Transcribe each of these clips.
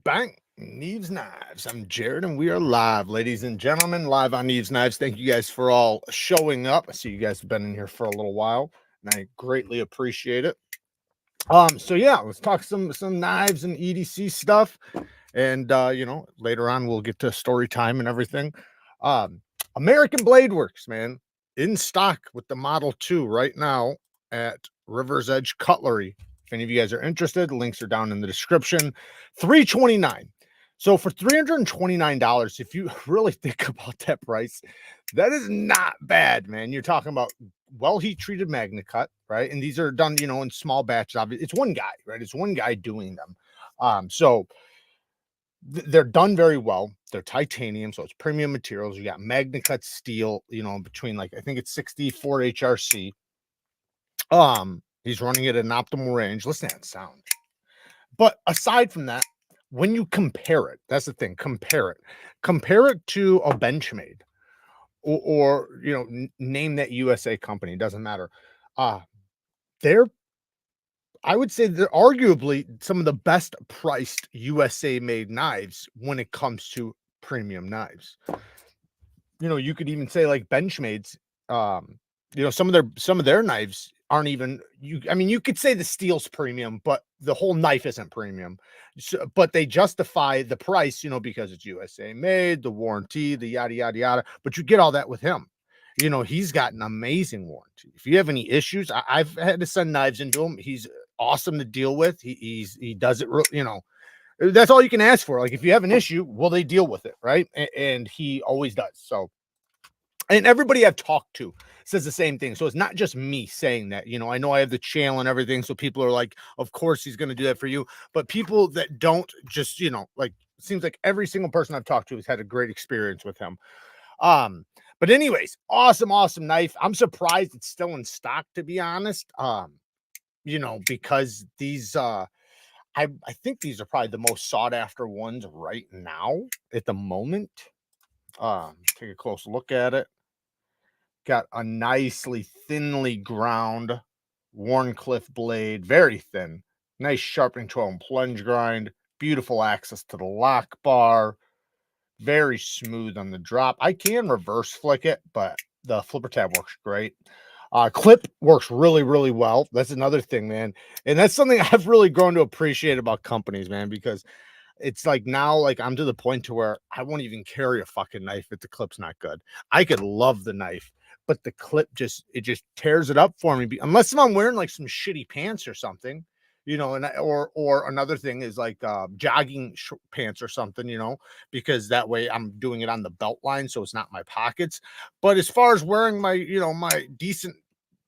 Bang! Neeves Knives. I'm Jared, and we are live, ladies and gentlemen, live on Neeves Knives. Thank you guys for all showing up. I see you guys have been in here for a little while, and I greatly appreciate it. So yeah, let's talk some knives and EDC stuff, and you know, later on we'll get to story time and everything. American Blade Works, man, in stock with the Model 2 right now at River's Edge Cutlery. If any of you guys are interested, links are down in the description. $329. So for $329, if you really think about that price, that is not bad, man. You're talking about well heat treated magnet cut, right? And these are done, you know, in small batches. Obviously, it's one guy, right? It's one guy doing them. So they're done very well. They're titanium, so it's premium materials. You got magnet cut steel, you know, between like I think it's 64 HRC. He's running it at an optimal range. Listen to that sound. But aside from that, when you compare it, that's the thing. Compare it to a Benchmade, or you know, name that USA company. It doesn't matter. They're, I would say they're arguably some of the best priced USA made knives when it comes to premium knives. You know, you could even say like Benchmade's, you know, some of their knives aren't even, I mean, you could say the steel's premium, but the whole knife isn't premium. So, but they justify the price, you know, because it's USA made, the warranty, the yada yada yada. But you get all that with him. You know, he's got an amazing warranty. If you have any issues, I've had to send knives into him. He's awesome to deal with. He does it, you know, that's all you can ask for. Like, if you have an issue, will they deal with it, right? And he always does. So, and everybody I've talked to says the same thing. So it's not just me saying that. You know I have the channel and everything, so people are like, of course he's going to do that for you. But people that don't, just, you know, like, it seems like every single person I've talked to has had a great experience with him. But anyways, awesome knife. I'm surprised it's still in stock, to be honest. You know, because these I think these are probably the most sought after ones right now at the moment. Take a close look at it. Got a nicely thinly ground Warncliffe blade, very thin. Nice sharpening tool and plunge grind. Beautiful access to the lock bar. Very smooth on the drop. I can reverse flick it, but the flipper tab works great. Clip works really, really well. That's another thing, man. And that's something I've really grown to appreciate about companies, man, because it's like now, like, I'm to the point to where I won't even carry a fucking knife if the clip's not good. I could love the knife, but the clip just tears it up for me. Unless I'm wearing like some shitty pants or something, you know, and or another thing is like jogging pants or something, you know, because that way I'm doing it on the belt line, so it's not my pockets. But as far as wearing my, you know, my decent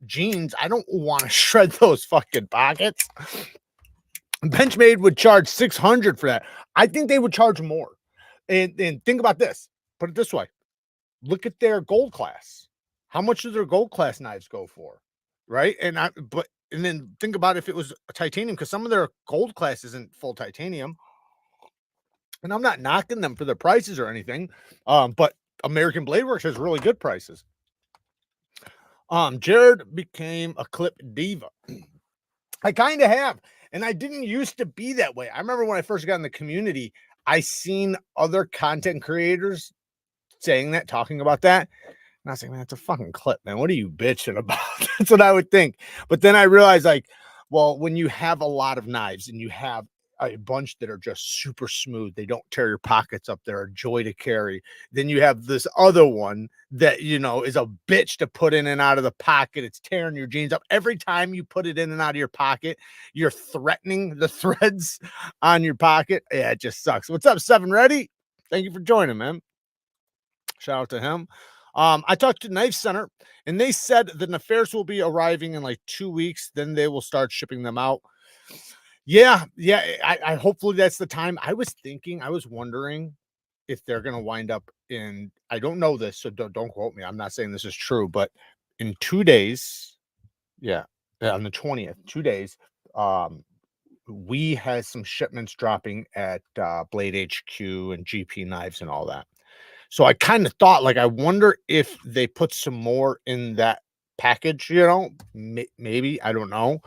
jeans, I don't want to shred those fucking pockets. Benchmade would charge $600 for that. I think they would charge more. And think about this. Put it this way. Look at their gold class. How much do their gold class knives go for? Right? And then think about if it was a titanium, because some of their gold class isn't full titanium. And I'm not knocking them for their prices or anything. But American Blade Works has really good prices. Jared became a clip diva. I kind of have. And I didn't used to be that way. I remember when I first got in the community, I seen other content creators saying that, talking about that. And I was like, man, it's a fucking clip, man. What are you bitching about? That's what I would think. But then I realized, like, well, when you have a lot of knives and you have a bunch that are just super smooth, they don't tear your pockets up, they're a joy to carry. Then you have this other one that, you know, is a bitch to put in and out of the pocket. It's tearing your jeans up. Every time you put it in and out of your pocket, you're threatening the threads on your pocket. Yeah, it just sucks. What's up, Seven Ready? Thank you for joining, man. Shout out to him. I talked to Knife Center, and they said the Nefers will be arriving in like 2 weeks. Then they will start shipping them out. Yeah. I hopefully that's the time. I was wondering if they're gonna wind up in. I don't know this, so don't quote me. I'm not saying this is true, but in 2 days, yeah, on the 20th, 2 days, we had some shipments dropping at Blade HQ and GP Knives and all that. So I kind of thought, like, I wonder if they put some more in that package, you know, maybe, I don't know.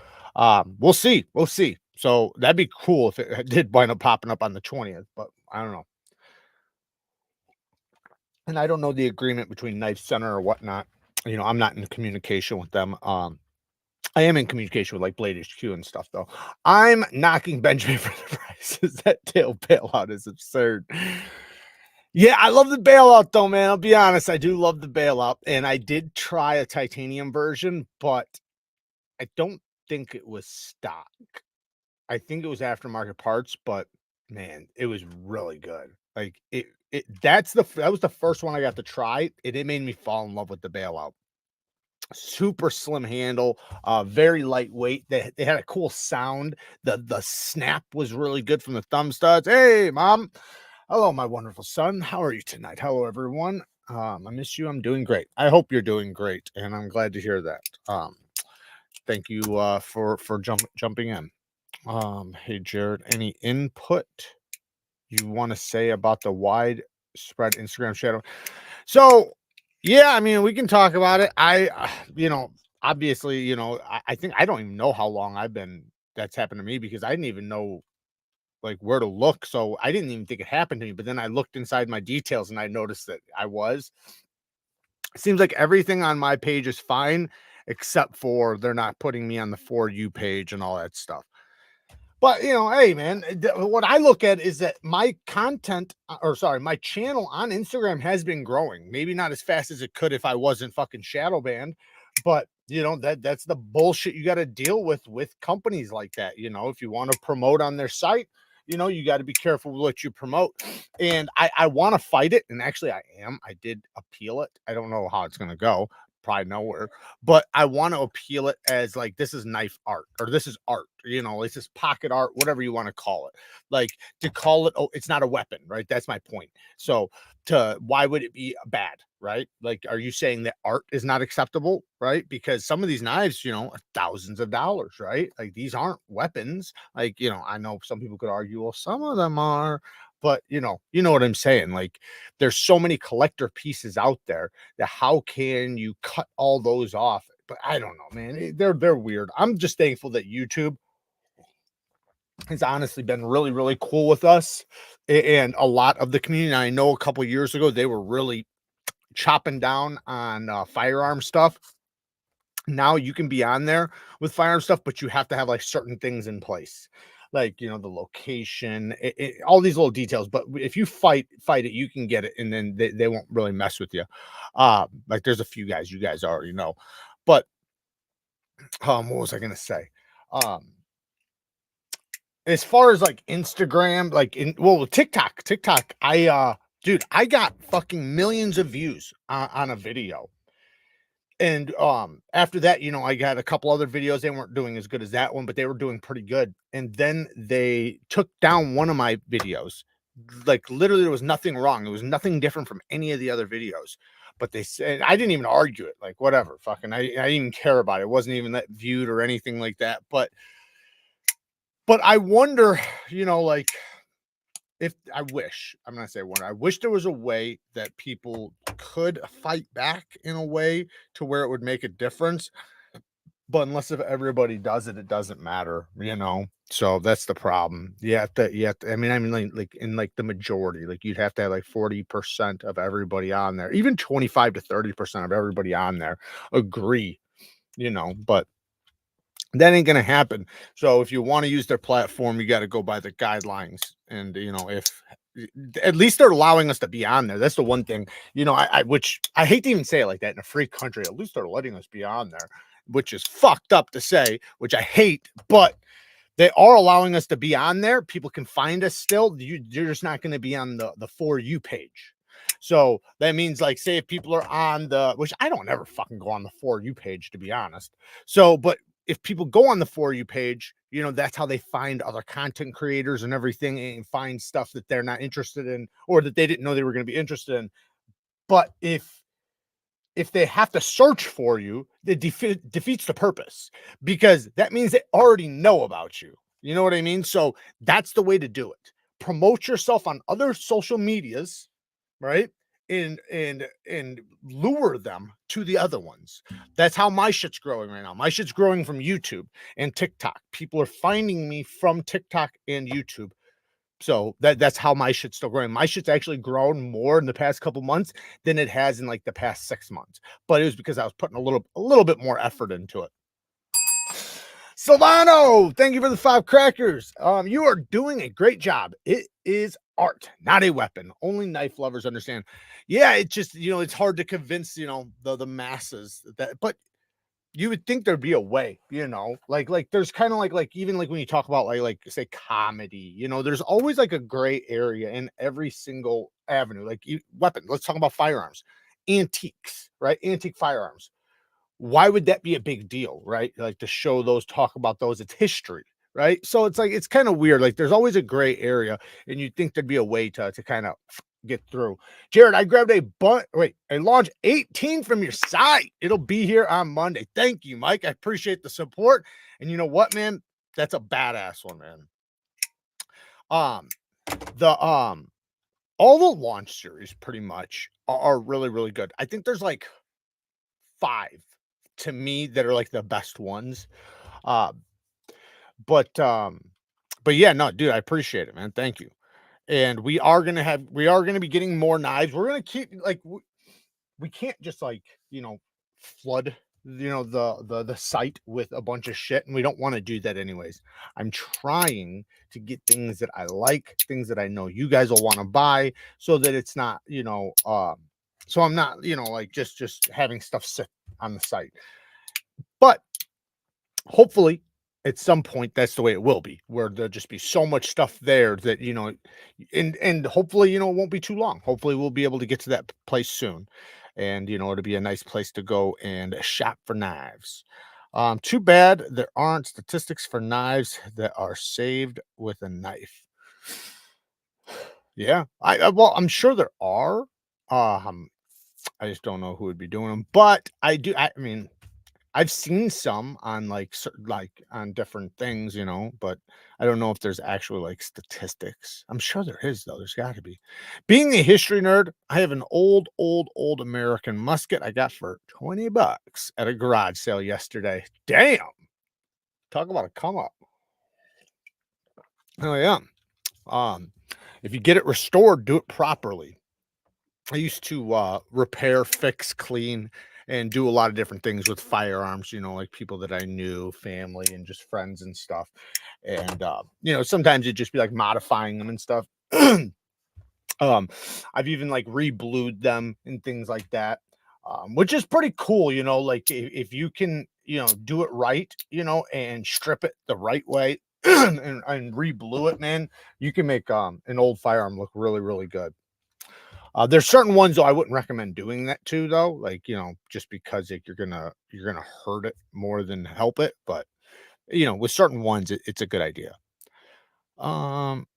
We'll see. So that'd be cool if it did wind up popping up on the 20th, but I don't know. And I don't know the agreement between Knife Center or whatnot. You know, I'm not in communication with them. I am in communication with like Blade HQ and stuff though. I'm knocking Benjamin for the prices. That tail bailout is absurd. Yeah, I love the bailout though, man. I'll be honest, I do love the bailout, and I did try a titanium version, but I don't think it was stock. I think it was aftermarket parts, but man, it was really good. Like that was the first one I got to try, and it made me fall in love with the bailout. Super slim handle, very lightweight. They had a cool sound. The snap was really good from the thumb studs. Hey, mom. Hello, my wonderful son. How are you tonight? Hello, everyone. I miss you. I'm doing great. I hope you're doing great, and I'm glad to hear that. Thank you for jumping in. Hey Jared, any input you want to say about the widespread Instagram shadow? So, yeah, I mean, we can talk about it. You know, obviously, you know, I think I don't even know how long that's happened to me, because I didn't even know like where to look. So I didn't even think it happened to me. But then I looked inside my details and I noticed that it seems like everything on my page is fine, except for they're not putting me on the For You page and all that stuff. But, you know, hey, man, what I look at is that my content, my channel on Instagram has been growing. Maybe not as fast as it could if I wasn't fucking shadow banned, but you know, that's the bullshit you got to deal with companies like that. You know, if you want to promote on their site, you know, you got to be careful with what you promote. And I want to fight it. And actually I am. I did appeal it. I don't know how it's going to go. Probably nowhere, but I want to appeal it as like, this is knife art, or this is art, you know, this is pocket art, whatever you want to call it. Like, to call it, oh, it's not a weapon, right? That's my point. So why would it be bad, right? Like, are you saying that art is not acceptable, right? Because some of these knives, you know, are thousands of dollars, right? Like, these aren't weapons. Like, you know, I know some people could argue, well, some of them are, but you know what I'm saying? Like, there's so many collector pieces out there that how can you cut all those off? But I don't know, man. They're weird. I'm just thankful that YouTube has honestly been really, really cool with us, and a lot of the community. I know a couple years ago they were really chopping down on firearm stuff. Now you can be on there with firearm stuff, but you have to have like certain things in place, like, you know, the location, all these little details. But if you fight it, you can get it, and then they won't really mess with you. Like, there's a few guys you guys already know, but what was I gonna say? As far as like Instagram, like TikTok, dude, I got fucking millions of views on a video. And after that, you know, I got a couple other videos. They weren't doing as good as that one, but they were doing pretty good. And then they took down one of my videos. Like, literally, there was nothing wrong. It was nothing different from any of the other videos. But they said, I didn't even argue it. Like, whatever, fucking, I didn't even care about it. It wasn't even that viewed or anything like that. But I wonder, you know, like, if I'm gonna say one, I wish there was a way that people could fight back in a way to where it would make a difference. But unless if everybody does it, it doesn't matter, you know. So that's the problem. I mean, like in like the majority, like you'd have to have like 40% of everybody on there, even 25 to 30% of everybody on there agree, you know, but that ain't gonna happen. So if you want to use their platform, you got to go by the guidelines. And you know, if at least they're allowing us to be on there. That's the one thing, you know, which I hate to even say it like that in a free country. At least they're letting us be on there, which is fucked up to say, which I hate, but they are allowing us to be on there. People can find us still. You're just not going to be on the For You page. So that means, like, say if people are on which I don't ever fucking go on the For You page, to be honest. So, but if people go on the For You page, you know, that's how they find other content creators and everything, and find stuff that they're not interested in, or that they didn't know they were going to be interested in. But if they have to search for you, it defeats the purpose, because that means they already know about you. You know what I mean? So that's the way to do it. Promote yourself on other social medias, right? and lure them to the other ones. That's how my shit's growing right now. My shit's growing from YouTube and TikTok. People are finding me from TikTok and YouTube. So that's how my shit's still growing. My shit's actually grown more in the past couple months than it has in like the past 6 months. But it was because I was putting a little bit more effort into it. Silvano, thank you for the 5 crackers. You are doing a great job. It is art, not a weapon. Only knife lovers understand. Yeah, it's just, it's hard to convince, the masses that, but you would think there'd be a way, like there's kind of like even like when you talk about like say comedy, there's always like a gray area in every single avenue. Like weapon, let's talk about firearms, antiques, right? Antique firearms. Why would that be a big deal, right? Like to show those, talk about those, it's history, right? So it's like it's kind of weird. Like there's always a gray area, and you'd think there'd be a way to kind of get through. Jared, I grabbed a launch 18 from your site. It'll be here on Monday. Thank you, Mike. I appreciate the support. And you know what, man? That's a badass one, man. All the launch series pretty much are really, really good. I think there's like 5 to me that are like the best ones. But yeah, no, dude, I appreciate it, man. Thank you. And we are gonna be getting more knives. We're gonna keep like we can't just like flood the site with a bunch of shit, and we don't want to do that anyways. I'm trying to get things that I like, things that I know you guys will want to buy, so that it's not so I'm not like just having stuff sit on the site. But hopefully at some point that's the way it will be, where there'll just be so much stuff there that and hopefully it won't be too long. Hopefully we'll be able to get to that place soon, and it'll be a nice place to go and shop for knives. Too bad there aren't statistics for knives that are saved with a knife. Yeah, well, I'm sure there are. I just don't know who would be doing them, but I mean, I've seen some on like on different things, but I don't know if there's actually like statistics. I'm sure there is though. There's got to be. Being a history nerd, I have an old American musket I got for $20 at a garage sale yesterday. Damn. Talk about a come up. Oh yeah. If you get it restored, do it properly. I used to repair, fix, clean, and do a lot of different things with firearms, like people that I knew, family, and just friends and stuff. And sometimes it'd just be like modifying them and stuff. I've even like re-blued them and things like that, which is pretty cool, like if you can, do it right, and strip it the right way and re-blue it, man, you can make an old firearm look really, really good. There's certain ones though I wouldn't recommend doing that to though, like just because like, you're gonna hurt it more than help it. But with certain ones, it's a good idea. That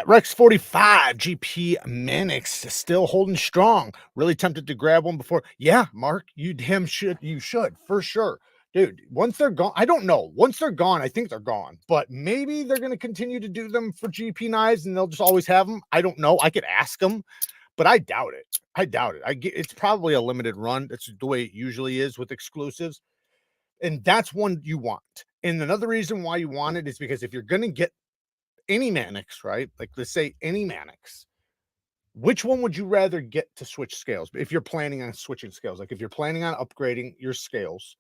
Rex 45 GP Manix is still holding strong. Really tempted to grab one before. Yeah, Mark, you damn should. You should for sure, dude. Once they're gone, I don't know. Once they're gone, I think they're gone. But maybe they're going to continue to do them for GP knives, and they'll just always have them. I don't know. I could ask them, but I doubt it. It's probably a limited run. That's the way it usually is with exclusives, and that's one you want. And another reason why you want it is because if you're going to get any Mannix, right? Like let's say any Mannix, which one would you rather get to switch scales? If you're planning on switching scales, like if you're planning on upgrading your scales,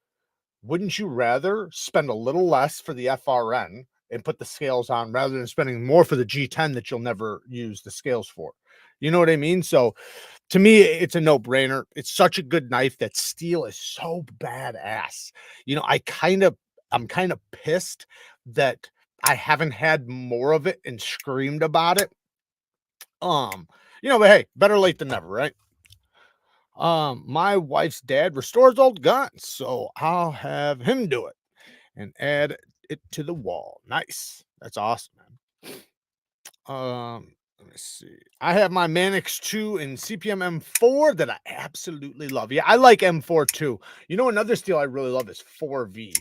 wouldn't you rather spend a little less for the FRN and put the scales on rather than spending more for the G10 that you'll never use the scales for? You know what I mean? So to me, it's a no-brainer. It's such a good knife. That steel is so badass. I'm kind of pissed that I haven't had more of it and screamed about it. But hey, better late than never, right? My wife's dad restores old guns, so I'll have him do it and add it to the wall. Nice. That's awesome, man. Let me see. I have my Mannix 2 and CPM M4 that I absolutely love. Yeah, I like M4 too. Another steel I really love is 4V.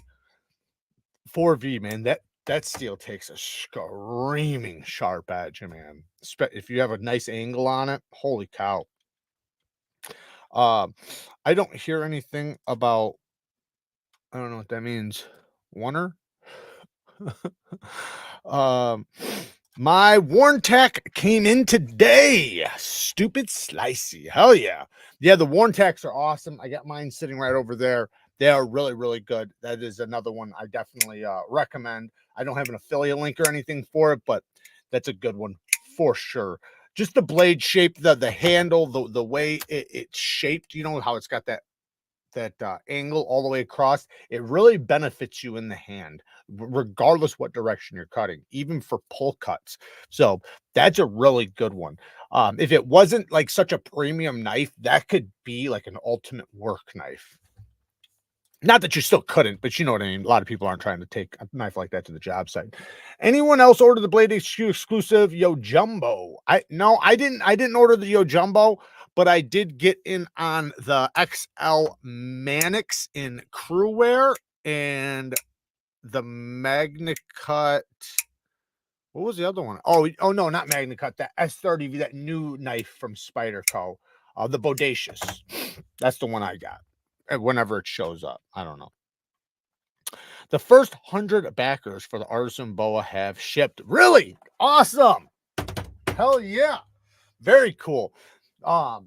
4V, man. That steel takes a screaming sharp edge, man. If you have a nice angle on it, holy cow. I don't hear anything about, I don't know what that means. Warner? um, my Warntech came in today. Stupid slicey. Hell yeah. Yeah, the Warntechs are awesome. I got mine sitting right over there. They are really, really good. That is another one I definitely recommend. I don't have an affiliate link or anything for it, but that's a good one for sure. Just the blade shape, the handle, the way it's shaped, you know, how it's got that angle all the way across, it really benefits you in the hand, regardless what direction you're cutting, even for pull cuts. So that's a really good one. If it wasn't like such a premium knife, that could be like an ultimate work knife. Not that you still couldn't, but you know what I mean. A lot of people aren't trying to take a knife like that to the job site. Anyone else order the Blade HQ exclusive Yo Jumbo? No, I didn't order the Yo Jumbo, but I did get in on the XL Manix in crew wear and the MagnaCut. What was the other one? Oh no, not MagnaCut. That S30V, that new knife from Spyderco, the Bodacious. That's the one I got. Whenever it shows up, I don't know. The first 100 backers for the Artisan Boa have shipped. Really awesome. Hell yeah. Very cool. Oh,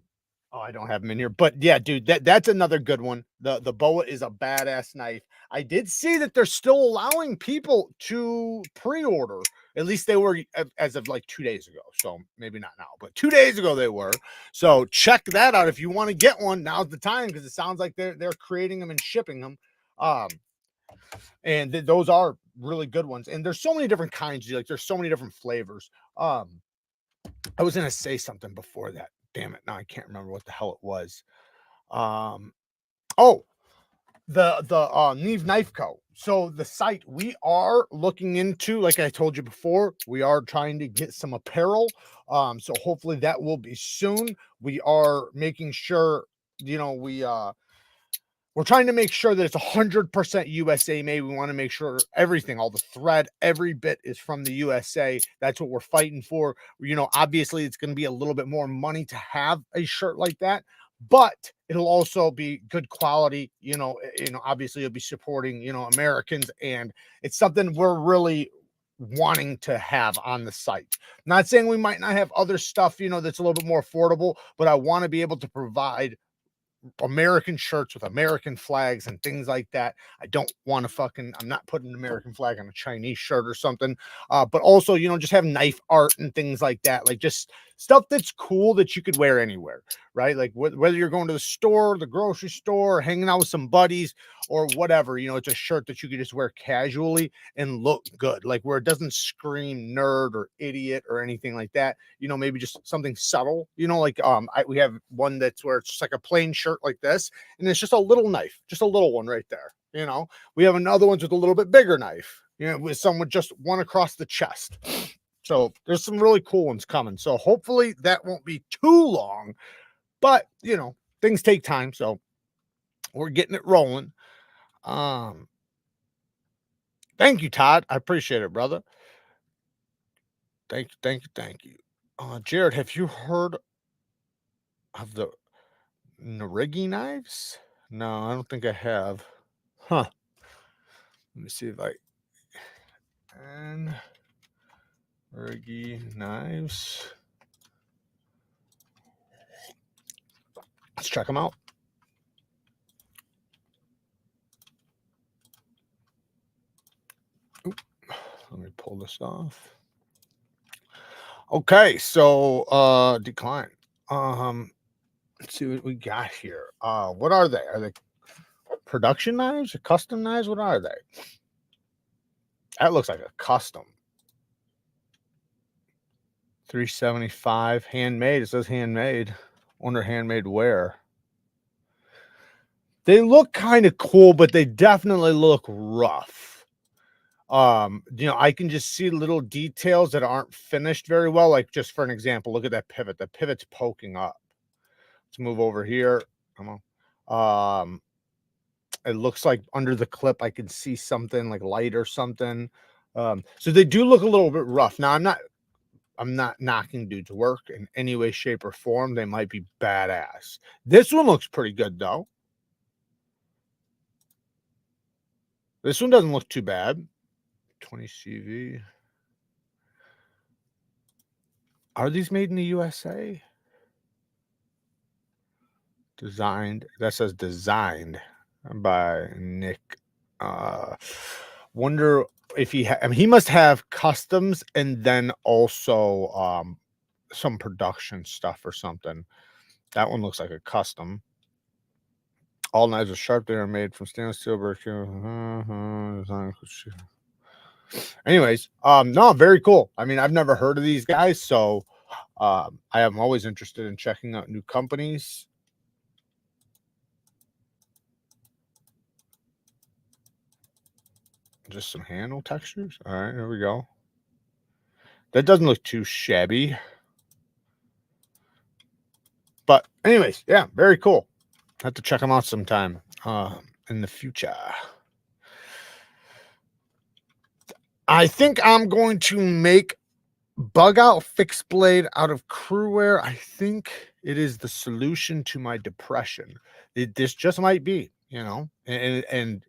I don't have them in here, but yeah, dude, that's another good one. The Boa is a badass knife. I did see that they're still allowing people to pre-order. At least they were as of like 2 days ago. So maybe not now, but 2 days ago they were. So check that out if you want to get one. Now's the time, because it sounds like they're creating them and shipping them. And those are really good ones. And there's so many different kinds. Like there's so many different flavors. I was gonna say something before that. Damn it! Now I can't remember what the hell it was. Oh, the NEEVEKNIVECO. So the site we are looking into, like I told you before, we are trying to get some apparel. So hopefully that will be soon. We are making sure, you know, we're trying to make sure that it's 100% USA made. We want to make sure everything, all the thread, every bit is from the USA. That's what we're fighting for. You know, obviously it's going to be a little bit more money to have a shirt like that, but it'll also be good quality. Obviously you'll be supporting, Americans, and it's something we're really wanting to have on the site. Not saying we might not have other stuff, that's a little bit more affordable, but I want to be able to provide American shirts with American flags and things like that. I don't want to I'm not putting an American flag on a Chinese shirt or something. But also, just have knife art and things like that. Like just stuff that's cool that you could wear anywhere, right? Like whether you're going to the store, the grocery store, hanging out with some buddies or whatever, it's a shirt that you could just wear casually and look good. Like where it doesn't scream nerd or idiot or anything like that. Maybe just something subtle, like we have one that's where it's just like a plain shirt like this, and it's just a little knife, just a little one right there. We have another one with a little bit bigger knife, with someone just one across the chest. So there's some really cool ones coming. So hopefully that won't be too long, but things take time. So we're getting it rolling. Thank you, Todd. I appreciate it, brother. Thank you. Jared, have you heard of the Neevesknives? No, I don't think I have. Huh. Let me see if I Neevesknives. Let's check them out. Oop. Let me pull this off. Okay, so decline. Let's see what we got here. What are they? Are they production knives or custom knives? What are they? That looks like a custom. 375 handmade. It says handmade. Wonder handmade where. They look kind of cool, but they definitely look rough. I can just see little details that aren't finished very well. Like just for an example, look at that pivot. The pivot's poking up. Let's move over here. Come on. It looks like under the clip I can see something like light or something. So they do look a little bit rough. Now I'm not I'm not knocking dudes' work in any way, shape, or form. They might be badass. This one looks pretty good, though. This one doesn't look too bad. 20 CV. Are these made in the USA? Designed. That says designed by Nick. Wonder if he I mean, he must have customs and then also some production stuff or something. That one looks like a custom. All knives are sharp. They are made from stainless steel. Anyways, no, very cool. I mean, I've never heard of these guys, so I am always interested in checking out new companies. Just some handle textures. All right, here we go. That doesn't look too shabby. But anyways, yeah, very cool. Have to check them out sometime in the future. I think I'm going to make bug out fixed blade out of crew wear. I think it is the solution to my depression. This just might be, you know, and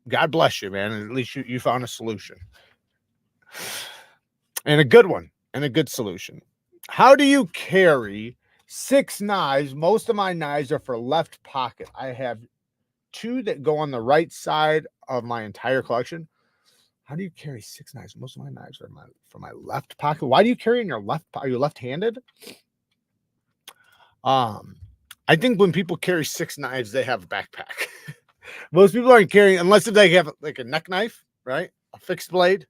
God bless you, man. At least you found a solution and a good one and a good solution. How do you carry 6 knives? Most of my knives are for left pocket. I have 2 that go on the right side of my entire collection. How do you carry 6 knives? Most of my knives are for my left pocket. Why do you carry in your left pocket? Are you left-handed? I think when people carry 6 knives, they have a backpack. Most people aren't carrying, unless they have like a neck knife, right? A fixed blade,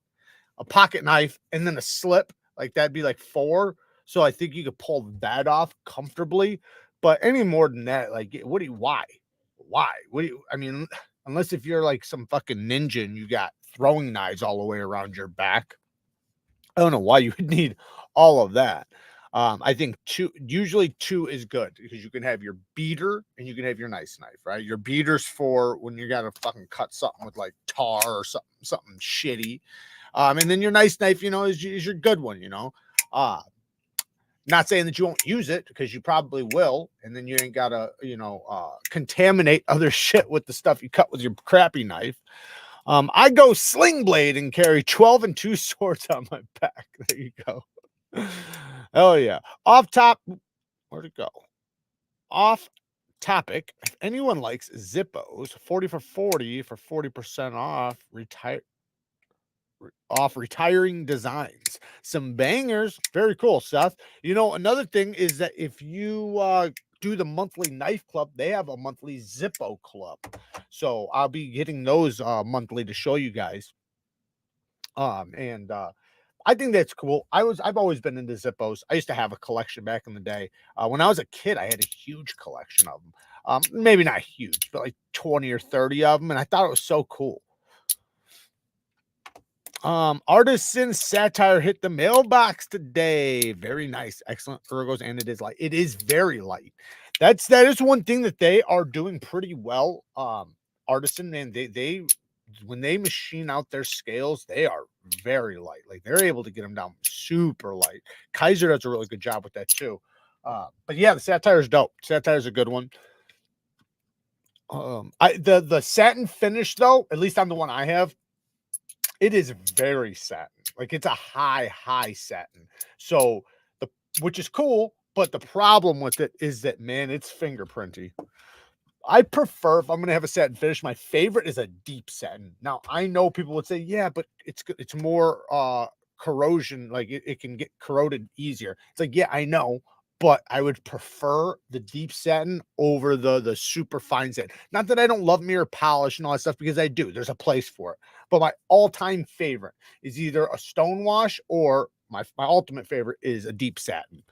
a pocket knife, and then a slip. Like that'd be like 4. So I think you could pull that off comfortably. But any more than that, like, why? I mean, unless if you're like some fucking ninja and you got throwing knives all the way around your back. I don't know why you would need all of that. I think usually 2 is good because you can have your beater and you can have your nice knife, right? Your beater's for when you got to fucking cut something with like tar or something shitty. And then your nice knife, you know, is your good one, you know. Not saying that you won't use it because you probably will, and then you ain't gotta, you know, contaminate other shit with the stuff you cut with your crappy knife. I go sling blade and carry 12 and 2 swords on my back. There you go. Oh yeah. Off top, where'd it go? Off topic. If anyone likes Zippos, 40 for 40% off retiring designs. Some bangers. Very cool, Seth. You know, another thing is that if you do the monthly knife club, they have a monthly Zippo club. So I'll be getting those monthly to show you guys. I think that's cool. I've always been into Zippos. I used to have a collection back in the day. When I was a kid, I had a huge collection of them. Maybe not huge, but like 20 or 30 of them, and I thought it was so cool. Artisan satire hit the mailbox today. Very nice, excellent ergos, and it is light. It is very light. That is one thing that they are doing pretty well. Artisan, and they when they machine out their scales, they are very light. Like they're able to get them down super light. KIZER does a really good job with that too. But yeah, the satire is dope. Satire is a good one. The satin finish though, at least on the one I have, it is very satin. Like it's a high satin. So which is cool, but the problem with it is that, man, it's fingerprinty. I prefer, if I'm going to have a satin finish, my favorite is a deep satin. Now, I know people would say, yeah, but it's more corrosion. Like it can get corroded easier. It's like, yeah, I know, but I would prefer the deep satin over the super fine satin. Not that I don't love mirror polish and all that stuff, because I do. There's a place for it. But my all-time favorite is either a stone wash or my ultimate favorite is a deep satin,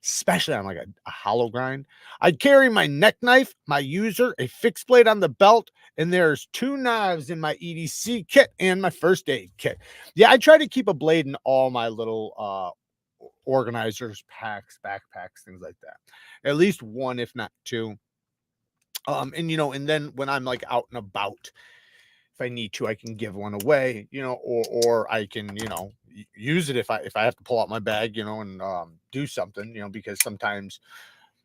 especially on like a hollow grind. I'd carry my neck knife, my user, a fixed blade on the belt, and there's 2 knives in my EDC kit and my first aid kit. Yeah, I try to keep a blade in all my little organizers, packs, backpacks, things like that. At least 1, if not 2. And you know, and then when I'm like out and about, if I need to, I can give one away, you know, or I can, you know, use it if I have to pull out my bag, you know, and do something, you know, because sometimes,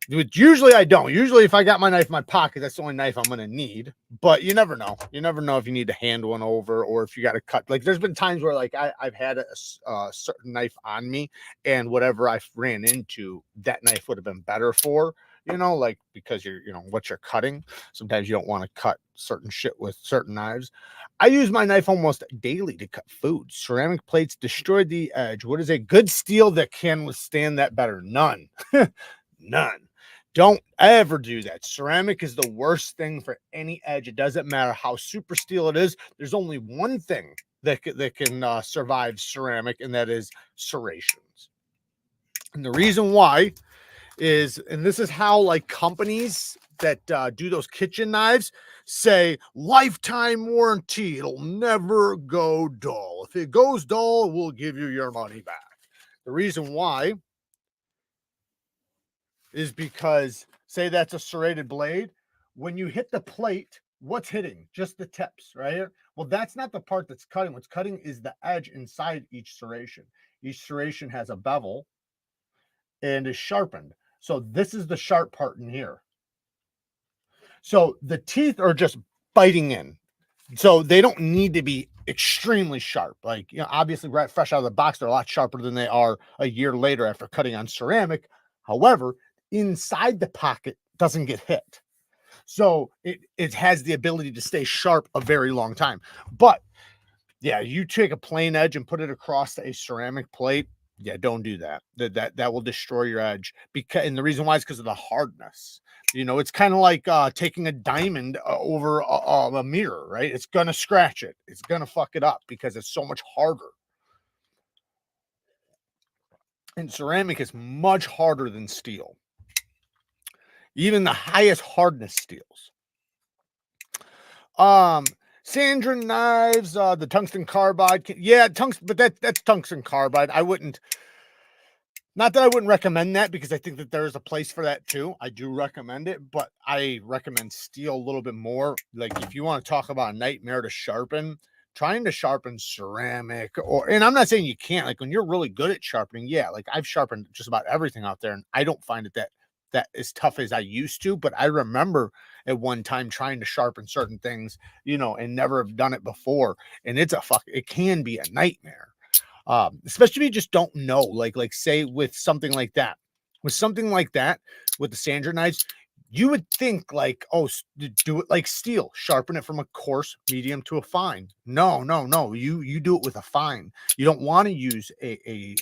usually I don't. Usually if I got my knife in my pocket, that's the only knife I'm going to need. But you never know. You never know if you need to hand one over or if you got to cut. Like there's been times where like I've had a certain knife on me, and whatever I ran into, that knife would have been better for, you know, like because you're, you know, what you're cutting. Sometimes you don't want to cut certain shit with certain knives. I use my knife almost daily to cut food. Ceramic plates destroy the edge. What is a good steel that can withstand that better? None. None. Don't ever do that. Ceramic is the worst thing for any edge. It doesn't matter how super steel it is. There's only one thing that can survive ceramic, and that is serrations. And the reason why is, and this is how like companies that do those kitchen knives say lifetime warranty. It'll never go dull. If it goes dull, we'll give you your money back. The reason why is because, say that's a serrated blade, when you hit the plate, what's hitting? Just the tips, right here. Well, that's not the part that's cutting. What's cutting is the edge inside each serration. Each serration has a bevel and is sharpened. So this is the sharp part in here. So the teeth are just biting in. So they don't need to be extremely sharp. Like, you know, obviously right fresh out of the box, they're a lot sharper than they are a year later after cutting on ceramic. However, inside the pocket doesn't get hit. So it has the ability to stay sharp a very long time. But yeah, you take a plain edge and put it across a ceramic plate. Yeah, don't do that. That will destroy your edge. Because, and the reason why is because of the hardness. You know, it's kind of like taking a diamond over a mirror, right? It's gonna scratch it. It's gonna fuck it up because it's so much harder. And ceramic is much harder than steel. Even the highest hardness steels. Sandrin knives, the tungsten carbide. Yeah, tungsten, but that's tungsten carbide. I wouldn't, not that I wouldn't recommend that, because I think that there's a place for that too. I do recommend it, but I recommend steel a little bit more. Like if you want to talk about a nightmare to sharpen, trying to sharpen ceramic, or, and I'm not saying you can't, like when you're really good at sharpening, yeah, like I've sharpened just about everything out there, and I don't find it that as tough as I used to. But I remember at one time trying to sharpen certain things, you know, and never have done it before. And it can be a nightmare. Especially if you just don't know, like say with something like that, with the Sandra knives, you would think like, oh, do it like steel, sharpen it from a coarse, medium to a fine. No, you do it with a fine. You don't want to use a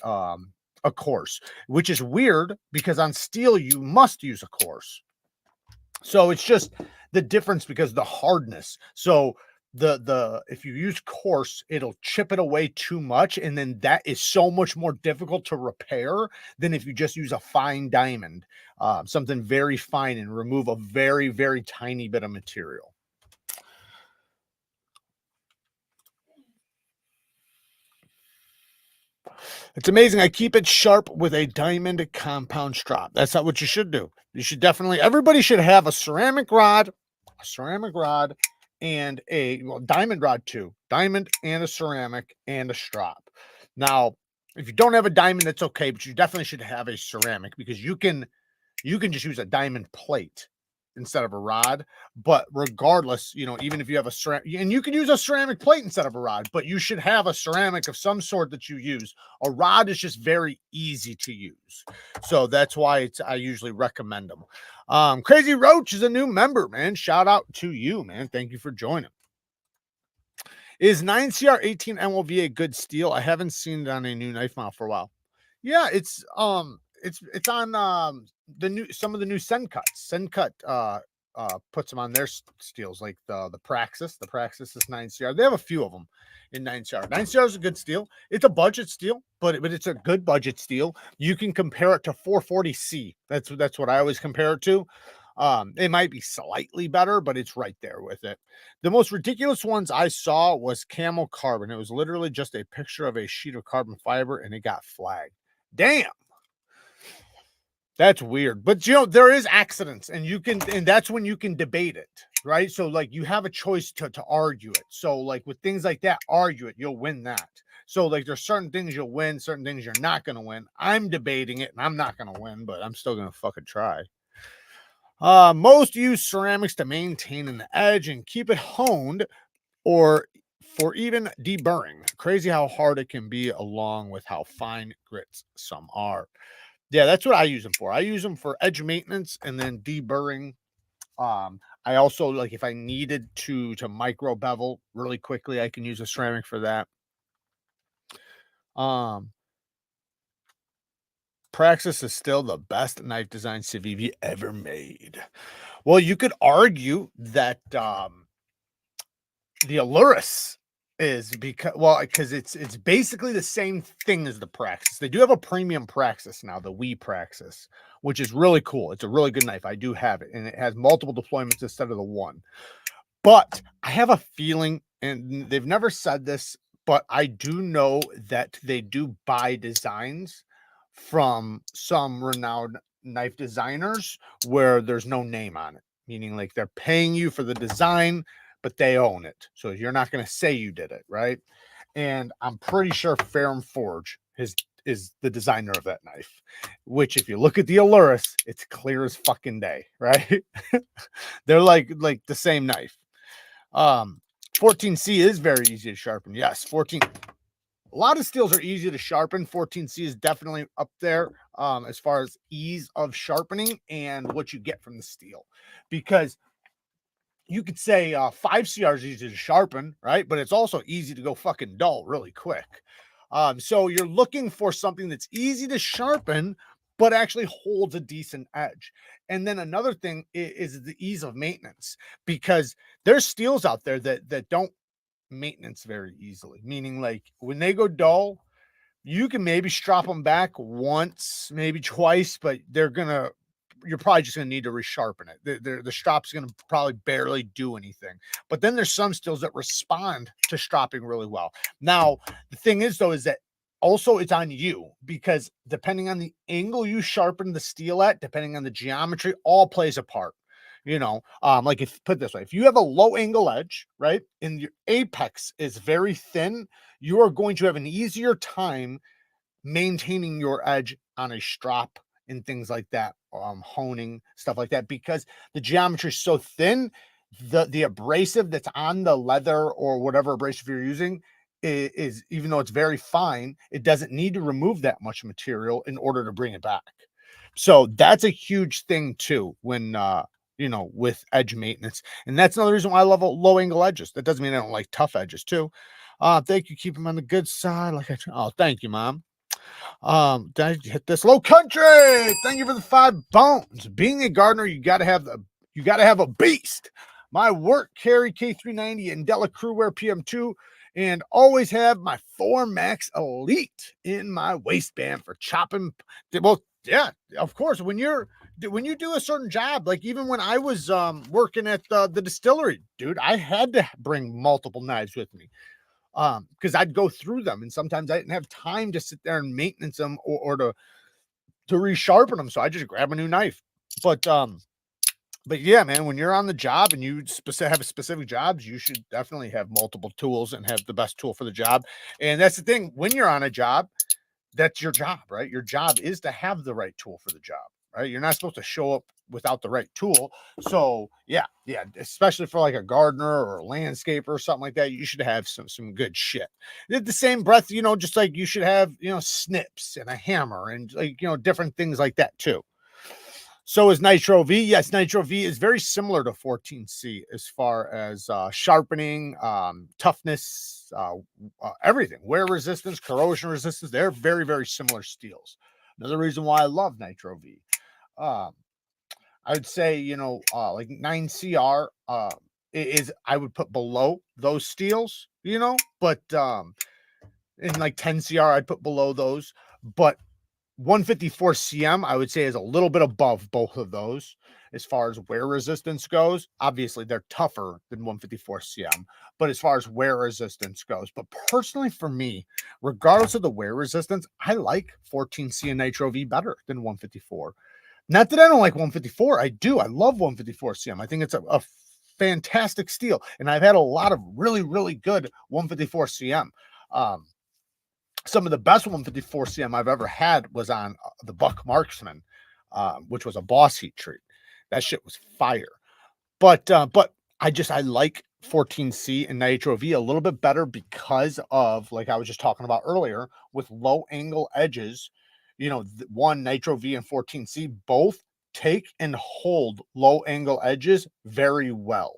coarse, which is weird because on steel you must use a coarse. So it's just the difference because the hardness. So the if you use coarse, it'll chip it away too much, and then that is so much more difficult to repair than if you just use a fine diamond, something very fine, and remove a very, very tiny bit of material. It's amazing. I keep it sharp with a diamond compound strap. That's not what you should do. You should definitely, everybody should have a ceramic rod, and a diamond rod too. Diamond and a ceramic and a strap. Now, if you don't have a diamond, that's okay, but you definitely should have a ceramic, because you can just use a diamond plate instead of a rod. But regardless, you know, even if you have a ceramic, and you can use a ceramic plate instead of a rod, but you should have a ceramic of some sort that you use. A rod is just very easy to use, so that's why I usually recommend them. Crazy Roach is a new member, man. Shout out to you, man. Thank you for joining. Is 9CR18 MLV a good steel? I haven't seen it on a new knife model for a while. Yeah, it's on the new, some of the new Sencut puts them on their steels, like the Praxis. The Praxis is 9CR. They have a few of them in 9CR. 9CR is a good steel. It's a budget steel, but it's a good budget steel. You can compare it to 440C. That's what I always compare it to. It might be slightly better, but it's right there with it. The most ridiculous ones I saw was Camel Carbon. It was literally just a picture of a sheet of carbon fiber, and it got flagged. Damn. That's weird. But you know, there is accidents, and that's when you can debate it, right? So like you have a choice to argue it. So like with things like that, argue it, you'll win that. So like there's certain things you'll win, certain things you're not going to win. I'm debating it and I'm not going to win, but I'm still going to fucking try. Most use ceramics to maintain an edge and keep it honed, or for even deburring. Crazy how hard it can be, along with how fine grits some are. Yeah, that's what I use them for. I use them for edge maintenance and then deburring. I also, like, if I needed to micro bevel really quickly, I can use a ceramic for that. Praxis is still the best knife design Civivi ever made. Well, you could argue that the Aluris is because it's basically the same thing as the Praxis. They do have a premium Praxis now, the Wii Praxis, which is really cool. It's a really good knife. I do have it, and it has multiple deployments instead of the one. But I have a feeling, and they've never said this, but I do know that they do buy designs from some renowned knife designers where there's no name on it, meaning like they're paying you for the design, but they own it. So you're not going to say you did it, right? And I'm pretty sure Ferrum Forge is the designer of that knife, which if you look at the Aluris, it's clear as fucking day, right? They're like the same knife. 14C is very easy to sharpen. Yes, 14. A lot of steels are easy to sharpen. 14C is definitely up there as far as ease of sharpening and what you get from the steel, because you could say 5CR is easy to sharpen, right? But it's also easy to go fucking dull really quick. So you're looking for something that's easy to sharpen, but actually holds a decent edge. And then another thing is the ease of maintenance, because there's steels out there that don't maintenance very easily, meaning like when they go dull, you can maybe strap them back once, maybe twice, but you're probably just going to need to resharpen it. The strop's going to probably barely do anything. But then there's some steels that respond to stropping really well. Now, the thing is, though, is that also it's on you, because depending on the angle you sharpen the steel at, depending on the geometry, all plays a part. Like if put it this way, if you have a low angle edge, right, and your apex is very thin, you are going to have an easier time maintaining your edge on a strop and things like that, honing stuff like that, because the geometry is so thin. The abrasive that's on the leather or whatever abrasive you're using is even though it's very fine, it doesn't need to remove that much material in order to bring it back. So that's a huge thing too when with edge maintenance. And that's another reason why I love low angle edges. That doesn't mean I don't like tough edges too. Thank you. Keep them on the good side. Thank you, Mom. Did I hit this low country? Thank you for the 5 bones. Being a gardener, you gotta have a beast. My work carry K390 and Della Crewwear PM2, and always have my 4 Max Elite in my waistband for chopping. Well, yeah, of course. When you do a certain job, like even when I was working at the distillery, dude, I had to bring multiple knives with me. Because I'd go through them, and sometimes I didn't have time to sit there and maintenance them or to resharpen them. So I just grab a new knife. But yeah, man, when you're on the job and you have specific jobs, you should definitely have multiple tools and have the best tool for the job. And that's the thing, when you're on a job, that's your job, right? Your job is to have the right tool for the job, right? You're not supposed to show up without the right tool. So yeah, especially for like a gardener or a landscaper or something like that, you should have some good shit. At the same breath, just like you should have, snips and a hammer and like, different things like that too. So is Nitro V. Yes, Nitro V is very similar to 14C as far as sharpening, toughness, everything. Wear resistance, corrosion resistance. They're very, very similar steels. Another reason why I love Nitro V. I would say, like 9CR is I would put below those steels, but in like 10CR, I'd put below those. But 154 CM, I would say, is a little bit above both of those as far as wear resistance goes. Obviously, they're tougher than 154 CM, but as far as wear resistance goes. But personally, for me, regardless of the wear resistance, I like 14C and Nitro V better than 154. Not that I don't like 154. I do. I love 154 CM. I think it's a fantastic steel. And I've had a lot of really, really good 154 CM. Some of the best 154 CM I've ever had was on the Buck Marksman, which was a Boss heat treat. That shit was fire. But I like 14C and Nitro V a little bit better because of, like I was just talking about earlier, with low angle edges. You know, one Nitro V and 14C both take and hold low angle edges very well.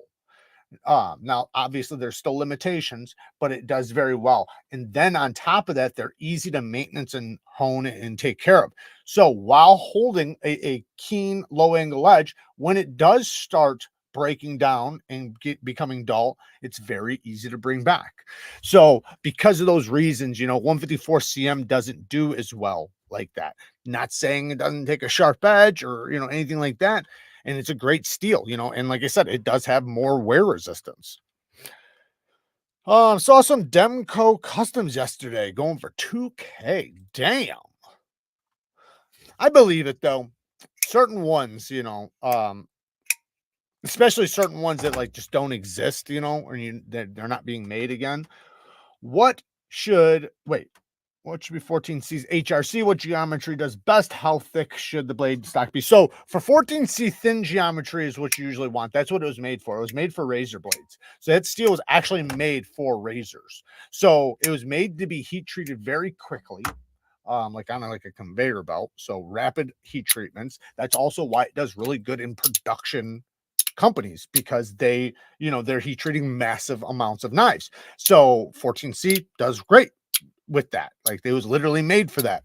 Now, obviously, there's still limitations, but it does very well. And then on top of that, they're easy to maintenance and hone and take care of. So while holding a keen low angle edge, when it does start breaking down and becoming dull, it's very easy to bring back. So because of those reasons, you know, 154 CM doesn't do as well like that. Not saying it doesn't take a sharp edge or, you know, anything like that. And it's a great steel, you know, and like I said, it does have more wear resistance. Saw some Demco customs yesterday going for 2K. Damn. I believe it though. Certain ones, you know, especially certain ones that like just don't exist, you know, or they're not being made again. What should be 14C's HRC? What geometry does best? How thick should the blade stock be? So for 14C, thin geometry is what you usually want. That's what it was made for. It was made for razor blades. So that steel was actually made for razors. So it was made to be heat treated very quickly, like on a conveyor belt. So rapid heat treatments. That's also why it does really good in production companies, because they, you know, they're heat treating massive amounts of knives. So 14C does great with that. Like, it was literally made for that.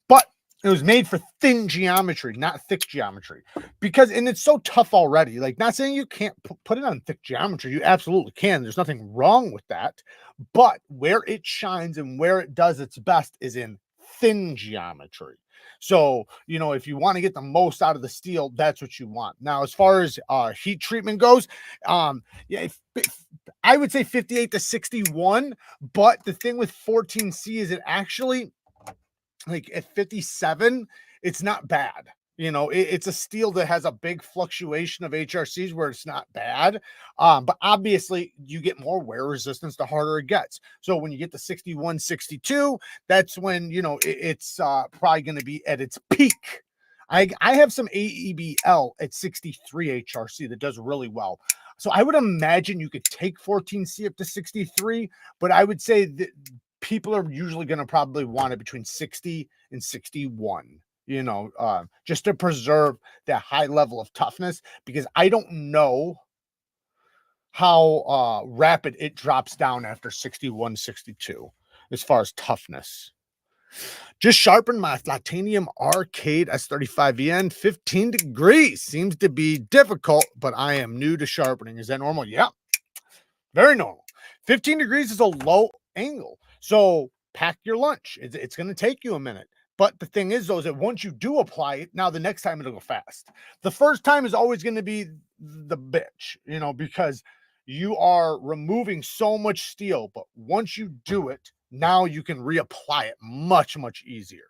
But it was made for thin geometry, not thick geometry, because, and it's so tough already. Like, not saying you can't put it on thick geometry. You absolutely can. There's nothing wrong with that. But where it shines and where it does its best is in thin geometry. So, you know, if you want to get the most out of the steel, that's what you want. Now, as far as heat treatment goes, yeah, I would say 58 to 61. But the thing with 14C is it actually, like at 57, it's not bad. You know, it's a steel that has a big fluctuation of HRCs where it's not bad. But obviously you get more wear resistance the harder it gets. So when you get to 61, 62, that's when, you know, it's probably going to be at its peak. I have some AEBL at 63 HRC that does really well. So I would imagine you could take 14C up to 63, but I would say that people are usually going to probably want it between 60 and 61, you know, just to preserve that high level of toughness, because I don't know how rapid it drops down after 61, 62 as far as toughness. Just sharpened my Titanium Arcade S35EN 15 degrees. Seems to be difficult, but I am new to sharpening. Is that normal? Yeah, very normal. 15 degrees is a low angle. So pack your lunch. It's going to take you a minute. But the thing is, though, is that once you do apply it, now the next time it'll go fast. The first time is always going to be the bitch, you know, because you are removing so much steel. But once you do it, now you can reapply it much, much easier.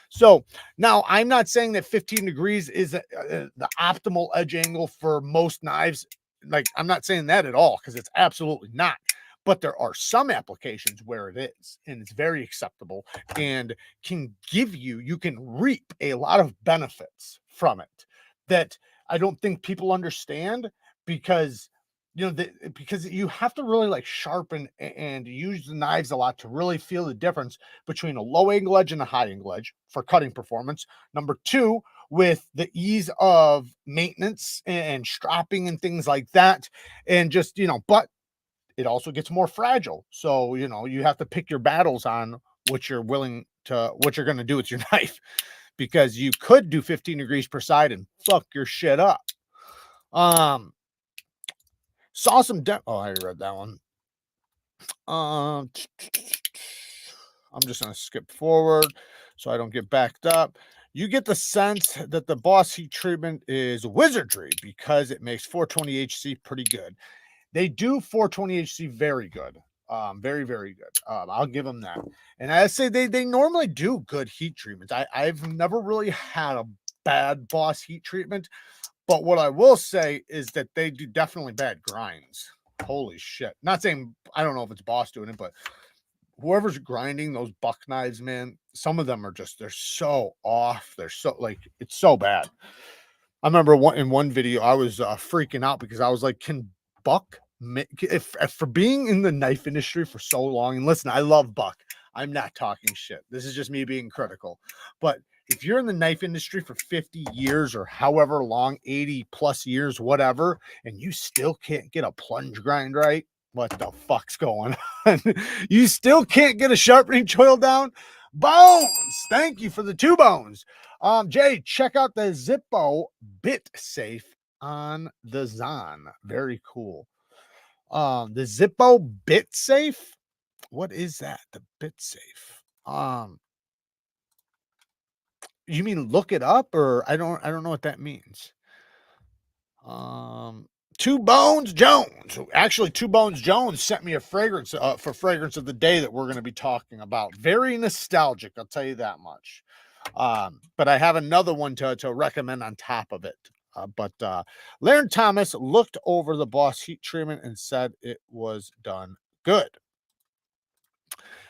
So now I'm not saying that 15 degrees is the optimal edge angle for most knives. Like, I'm not saying that at all, because it's absolutely not. But there are some applications where it is, and it's very acceptable and can give you can reap a lot of benefits from it that I don't think people understand, because, you know, because you have to really like sharpen and use the knives a lot to really feel the difference between a low angle edge and a high angle edge for cutting performance. Number two, with the ease of maintenance and strapping and things like that, and just, you know, but it also gets more fragile. So, you know, you have to pick your battles on what you're going to do with your knife, because you could do 15 degrees per side and fuck your shit up. Saw some oh, I read that one. I'm just going to skip forward so I don't get backed up. You get the sense that the Boss heat treatment is wizardry because it makes 420 HC pretty good. They do 420 HC very good. Very, very good. I'll give them that. And I say they normally do good heat treatments. I've never really had a bad Boss heat treatment. But what I will say is that they do definitely bad grinds. Holy shit. Not saying, I don't know if it's Boss doing it, but whoever's grinding those buck knives, man, some of them are just, they're so off. They're so, like, it's so bad. I remember in one video, I was freaking out because I was like, can Buck, if for being in the knife industry for so long, and listen, I love Buck. I'm not talking shit. This is just me being critical. But if you're in the knife industry for 50 years or however long, 80 plus years, whatever, and you still can't get a plunge grind right, what the fuck's going on? You still can't get a sharpening choil down? Bones! Thank you for the 2 bones. Jay, check out the Zippo bit safe on the Zon. Very cool. The Zippo bit safe. What is that? The bit safe. You mean look it up, or I don't know what that means. 2 Bones Jones. Actually, 2 Bones Jones sent me a fragrance for fragrance of the day that we're going to be talking about. Very nostalgic, I'll tell you that much. But I have another one to recommend on top of it. But Laren Thomas looked over the Boss heat treatment and said it was done good.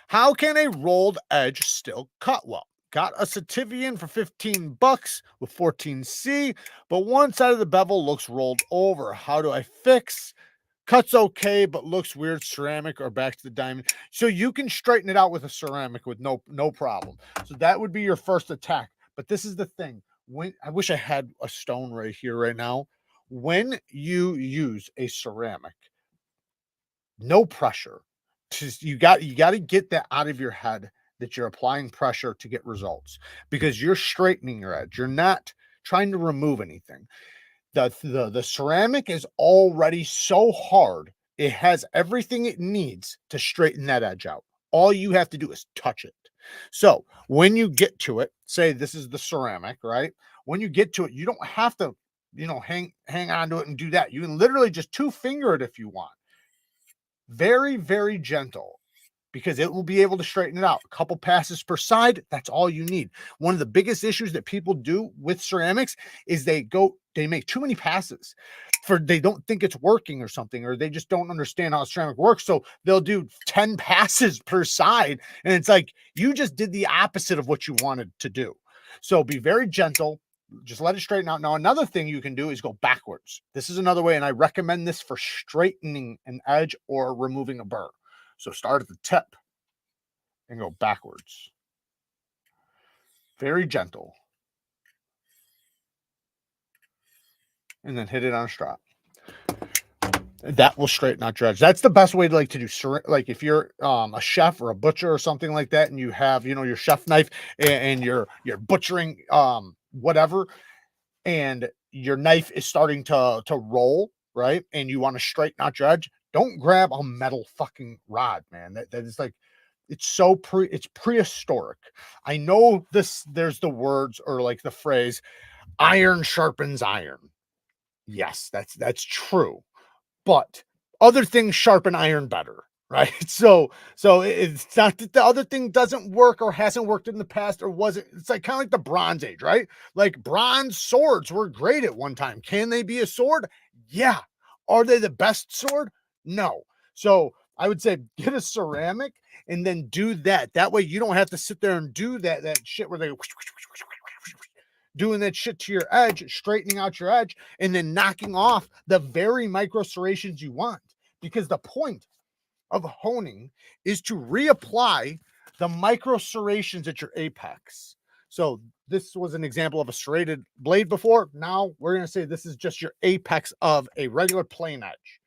How can a rolled edge still cut well? Got a Sativian for $15 with 14C, but one side of the bevel looks rolled over. How do I fix? Cuts okay, but looks weird, ceramic or back to the diamond. So you can straighten it out with a ceramic with no problem. So that would be your first attack. But this is the thing. When I wish I had a stone right here right now. When you use a ceramic, no pressure. Just you got to get that out of your head that you're applying pressure to get results, because you're straightening your edge. You're not trying to remove anything. The ceramic is already so hard. It has everything it needs to straighten that edge out. All you have to do is touch it. So when you get to it, say this is the ceramic, right? When you get to it, you don't have to, hang on to it and do that. You can literally just 2-finger it if you want. Very, very gentle, because it will be able to straighten it out. A couple passes per side, that's all you need. One of the biggest issues that people do with ceramics is they make too many passes. They don't think it's working or something, or they just don't understand how ceramic works. So they'll do 10 passes per side, and it's like you just did the opposite of what you wanted to do. So be very gentle. Just let it straighten out. Now, another thing you can do is go backwards. This is another way, and I recommend this for straightening an edge or removing a burr. So start at the tip and go backwards. Very gentle. And then hit it on a strap. That will straighten out your edge. That's the best way to do, like if you're a chef or a butcher or something like that, and you have, your chef knife and you're butchering whatever, and your knife is starting to roll, right? And you want to straighten out your edge. Don't grab a metal fucking rod, man. That is like, it's prehistoric. I know there's the words, or like the phrase, iron sharpens iron. Yes, that's true. But other things sharpen iron better, right? So it's not that the other thing doesn't work or hasn't worked in the past or wasn't. It's like kind of like the Bronze Age, right? Like bronze swords were great at one time. Can they be a sword? Yeah. Are they the best sword? No. So I would say get a ceramic and then do that. That way you don't have to sit there and do that shit where they doing that shit to your edge, straightening out your edge, and then knocking off the very micro serrations you want. Because the point of honing is to reapply the micro serrations at your apex. So this was an example of a serrated blade before. Now we're going to say this is just your apex of a regular plane edge.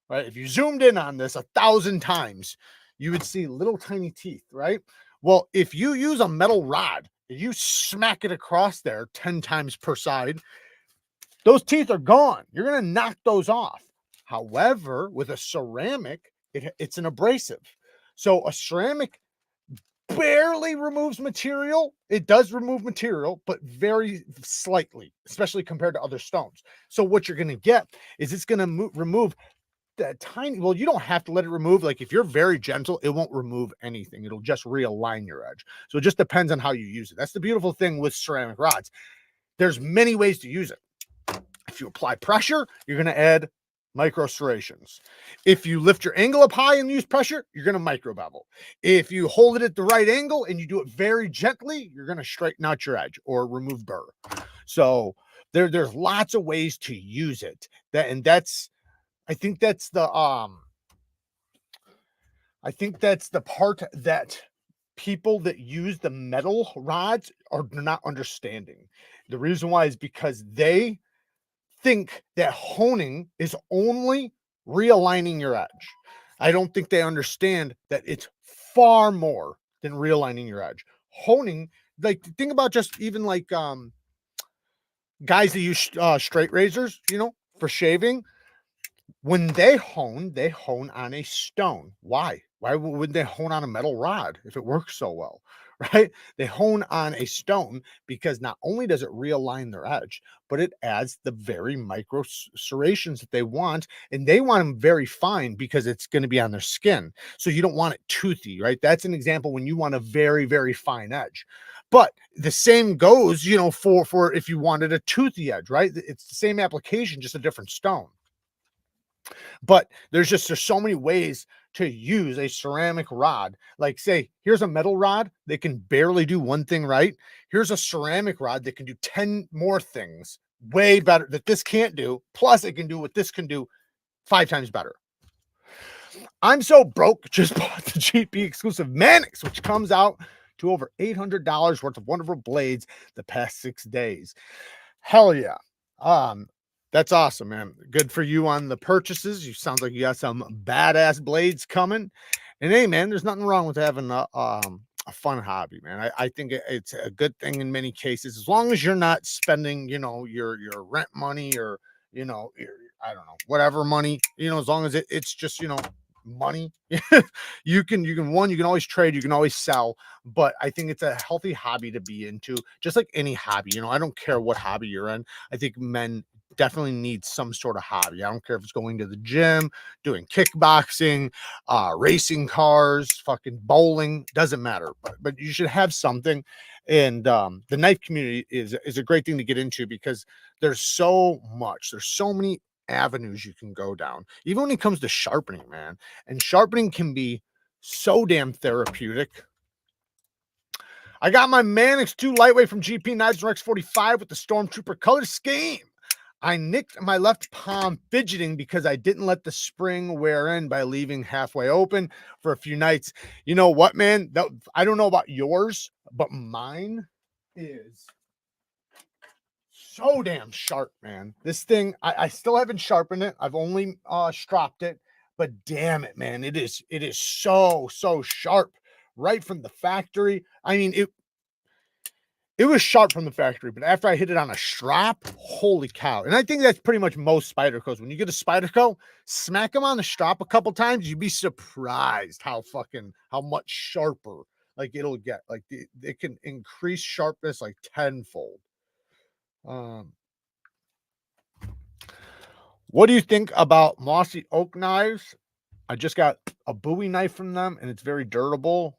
Right? If you zoomed in on this 1,000 times, you would see little tiny teeth, right? Well, if you use a metal rod, you smack it across there 10 times per side, those teeth are gone. You're going to knock those off. However, with a ceramic, it's an abrasive. So a ceramic barely removes material. It does remove material, but very slightly, especially compared to other stones. So what you're going to get is it's going to remove that tiny, well, you don't have to let it remove. Like if you're very gentle, it won't remove anything. It'll just realign your edge. So it just depends on how you use it. That's the beautiful thing with ceramic rods. There's many ways to use it. If you apply pressure, you're going to add micro serrations. If you lift your angle up high and use pressure, you're going to micro bevel. If you hold it at the right angle and you do it very gently, you're going to straighten out your edge or remove burr. So there's lots of ways to use it. I think that's the part that people that use the metal rods are not understanding. The reason why is because they think that honing is only realigning your edge. I don't think they understand that it's far more than realigning your edge. Honing, like think about just even like guys that use straight razors, you know, for shaving. When they hone on a stone. Why? Why would they hone on a metal rod if it works so well? Right? They hone on a stone because not only does it realign their edge, but it adds the very micro serrations that they want, and they want them very fine because it's going to be on their skin. So you don't want it toothy, right? That's an example when you want a very, very fine edge. But the same goes, you know, for if you wanted a toothy edge, right? It's the same application, just a different stone. But there's so many ways to use a ceramic rod. Like say, here's a metal rod that can barely do one thing right. Here's a ceramic rod that can do 10 more things way better that this can't do. Plus it can do what this can do 5 times better. I'm so broke, just bought the GP exclusive Mannix, which comes out to over $800 worth of wonderful blades the past 6 days. Hell yeah. That's awesome, man. Good for you on the purchases. You sounds like you got some badass blades coming. And hey, man, there's nothing wrong with having a fun hobby, man. I think it's a good thing in many cases, as long as you're not spending, you know, your rent money or, you know, I don't know, whatever money, you know, as long as it's just, you know, money. you can always trade, you can always sell, but I think it's a healthy hobby to be into, just like any hobby. You know, I don't care what hobby you're in. I think men definitely need some sort of hobby. I don't care if it's going to the gym, doing kickboxing, racing cars, fucking bowling, doesn't matter, but you should have something. And the knife community is a great thing to get into because there's so many avenues you can go down, even when it comes to sharpening, man. And sharpening can be so damn therapeutic. I got my Mannix 2 lightweight from GP Knives Rex 45 with the Stormtrooper color scheme. I nicked my left palm fidgeting because I didn't let the spring wear in by leaving halfway open for a few nights. You know what, man? I don't know about yours, but mine is so damn sharp, man. This thing, I still haven't sharpened it. I've only stropped it, but damn it, man. It is so sharp right from the factory. I mean, it was sharp from the factory, but after I hit it on a strap, holy cow. And I think that's pretty much most Spydercos. When you get a Spyderco, smack them on the strap a couple times, you'd be surprised how much sharper like it'll get. Like it can increase sharpness like tenfold. What do you think about Mossy Oak knives? I just got a Bowie knife from them and it's very durable.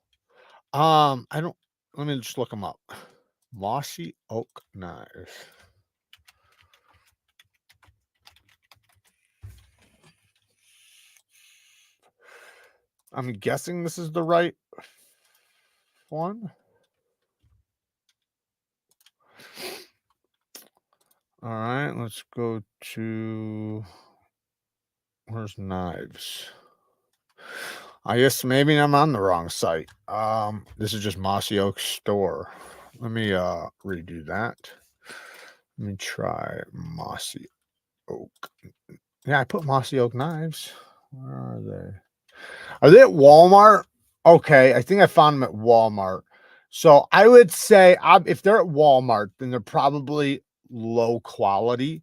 Let me just look them up. Mossy Oak knives. I'm guessing this is the right one. All right, let's go to where's knives. I guess maybe I'm on the wrong site. This is just Mossy Oak store. Let me redo that. Let me try Mossy Oak. Yeah, I put Mossy Oak knives. Where are they? Are they at Walmart? Okay, I think I found them at Walmart. So I would say if they're at Walmart, then they're probably low quality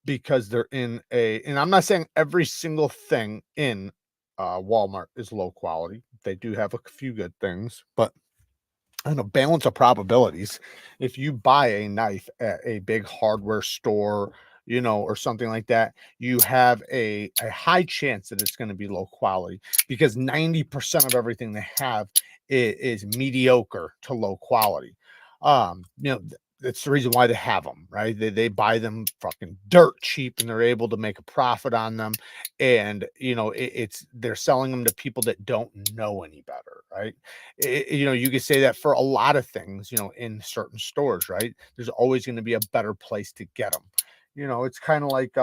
because they're in and I'm not saying every single thing in Walmart is low quality. They do have a few good things, but on a balance of probabilities, if you buy a knife at a big hardware store, you know, or something like that, you have a high chance that it's going to be low quality because 90% of everything they have is mediocre to low quality. You know, that's the reason why they have them, right? They buy them fucking dirt cheap, and they're able to make a profit on them. And it's they're selling them to people that don't know any better, right? You could say that for a lot of things, in certain stores, right? There's always going to be a better place to get them. It's kind of like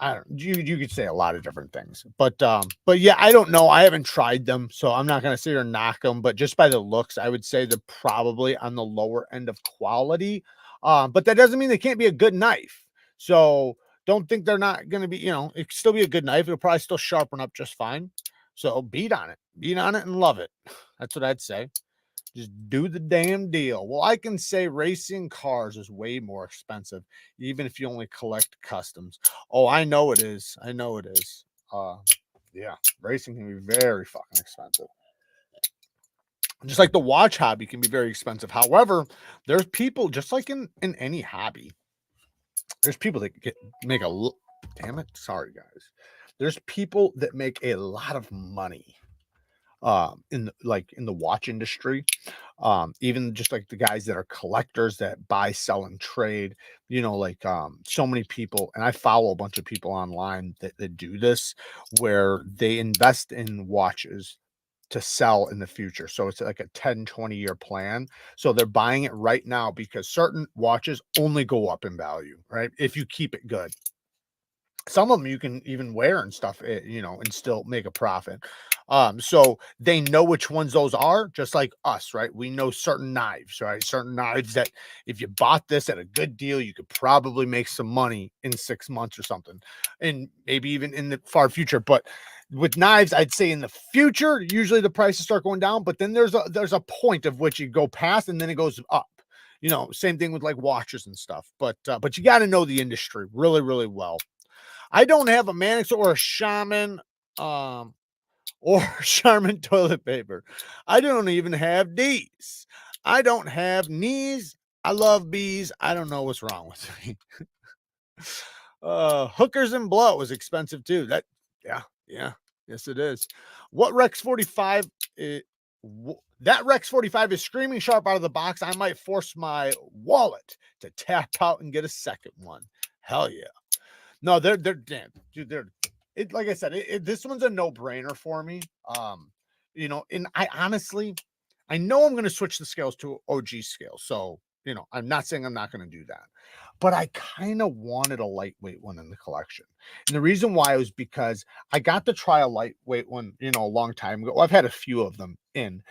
I don't you could say a lot of different things, but yeah, I don't know. I haven't tried them, so I'm not gonna sit here and knock them, but just by the looks, I would say they're probably on the lower end of quality. But that doesn't mean they can't be a good knife. So don't think they're not gonna be, it could still be a good knife. It'll probably still sharpen up just fine. So beat on it and love it. That's what I'd say. Just do the damn deal. Well, I can say racing cars is way more expensive, even if you only collect customs. Oh, I know it is. I know it is. Yeah, racing can be very fucking expensive. Just like the watch hobby can be very expensive. However, there's people, just like in any hobby, there's people that make a damn it. Sorry, guys. There's people that make a lot of money in the watch industry, even just like the guys that are collectors that buy, sell, and trade, so many people. And I follow a bunch of people online that do this, where they invest in watches to sell in the future. So it's like a 10-20 year plan. So they're buying it right now because certain watches only go up in value, right? If you keep it good. Some of them you can even wear and stuff, and still make a profit. So they know which ones those are, just like us, right? We know certain knives, right? Certain knives that if you bought this at a good deal, you could probably make some money in 6 months or something, and maybe even in the far future. But with knives, I'd say in the future, usually the prices start going down, but then there's a point of which you go past, and then it goes up. Same thing with like watches and stuff. But you got to know the industry really, really well. I don't have a Mannix or a Shaman, or Charmin toilet paper. I don't even have D's. I don't have knees. I love bees. I don't know what's wrong with me. Hookers and blow is expensive too. Yeah, yes it is. What Rex 45? That Rex 45 is screaming sharp out of the box. I might force my wallet to tap out and get a second one. Hell yeah. No, they're damn, dude. Like I said, this one's a no brainer for me. And I honestly, I know I'm going to switch the scales to OG scale. So, I'm not saying I'm not going to do that, but I kind of wanted a lightweight one in the collection. And the reason why was because I got to try a lightweight one, a long time ago. Well, I've had a few of them and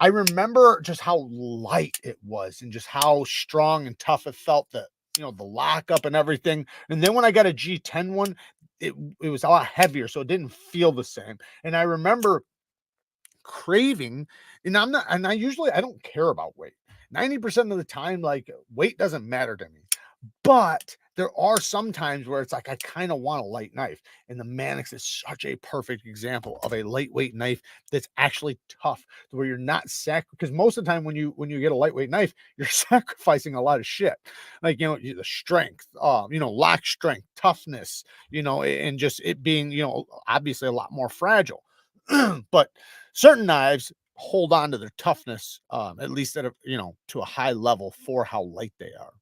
I remember just how light it was and just how strong and tough it felt, that the lockup and everything. And then when I got a G10 one, it was a lot heavier, so it didn't feel the same. And I remember craving, and I don't care about weight. 90% of the time, like, weight doesn't matter to me. But there are some times where it's like I kind of want a light knife, and the Mannix is such a perfect example of a lightweight knife that's actually tough, where you're not because most of the time when you get a lightweight knife, you're sacrificing a lot of shit, like the strength, lock strength, toughness, and just it being obviously a lot more fragile. But certain knives hold on to their toughness, at least to a high level for how light they are.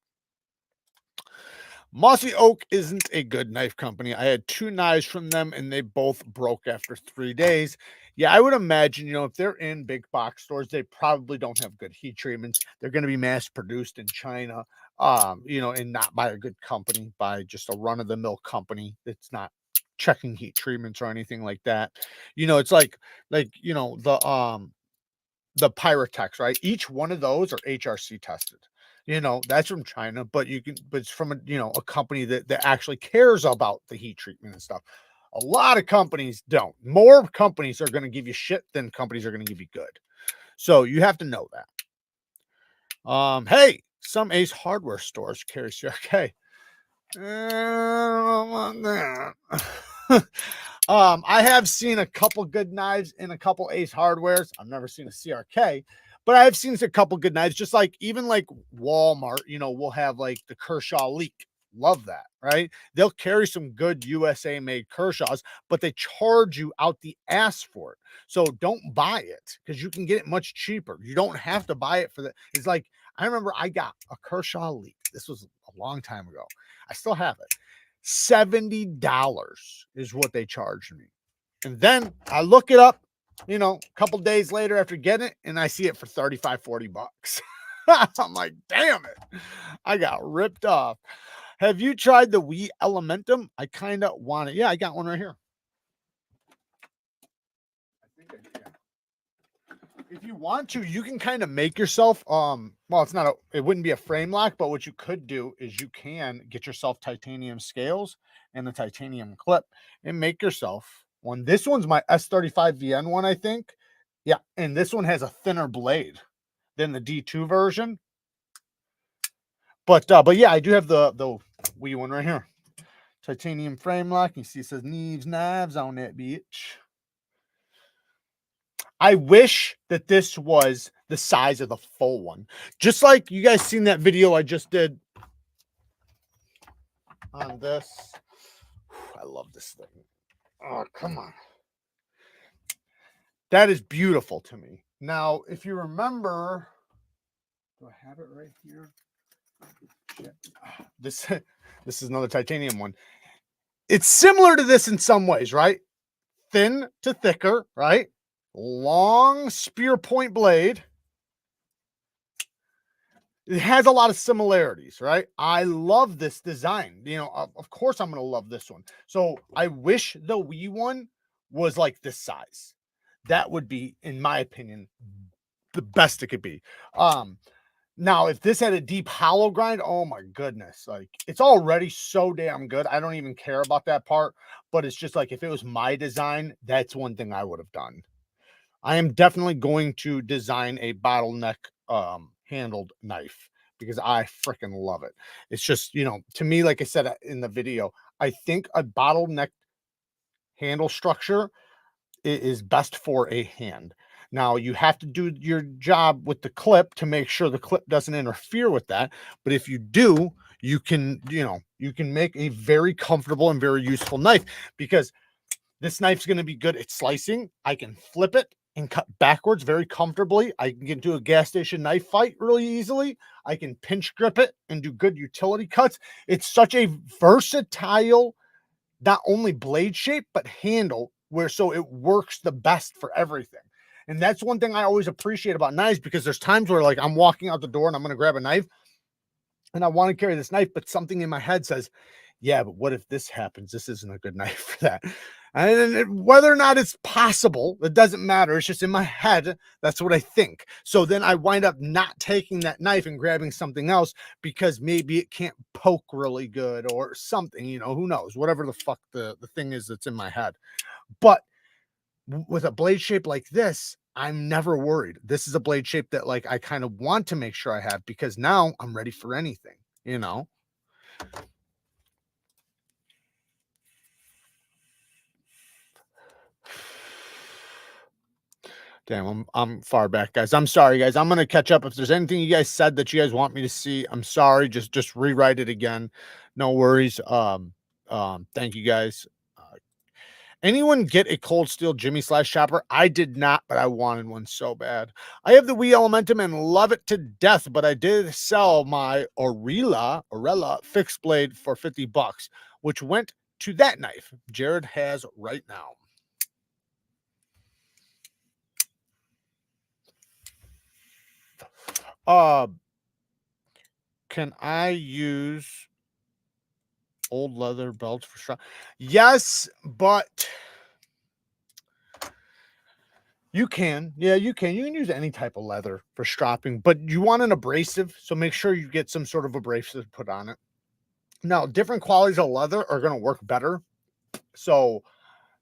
Mossy Oak isn't a good knife company. I had 2 knives from them and they both broke after 3 days. Yeah, I would imagine, if they're in big box stores, they probably don't have good heat treatments. They're going to be mass produced in China, and not by a good company, by just a run of the mill company that's not checking heat treatments or anything like that. It's like the Pyrotex, right? Each one of those are HRC tested. That's from China, but it's from a company that actually cares about the heat treatment and stuff. A lot of companies don't. More companies are going to give you shit than companies are going to give you good. So you have to know that. Hey, some Ace Hardware stores carry CRK. I have seen a couple good knives in a couple Ace Hardwares. I've never seen a CRK, but I've seen a couple good knives. Just like even like Walmart, we'll have like the Kershaw Leak, love that, right? They'll carry some good USA made Kershaws, but they charge you out the ass for it. So don't buy it because you can get it much cheaper. You don't have to buy it for that. It's like, I remember I got a Kershaw Elite. This was a long time ago. I still have it. $70 is what they charged me. And then I look it up, you know, a couple days later after getting it, and I see it for 35, 40 bucks. I'm like, damn it. I got ripped off. Have you tried the Wii Elementum? I kind of want it. Yeah, I got one right here. I think I did. If you want to, you can kind of make yourself, well, it's not it wouldn't be a frame lock, but what you could do is you can get yourself titanium scales and the titanium clip and make yourself one. This one's my S35VN one, I think. Yeah, and this one has a thinner blade than the D2 version. But yeah, I do have the Wii one right here. Titanium frame lock. You see it says Neevesknives on that bitch. I wish that this was the size of the full one. Just like you guys seen that video I just did on this. I love this thing. Oh, come on. That is beautiful to me. Now, if you remember, do I have it right here? Shit. This is another titanium one. It's similar to this in some ways, right? Thin to thicker, right? Long spear point blade. It has a lot of similarities, right? I love this design. You know, of course I'm going to love this one. So I wish the Wii one was like this size. That would be, in my opinion, the best it could be. Now, if this had a deep hollow grind, oh my goodness, like it's already so damn good. I don't even care about that part, but it's just like if it was my design, that's one thing I would have done. I am definitely going to design a bottleneck handled knife because I freaking love it. It's just, you know, to me, like I said in the video, I think a bottleneck handle structure is best for a hand. Now you have to do your job with the clip to make sure the clip doesn't interfere with that. But if you do, you can, you know, you can make a very comfortable and very useful knife because this knife's going to be good at slicing. I can flip it and cut backwards very comfortably. I can get into a gas station knife fight really easily. I can pinch grip it and do good utility cuts. It's such a versatile, not only blade shape, but handle where so it works the best for everything. And that's one thing I always appreciate about knives because there's times where like I'm walking out the door and I'm going to grab a knife and I want to carry this knife, but something in my head says, yeah, but what if this happens? This isn't a good knife for that. And whether or not it's possible, it doesn't matter. It's just in my head. That's what I think. So then I wind up not taking that knife and grabbing something else because maybe it can't poke really good or something, you know, who knows, whatever the fuck the thing is that's in my head. But with a blade shape like this, I'm never worried. This is a blade shape that like I kind of want to make sure I have because now I'm ready for anything, you know. Damn, I'm far back, guys. I'm sorry, guys. I'm gonna catch up. If there's anything you guys said that you guys want me to see, I'm sorry. Just rewrite it again. No worries. Thank you guys. Anyone get a Cold Steel Jimmy slash chopper? I did not, but I wanted one so bad. I have the Wii Elementum and love it to death, but I did sell my Orella fixed blade for 50 bucks, which went to that knife Jared has right now. Can I use old leather belts for strap? Yes, but you can. Yeah, you can. You can use any type of leather for strapping, but you want an abrasive, so make sure you get some sort of abrasive put on it. Now, different qualities of leather are going to work better. So,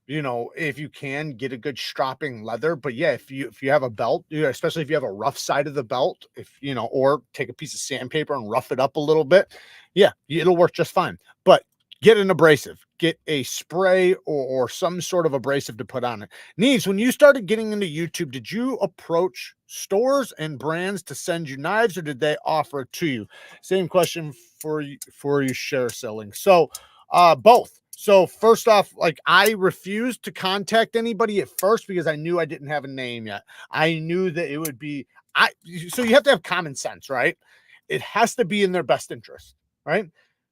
you know, if you can get a good strapping leather, but yeah, if you have a belt, especially if you have a rough side of the belt, if you know, or take a piece of sandpaper and rough it up a little bit, yeah, it'll work just fine. But get an abrasive, get a spray or some sort of abrasive to put on it. Neves, when you started getting into YouTube, did you approach stores and brands to send you knives, or did they offer it to you? Same question for you share selling. So both. So first off, like, I refused to contact anybody at first because I knew I didn't have a name yet. I knew that it would be so you have to have common sense, right? It has to be in their best interest, right?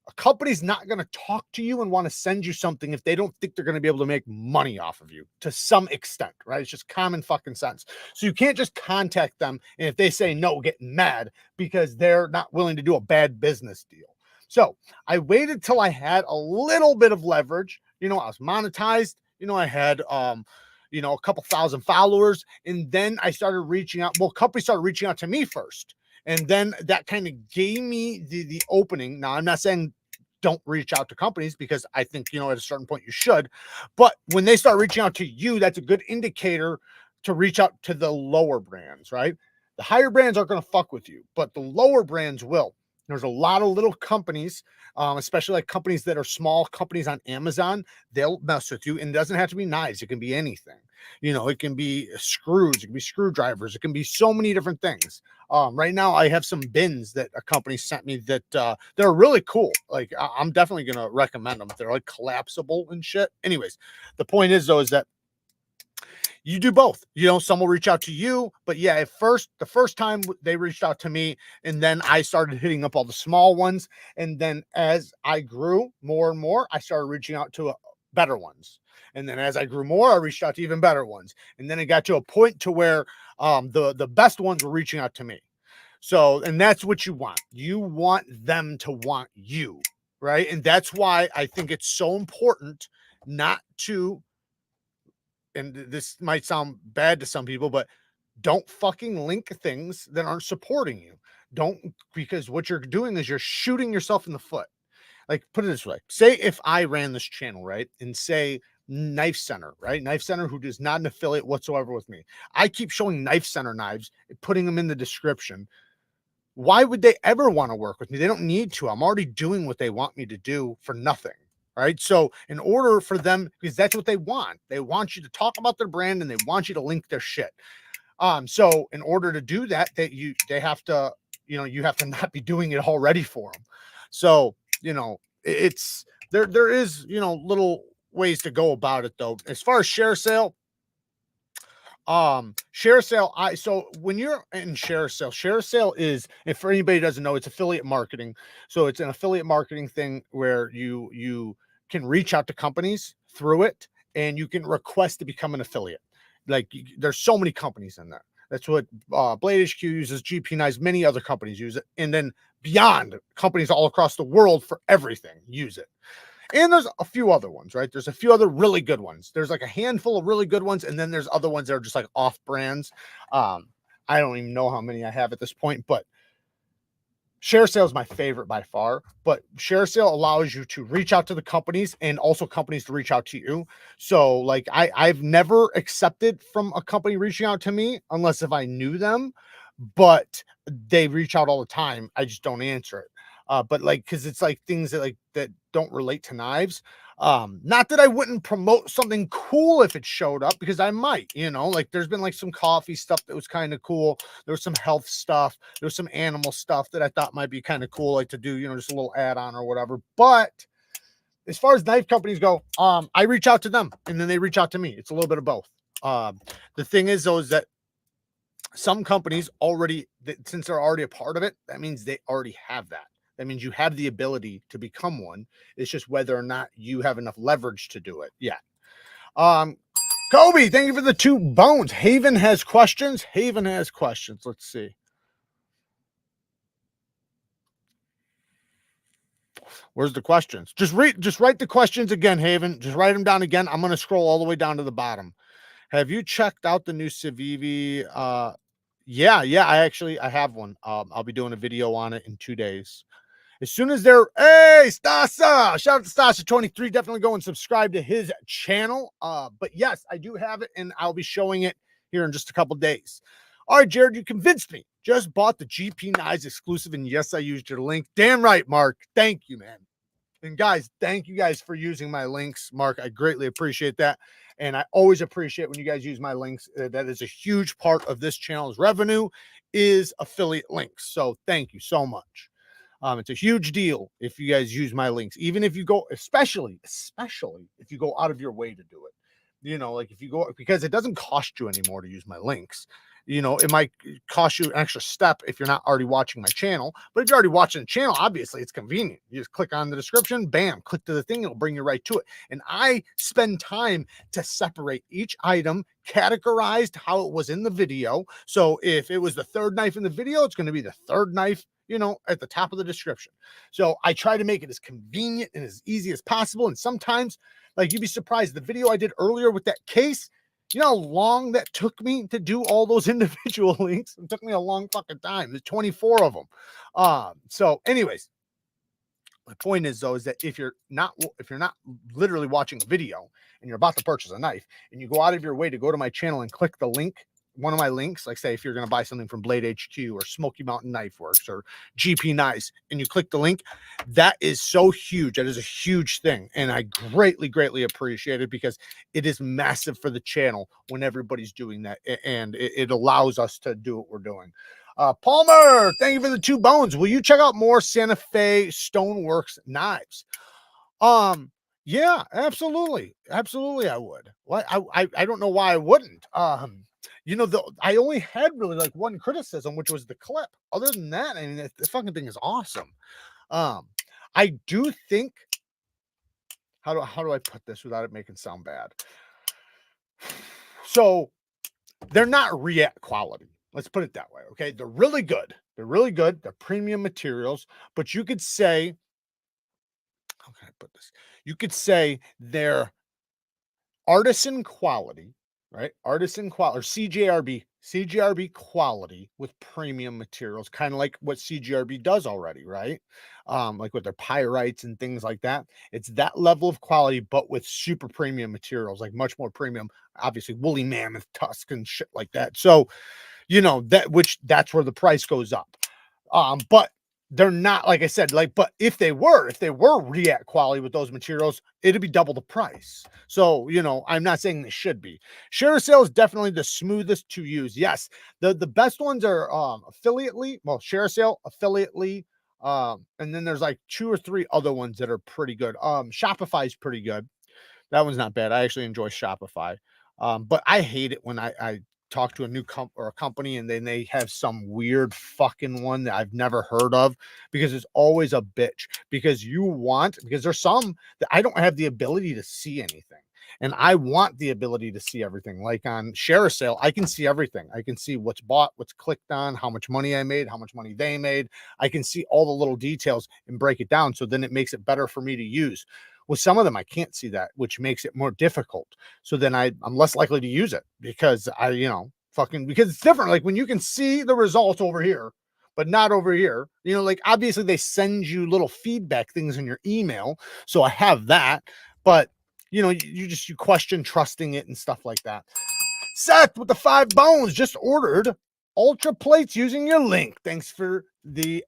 A company's not going to talk to you and want to send you something if they don't think they're going to be able to make money off of you to some extent, right? It's just common fucking sense. So you can't just contact them, and if they say no, get mad because they're not willing to do a bad business deal. So I waited till I had a little bit of leverage. I was monetized. I had a couple thousand followers, and then I started reaching out. Well, companies started reaching out to me first. And then that kind of gave me the opening. Now, I'm not saying don't reach out to companies, because I think, at a certain point you should. But when they start reaching out to you, that's a good indicator to reach out to the lower brands, right? The higher brands aren't going to fuck with you, but the lower brands will. There's a lot of little companies, especially like companies that are small companies on Amazon. They'll mess with you, and it doesn't have to be knives. It can be anything. It can be screws, it can be screwdrivers, it can be so many different things. Right now I have some bins that a company sent me that they're really cool. Like, I'm definitely gonna recommend them. They're like collapsible and shit. Anyways, the point is though, is that you do both. Some will reach out to you, but yeah, the first time they reached out to me, and then I started hitting up all the small ones. And then as I grew more and more, I started reaching out to better ones. And then as I grew more, I reached out to even better ones. And then it got to a point to where the best ones were reaching out to me. So, and that's what you want. You want them to want you, right? And that's why I think it's so important not to, and this might sound bad to some people, but don't fucking link things that aren't supporting you. Don't, because what you're doing is you're shooting yourself in the foot. Like, put it this way. Say if I ran this channel, right? And say Knife Center, right? Knife Center, who is not an affiliate whatsoever with me. I keep showing Knife Center knives, putting them in the description. Why would they ever want to work with me? They don't need to. I'm already doing what they want me to do for nothing. Right. So in order for them, because that's what they want you to talk about their brand, and they want you to link their shit. So in order to do that, they have to, you have to not be doing it already for them. So, it's there is, little ways to go about it though. As far as share sale, so when you're in share sale is, if for anybody doesn't know, it's affiliate marketing. So it's an affiliate marketing thing where you can reach out to companies through it, and you can request to become an affiliate. Like, there's so many companies in there. That's what Blade HQ uses, GP Knives, many other companies use it, and then beyond, companies all across the world for everything use it. And there's a few other ones, right? There's a few other really good ones. There's like a handful of really good ones, and then there's other ones that are just like off brands. I don't even know how many I have at this point, but share sale is my favorite by far. But share sale allows you to reach out to the companies, and also companies to reach out to you. So like, I've never accepted from a company reaching out to me unless if I knew them, but they reach out all the time. I just don't answer it. But like, because it's like things that don't relate to knives. Not that I wouldn't promote something cool if it showed up, because I might, like, there's been like some coffee stuff that was kind of cool. There was some health stuff. There was some animal stuff that I thought might be kind of cool, like to do, just a little add-on or whatever. But as far as knife companies go, I reach out to them, and then they reach out to me. It's a little bit of both. The thing is though, is that some companies already, since they're already a part of it, that means they already have that. That means you have the ability to become one. It's just whether or not you have enough leverage to do it yet. Kobe, thank you for the 2 bones. Haven has questions. Let's see. Where's the questions? Just write the questions again, Haven. Just write them down again. I'm going to scroll all the way down to the bottom. Have you checked out the new Civivi? Yeah, I have one. I'll be doing a video on it in 2 days. As soon as they're, hey, Stasa, shout out to Stasa23. Definitely go and subscribe to his channel. But yes, I do have it, and I'll be showing it here in just a couple days. All right, Jared, you convinced me. Just bought the GP Knives exclusive, and yes, I used your link. Damn right, Mark. Thank you, man. And guys, thank you guys for using my links, Mark. I greatly appreciate that. And I always appreciate when you guys use my links. That is a huge part of this channel's revenue is affiliate links. So thank you so much. It's a huge deal if you guys use my links, even if you go, especially if you go out of your way to do it. You know, like if you go, because it doesn't cost you anymore to use my links. You know, it might cost you an extra step if you're not already watching my channel, but if you're already watching the channel, obviously it's convenient. You just click on the description, bam, click to the thing, it'll bring you right to it. And I spend time to separate each item, categorized how it was in the video. So if it was the third knife in the video, it's going to be the third knife, you know, at the top of the description. So I try to make it as convenient and as easy as possible. And sometimes, like, you'd be surprised, the video I did earlier with that case, you know how long that took me to do all those individual links? It took me a long fucking time. There's 24 of them. So anyways, my point is though, is that if you're not literally watching a video and you're about to purchase a knife and you go out of your way to go to my channel and click the link, one of my links, like say if you're going to buy something from Blade HQ or Smoky Mountain Knife Works or GP Knives, and you click the link, that is so huge. That is a huge thing. And I greatly appreciate it because it is massive for the channel when everybody's doing that. And it allows us to do what we're doing. Palmer, thank you for the 2 bones. Will you check out more Santa Fe Stoneworks knives? Yeah, absolutely. Absolutely. I would. I don't know why I wouldn't. You know, I only had really like one criticism, which was the clip. Other than that, I mean, the fucking thing is awesome. I do think, how do I put this without it making sound bad? So they're not React quality. Let's put it that way. Okay. They're really good. They're really good. They're premium materials, but you could say, how can I put this? You could say they're artisan quality, right? Artisan quality, or CJRB quality with premium materials, kind of like what CJRB does already, right? Like with their pyrites and things like that. It's that level of quality, but with super premium materials, like much more premium, obviously woolly mammoth tusk and shit like that. So, you know, that's where the price goes up. But they're not, like I said, like, but if they were React quality with those materials, it'd be double the price. So, you know, I'm not saying they should be. ShareSale is definitely the smoothest to use. Yes, the best ones are affiliately, well, ShareSale, affiliately, and then there's like 2 or 3 other ones that are pretty good. Shopify is pretty good. That one's not bad. I actually enjoy Shopify. But I hate it when I talk to a new company and then they have some weird fucking one that I've never heard of, because it's always a bitch, because there's some that I don't have the ability to see anything. And I want the ability to see everything. Like on ShareSale, I can see everything. I can see what's bought, what's clicked on, how much money I made, how much money they made. I can see all the little details and break it down. So then it makes it better for me to use. With some of them, I can't see that, which makes it more difficult. So then I'm less likely to use it because because it's different. Like when you can see the results over here, but not over here, you know, like obviously they send you little feedback things in your email. So I have that, but you know, you question trusting it and stuff like that. Seth with the 5 bones just ordered ultra plates using your link. Thanks for the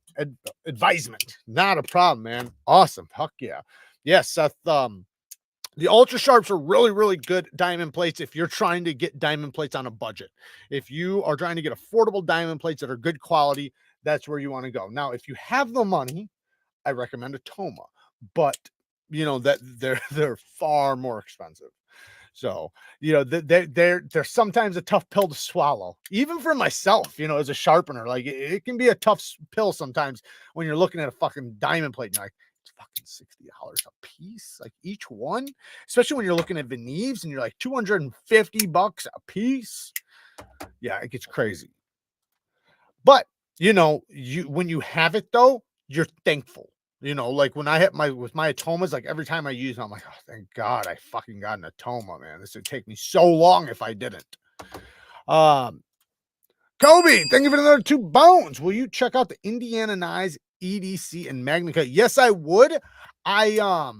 advisement. Not a problem, man. Awesome. Fuck yeah. Yes, Seth. The ultra sharps are really good diamond plates if you're trying to get diamond plates on a budget. If you are trying to get affordable diamond plates that are good quality, that's where you want to go. Now, if you have the money, I recommend a Toma, but you know that they're far more expensive. So, you know, they're sometimes a tough pill to swallow, even for myself, you know, as a sharpener. Like it can be a tough pill sometimes when you're looking at a fucking diamond plate and you're like, it's fucking $60 a piece, like each one, especially when you're looking at the Neeves and you're like $250 a piece. Yeah, it gets crazy. But you know, when you have it though, you're thankful. You know, like when I hit with my Atomas, like every time I use them, I'm like, oh, thank God I fucking got an Atoma, man. This would take me so long if I didn't. Kobe, thank you for another 2 bones. Will you check out the Indiana Knives EDC and Magnica? Yes, I would. I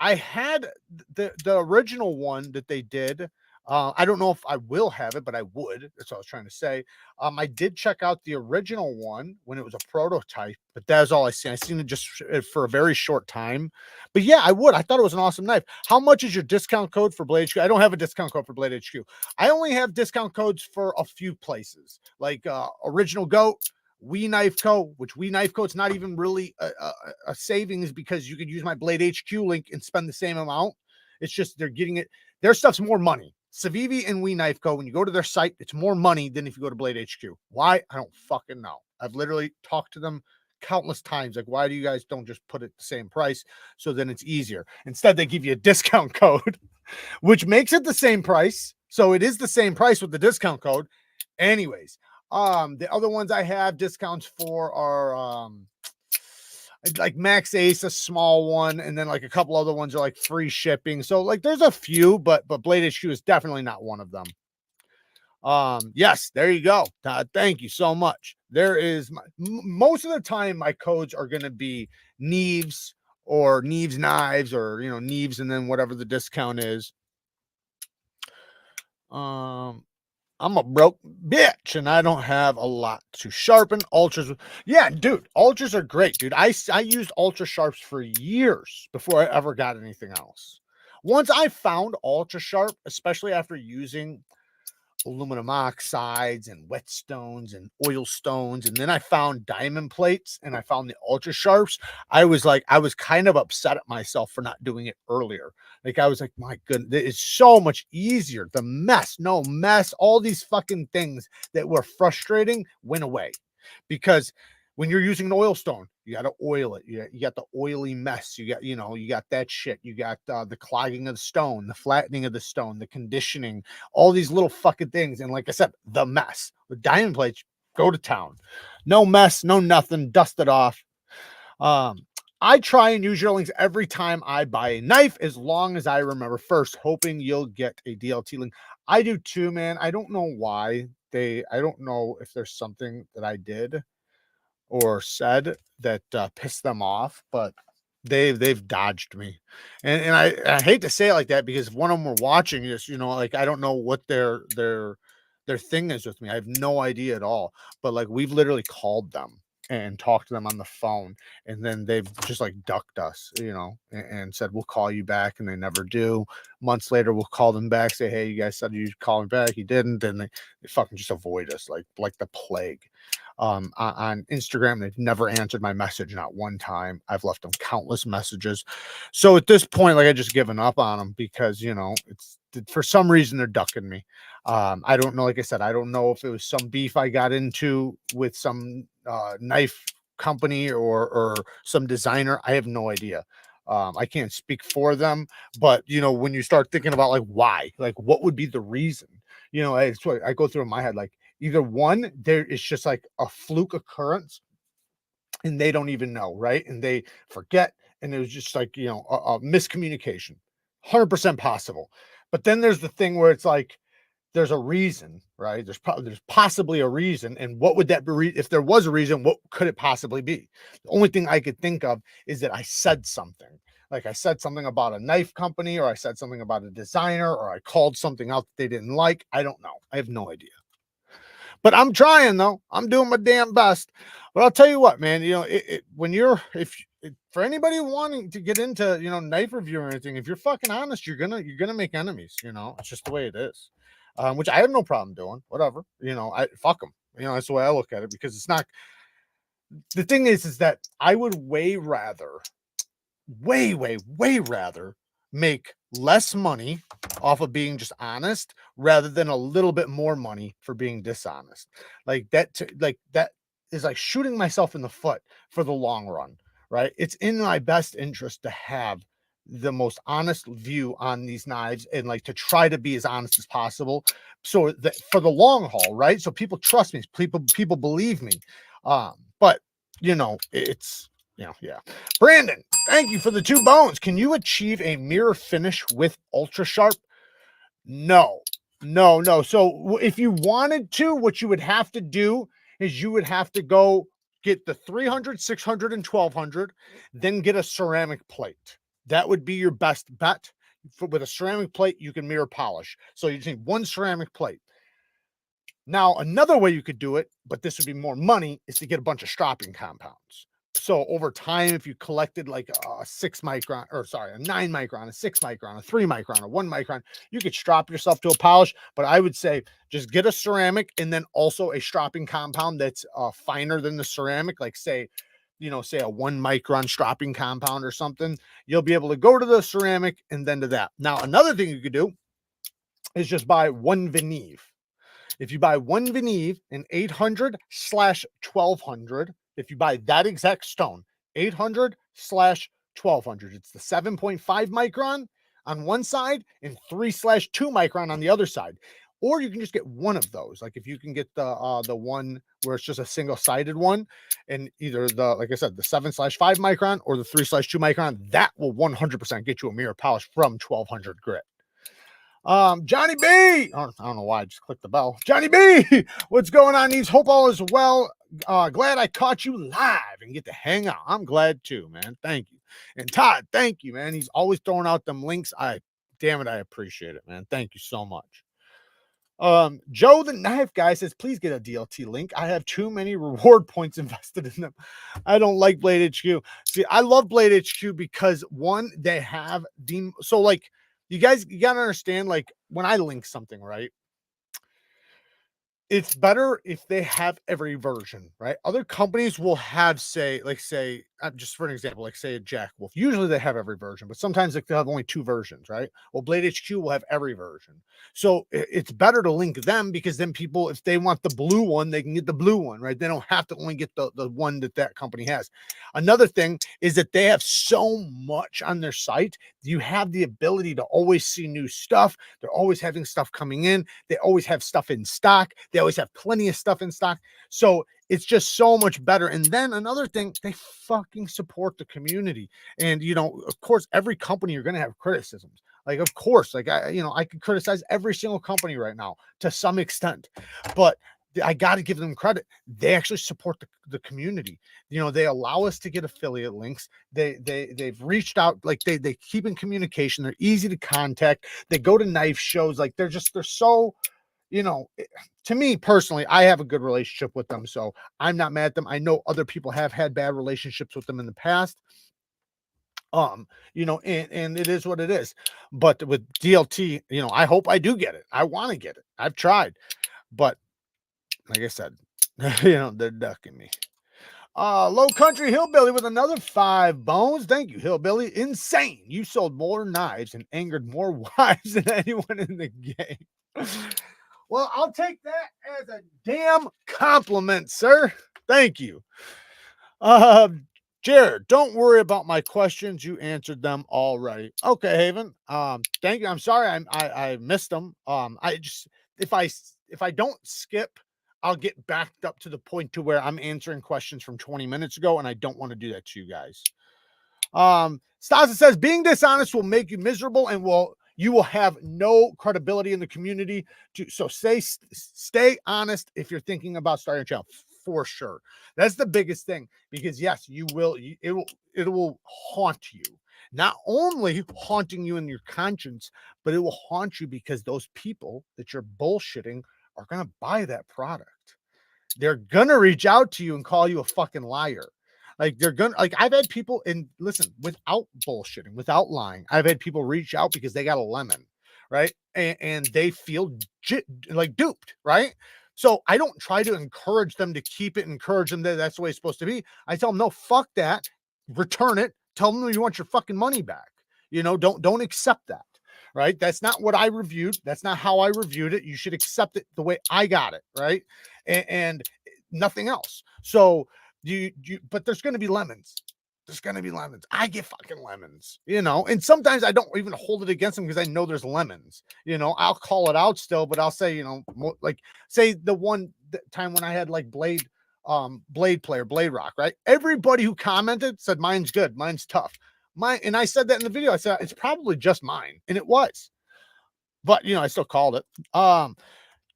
had the original one that they did. I don't know if I will have it, but I would. That's what I was trying to say. I did check out the original one when it was a prototype, but that's all I seen. I seen it just for a very short time. But yeah, I would. I thought it was an awesome knife. How much is your discount code for Blade HQ? I don't have a discount code for Blade HQ. I only have discount codes for a few places, like Original Goat, We Knife Co., which We Knife Co. It's not even really a savings because you could use my Blade HQ link and spend the same amount. It's just they're getting it. Their stuff's more money. Civivi and We Knife Co. When you go to their site, it's more money than if you go to Blade HQ. Why? I don't fucking know. I've literally talked to them countless times. Like, why do you guys don't just put it the same price so then it's easier? Instead, they give you a discount code, which makes it the same price. So it is the same price with the discount code. Anyways, the other ones I have discounts for are like Maxace, a small one, and then like a couple other ones are like free shipping. So like there's a few, but Blade HQ is definitely not one of them. Yes, there you go. Thank you so much. There is most of the time my codes are going to be Neeves or Neevesknives or Neeves and then whatever the discount is. I'm a broke bitch and I don't have a lot to sharpen. Ultras, yeah, dude, ultras are great, dude. I used ultra sharps for years before I ever got anything else. Once I found ultra sharp, especially after using aluminum oxides and whetstones and oil stones, and then I found diamond plates and I found the ultra sharps, I was kind of upset at myself for not doing it earlier. Like I was like, my goodness, it's so much easier. The no mess, all these fucking things that were frustrating went away because when you're using an oil stone, you got to oil it. You got the oily mess. You got that shit. You got the clogging of the stone, the flattening of the stone, the conditioning, all these little fucking things. And like I said, the mess. With diamond plates, go to town. No mess, no nothing. Dust it off. I try and use your links every time I buy a knife, as long as I remember first, hoping you'll get a DLT link. I do too, man. I don't know why I don't know if there's something that I did or said that pissed them off, but they've dodged me, and I hate to say it like that because if one of them were watching this, like I don't know what their thing is with me. I have no idea at all. But like we've literally called them and talked to them on the phone, and then they've just like ducked us, and said we'll call you back, and they never do. Months later, we'll call them back, say, hey, you guys said you'd call me back, you didn't, and they fucking just avoid us like the plague. On Instagram, they've never answered my message, not one time. I've left them countless messages. So at this point, like I just given up on them because it's for some reason they're ducking me. I don't know. Like I said, I don't know if it was some beef I got into with some knife company or some designer. I have no idea. I can't speak for them, but when you start thinking about like why, like what would be the reason, it's what I go through in my head. Like either one, there is just like a fluke occurrence and they don't even know, right? And they forget, and it was just like a miscommunication, 100% possible. But then there's the thing where it's like there's a reason, right? There's possibly a reason, and what would that be? If there was a reason, what could it possibly be? The only thing I could think of is that I said something. Like I said something about a knife company, or I said something about a designer, or I called something out that they didn't like. I don't know. I have no idea. But I'm trying though. I'm doing my damn best. But I'll tell you what, man. For anybody wanting to get into knife review or anything, if you're fucking honest, you're gonna make enemies. It's just the way it is. Which I have no problem doing. Whatever. I fuck them. That's the way I look at it, because it's not. The thing is that I would way rather make less money off of being just honest rather than a little bit more money for being dishonest. Like that is like shooting myself in the foot for the long run, right? It's in my best interest to have the most honest view on these knives and like to try to be as honest as possible so that for the long haul, right? So people trust me, people believe me. But it's yeah. Brandon, thank you for the 2 bones. Can you achieve a mirror finish with ultra sharp? No. So if you wanted to, what you would have to do is you would have to go get the 300, 600, and 1200, then get a ceramic plate. That would be your best bet. with a ceramic plate, you can mirror polish. So you just need one ceramic plate. Now, another way you could do it, but this would be more money, is to get a bunch of stropping compounds. So over time, if you collected like a 6 micron, or sorry, a 9 micron, a 6 micron, a 3 micron, a 1 micron, you could strop yourself to a polish. But I would say just get a ceramic and then also a stropping compound that's finer than the ceramic, like say, say a 1 micron stropping compound or something. You'll be able to go to the ceramic and then to that. Now, another thing you could do is just buy one Veneve. If you buy one Veneve in 800/1200, if you buy that exact stone, 800/1200, it's the 7.5 micron on one side and 3/2 micron on the other side. Or you can just get one of those. Like if you can get the one where it's just a single-sided one, and either the, like I said, the 7/5 micron or the 3/2 micron, that will 100% get you a mirror polish from 1200 grit. Johnny B, I don't know why I just clicked the bell. Johnny B, what's going on, Neves? Hope all is well. Glad I caught you live and get to hang out. I'm glad too, man. Thank you. And Todd, thank you, man. He's always throwing out them links. Damn it, I appreciate it, man. Thank you so much. Joe the Knife Guy says, please get a DLT link. I have too many reward points invested in them. I don't like Blade HQ. See, I love Blade HQ because one, they have the, so like, you gotta understand, like when I link something, right? It's better if they have every version, right? Other companies will have, say, just for an example, like say a Jack Wolf. Usually they have every version, but sometimes like they'll have only 2 versions, right? Well, Blade HQ will have every version. So it's better to link them because then people, if they want the blue one, they can get the blue one, right? They don't have to only get the one that company has. Another thing is that they have so much on their site. You have the ability to always see new stuff. They're always having stuff coming in. They always have stuff in stock. They always have plenty of stuff in stock. So it's just so much better. And then another thing, they fucking support the community. And, of course, every company you're going to have criticisms. Like, of course, like, I could criticize every single company right now to some extent. But I got to give them credit. They actually support the community. They allow us to get affiliate links. They've reached out, like they keep in communication. They're easy to contact. They go to knife shows. Like they're so, to me personally, I have a good relationship with them. So I'm not mad at them. I know other people have had bad relationships with them in the past. And it is what it is. But with DLT, I hope I do get it. I want to get it. I've tried, but like I said, they're ducking me. Low Country Hillbilly with another 5 bones. Thank you, Hillbilly. Insane. You sold more knives and angered more wives than anyone in the game. Well, I'll take that as a damn compliment, sir. Thank you. Jared, don't worry about my questions. You answered them already. Okay, Haven. Thank you. I'm sorry I missed them. I just, if I don't skip, I'll get backed up to the point to where I'm answering questions from 20 minutes ago, and I don't want to do that to you guys. Stasa says, being dishonest will make you miserable and you will have no credibility in the community. So stay honest if you're thinking about starting a channel, for sure. That's the biggest thing, because yes, it will haunt you. Not only haunting you in your conscience, but it will haunt you because those people that you're bullshitting are going to buy that product. They're going to reach out to you and call you a fucking liar. Like I've had people, and listen, without bullshitting, without lying, I've had people reach out because they got a lemon, right? And they feel like duped, right? So I don't try to encourage them to keep it, encourage them that that's the way it's supposed to be. I tell them, no, fuck that. Return it. Tell them you want your fucking money back. Don't accept that. Right? That's not what I reviewed. That's not how I reviewed it. You should accept it the way I got it. Right? And nothing else. So but there's going to be lemons. There's going to be lemons. I get fucking lemons, and sometimes I don't even hold it against them because I know there's lemons, I'll call it out still, but I'll say, like say the one time when I had like Blade Rock, right? Everybody who commented said, mine's good. Mine's tough. And I said that in the video. I said, it's probably just mine. And it was, but I still called it.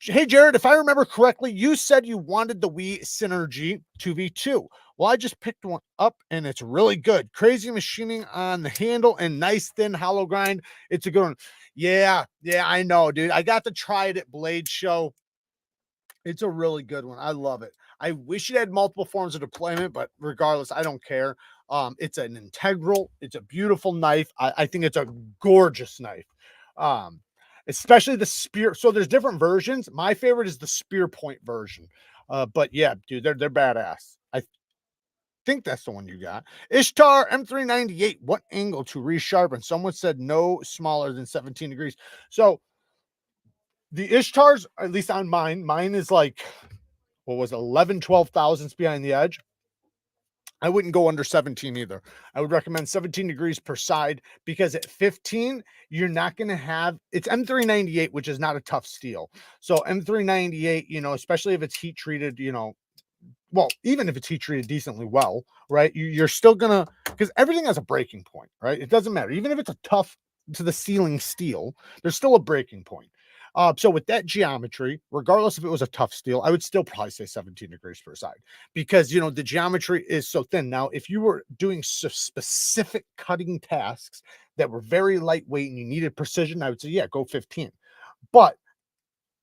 Hey, Jared, if I remember correctly, you said you wanted the Wii Synergy 2v2. Well, I just picked one up and it's really good. Crazy machining on the handle and nice thin hollow grind. It's a good one. Yeah, I know, dude. I got to try it at Blade Show. It's a really good one. I love it. I wish it had multiple forms of deployment, but regardless, I don't care. It's an integral. It's a beautiful knife. I think it's a gorgeous knife. Um, Especially the spear. So there's different versions. My favorite is the spear point version. But yeah, dude, they're badass. I think that's the one you got. Ishtar M398. What angle to resharpen? Someone said no smaller than 17 degrees. So the Ishtars, at least on mine is like, what was it, 11, 12 thousandths behind the edge. I wouldn't go under 17 either. I would recommend 17 degrees per side because at 15, you're not going to have, it's M398, which is not a tough steel. So M398, you know, especially if it's heat treated, you know, well, even if it's heat treated decently well, right? You're still going to, because everything has a breaking point, right? It doesn't matter. Even if it's a tough to the ceiling steel, there's still a breaking point. So with that geometry, regardless if it was a tough steel, I would still probably say 17 degrees per side because, you know, the geometry is so thin. Now, if you were doing specific cutting tasks that were very lightweight and you needed precision, I would say, yeah, go 15. But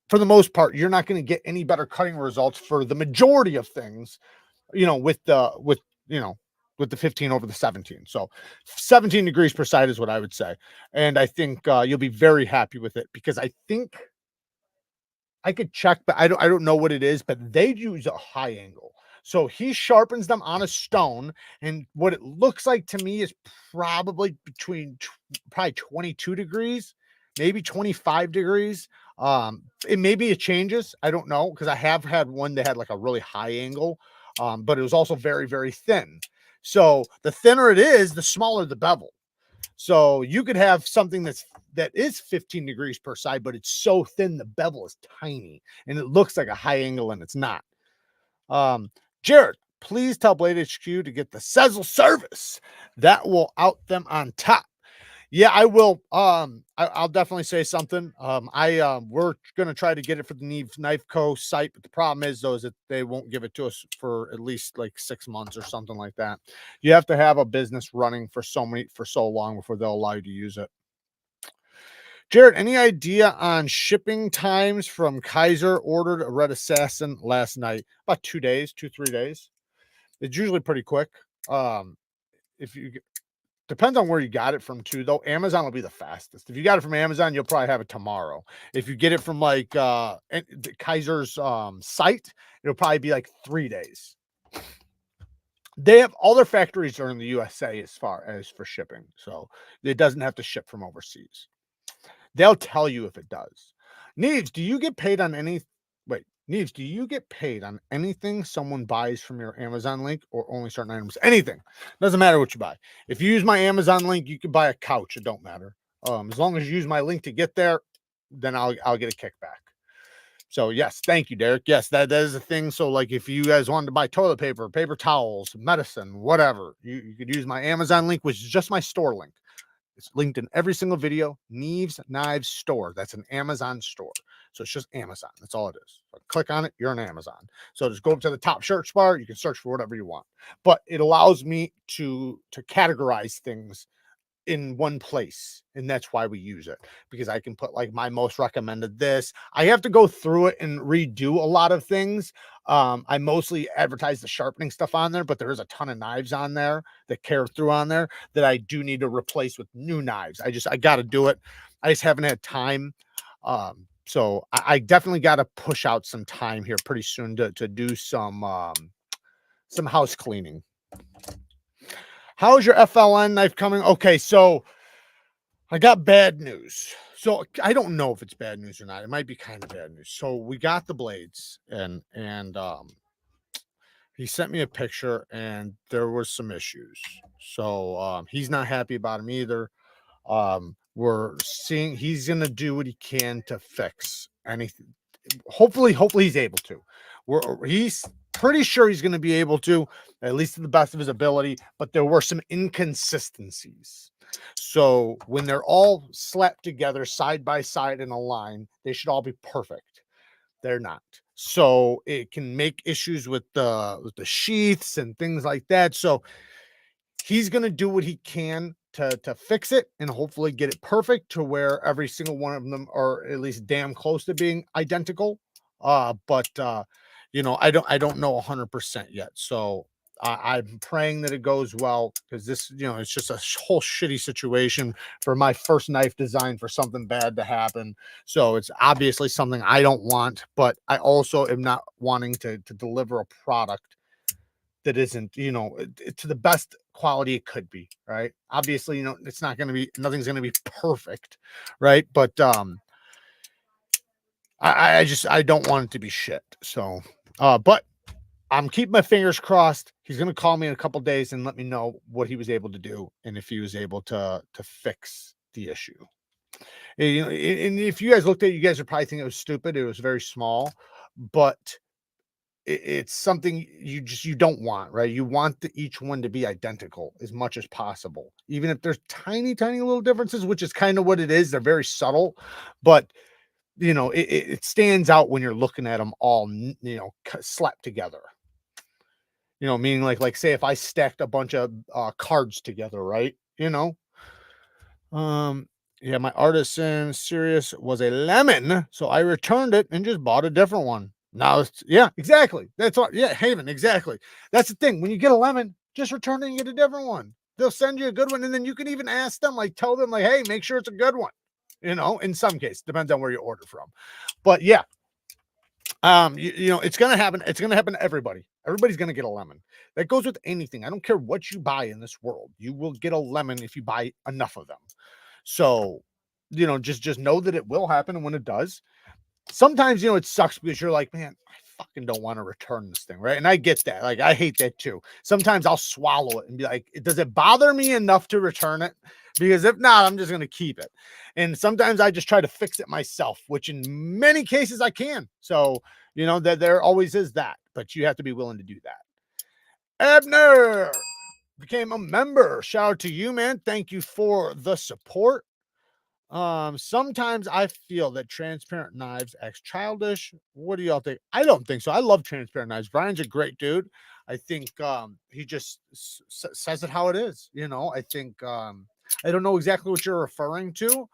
for the most part, you're not going to get any better cutting results for the majority of things, you know, with the 15 over the 17. So 17 degrees per side is what I would say. And I think you'll be very happy with it because I think I could check, but I don't know what it is, but they use a high angle. So he sharpens them on a stone, and what it looks like to me is probably between probably 22 degrees, maybe 25 degrees. It maybe it changes. I don't know because I have had one that had like a really high angle, but it was also very, very thin. So the thinner it is, the smaller the bevel. So you could have something that is 15 degrees per side, but it's so thin the bevel is tiny and it looks like a high angle and it's not. Jared, please tell Blade HQ to get the Sezzle service. That will out them on top. Yeah, I will. I'll definitely say something. We're gonna try to get it for the Neevesknives site, but the problem is though is that they won't give it to us for at least like 6 months or something like that. You have to have a business running for so long before they'll allow you to use it. Jared, any idea on shipping times from KIZER? Ordered a Red Assassin last night, about 2 days, 2-3 days. It's usually pretty quick. If you Depends on where you got it from too, though. Amazon will be the fastest. If you got it from Amazon, you'll probably have it tomorrow. If you get it from like KIZER's site, it'll probably be like 3 days. They have all their factories are in the USA as far as for shipping, so it doesn't have to ship from overseas. They'll tell you if it does. Neeves, do you get paid on any? Wait, Neeves, do you get paid on anything someone buys from your Amazon link or only certain items? Anything. Doesn't matter what you buy. If you use my Amazon link, you can buy a couch. It don't matter. As long as you use my link to get there, then I'll get a kickback. So yes, thank you, Derek. Yes, that is a thing. So like if you guys wanted to buy toilet paper, paper towels, medicine, whatever, you could use my Amazon link, which is just my store link. It's linked in every single video. Neevesknives store. That's an Amazon store. So it's just Amazon. That's all it is. So click on it. You're on Amazon. So just go up to the top search bar. You can search for whatever you want. But it allows me to categorize things in one place, and that's why we use it, because I can put like my most recommended this. I have to go through it and redo a lot of things. I mostly advertise the sharpening stuff on there, but there is a ton of knives on there that care through on there that I do need to replace with new knives. I got to do it. I just haven't had time. So I definitely got to push out some time here pretty soon to do some house cleaning. How's your FLN knife coming? Okay, so I got bad news. So I don't know if it's bad news or not. It might be kind of bad news. So we got the blades and he sent me a picture and there was some issues. So he's not happy about him either. We're seeing he's gonna do what he can to fix anything. Hopefully he's able to. He's pretty sure he's going to be able to, at least to the best of his ability, but there were some inconsistencies. So when they're all slapped together side by side in a line, they should all be perfect. They're not. So it can make issues with the sheaths and things like that. So he's going to do what he can to fix it and hopefully get it perfect to where every single one of them are at least damn close to being identical. But you know, I don't know 100% yet. So I'm praying that it goes well, because this, you know, it's just a whole shitty situation for my first knife design for something bad to happen. So it's obviously something I don't want, but I also am not wanting to deliver a product that isn't, you know, to the best quality it could be, right? Obviously, you know, it's not going to be, nothing's going to be perfect, right? But I don't want it to be shit. So but I'm keeping my fingers crossed. He's going to call me in a couple days and let me know what he was able to do and if he was able to fix the issue. And, you know, and if you guys looked at it, you guys would probably think it was stupid. It was very small, but it's something you don't want, right? You want each one to be identical as much as possible, even if there's tiny little differences, which is kind of what it is. They're very subtle, but you know, it stands out when you're looking at them all, you know, slapped together. You know, meaning like say if I stacked a bunch of cards together, right? You know, yeah, my artisan serious was a lemon, so I returned it and just bought a different one. Now it's, yeah, exactly. That's what, yeah, Haven, exactly. That's the thing. When you get a lemon, just return it and get a different one. They'll send you a good one, and then you can even ask them, like, tell them, like, hey, make sure it's a good one. You know, in some case, depends on where you order from. But yeah, you know, it's gonna happen. It's gonna happen to everybody. Everybody's gonna get a lemon. That goes with anything. I don't care what you buy in this world. You will get a lemon if you buy enough of them. So, you know, just know that it will happen. And when it does, sometimes, you know, it sucks because you're like, man, I fucking don't want to return this thing, right? And I get that. Like, I hate that too. Sometimes I'll swallow it and be like, does it bother me enough to return it? Because if not, I'm just going to keep it. And sometimes I just try to fix it myself, which in many cases I can. So, you know, that there always is that, but you have to be willing to do that. Ebner became a member. Shout out to you, man. Thank you for the support. Sometimes I feel that transparent knives acts childish. What do y'all think? I don't think so. I love transparent knives. Brian's a great dude. I think he just says it how it is. You know, I think I don't know exactly what you're referring to,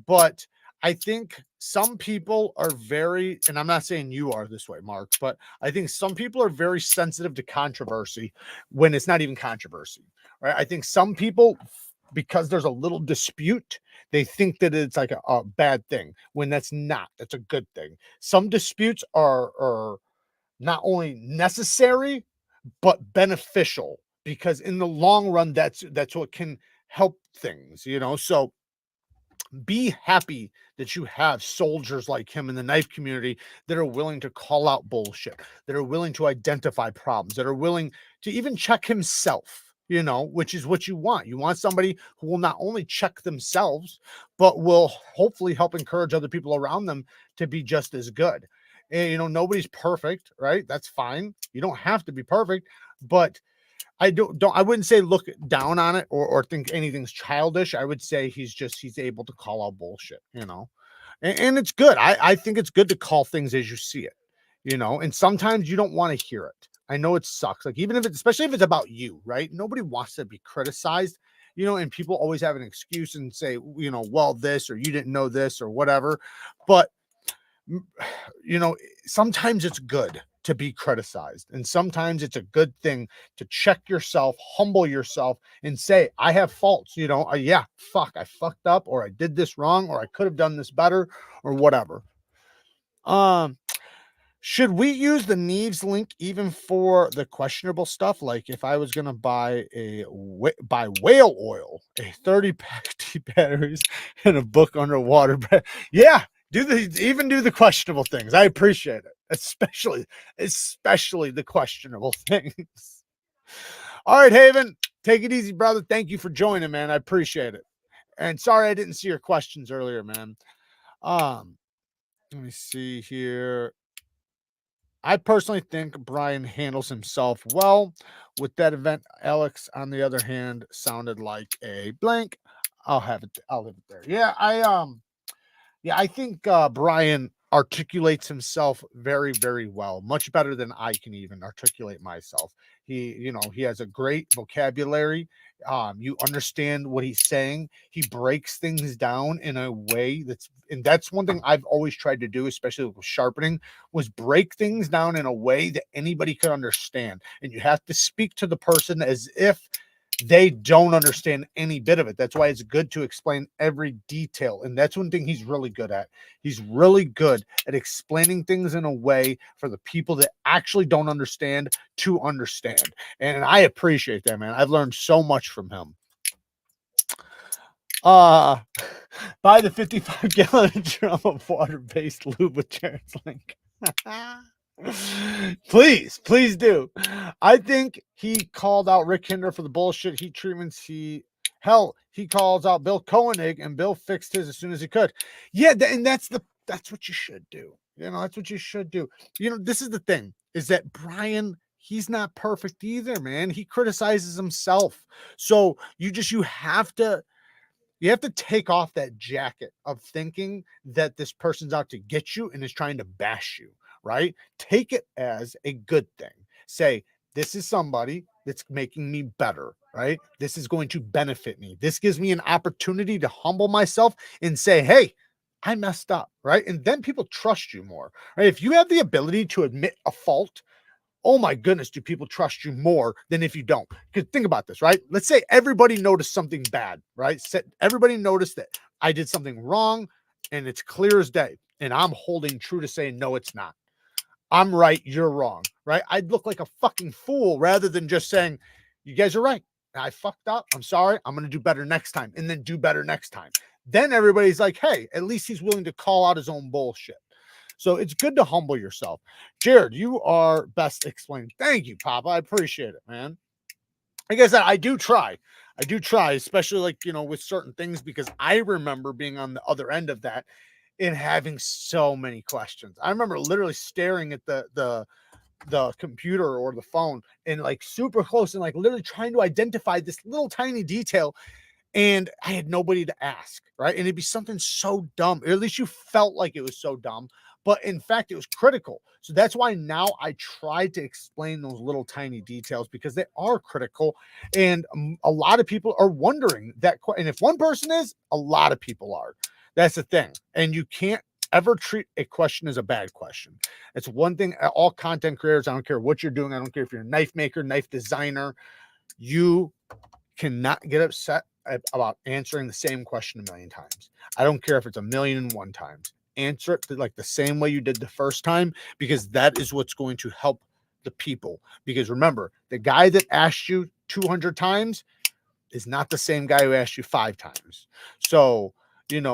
but I think some people are very, and I'm not saying you are this way, Mark, but I think some people are very sensitive to controversy when it's not even controversy, right? I think some people, because there's a little dispute, they think that it's like a bad thing when that's not. That's a good thing. Some disputes are not only necessary but beneficial, because in the long run, that's what can help things, you know. So be happy that you have soldiers like him in the knife community that are willing to call out bullshit, that are willing to identify problems, that are willing to even check himself, you know, which is what you want. You want somebody who will not only check themselves, but will hopefully help encourage other people around them to be just as good. And, you know, nobody's perfect, right? That's fine. You don't have to be perfect, but I wouldn't say look down on it or think anything's childish. I would say he's able to call out bullshit, you know, and it's good. I think it's good to call things as you see it, you know, and sometimes you don't want to hear it. I know it sucks. Like, even if it's, especially if it's about you, right? Nobody wants to be criticized, you know, and people always have an excuse and say, you know, well, this, or you didn't know this, or whatever. But you know, sometimes it's good to be criticized, and sometimes it's a good thing to check yourself, humble yourself, and say, I have faults, you know. Yeah, fuck, I fucked up, or I did this wrong, or I could have done this better, or whatever. Should we use the Neeves link even for the questionable stuff? Like if I was gonna buy buy whale oil, a 30-pack deep batteries, and a book underwater. Yeah, do the questionable things. I appreciate it, especially the questionable things. All right, Haven, take it easy, brother. Thank you for joining, man. I appreciate it. And sorry I didn't see your questions earlier, man. Let me see here. I personally think Brian handles himself well. With that event, Alex, on the other hand, sounded like a blank. I'll leave it there. Yeah, I think Brian articulates himself very, very well, much better than I can even articulate myself. He has a great vocabulary. You understand what he's saying. He breaks things down in a way and that's one thing I've always tried to do, especially with sharpening, was break things down in a way that anybody could understand. And you have to speak to the person as if they don't understand any bit of it. That's why it's good to explain every detail. And that's one thing he's really good at. He's really good at explaining things in a way for the people that actually don't understand to understand. And I appreciate that, man. I've learned so much from him. Buy the 55-gallon drum of water-based lube with Jared's link. Please do. I think he called out Rick Hinder for the bullshit heat treatments. He calls out Bill Koenig, and Bill fixed his as soon as he could. Yeah, and that's what you should do. That's what you should do. This is the thing, is that Brian, he's not perfect either, man. He criticizes himself. So you have to take off that jacket of thinking that this person's out to get you and is trying to bash you, right? Take it as a good thing. Say, this is somebody that's making me better, right? This is going to benefit me. This gives me an opportunity to humble myself and say, hey, I messed up, right? And then people trust you more, right? If you have the ability to admit a fault, oh my goodness, do people trust you more than if you don't? Because think about this, right? Let's say everybody noticed something bad, right? Everybody noticed that I did something wrong and it's clear as day. And I'm holding true to saying, no, it's not. I'm right, you're wrong, right? I'd look like a fucking fool rather than just saying, you guys are right. I fucked up. I'm sorry. I'm going to do better next time, and then do better next time. Then everybody's like, hey, at least he's willing to call out his own bullshit. So it's good to humble yourself. Jared, you are best explained. Thank you, Papa. I appreciate it, man. Like I said, I do try, especially with certain things, because I remember being on the other end of that and having so many questions. I remember literally staring at the computer or the phone and super close and literally trying to identify this little tiny detail. And I had nobody to ask, right? And it'd be something so dumb, or at least you felt like it was so dumb, but in fact, it was critical. So that's why now I try to explain those little tiny details, because they are critical. And a lot of people are wondering that. And if one person is, a lot of people are. That's the thing. And you can't ever treat a question as a bad question. It's one thing. All content creators, I don't care what you're doing. I don't care if you're a knife maker, knife designer, you cannot get upset about answering the same question a million times. I don't care if it's 1,000,001 times. Answer it the same way you did the first time, because that is what's going to help the people. Because remember, the guy that asked you 200 times is not the same guy who asked you 5 times. So, and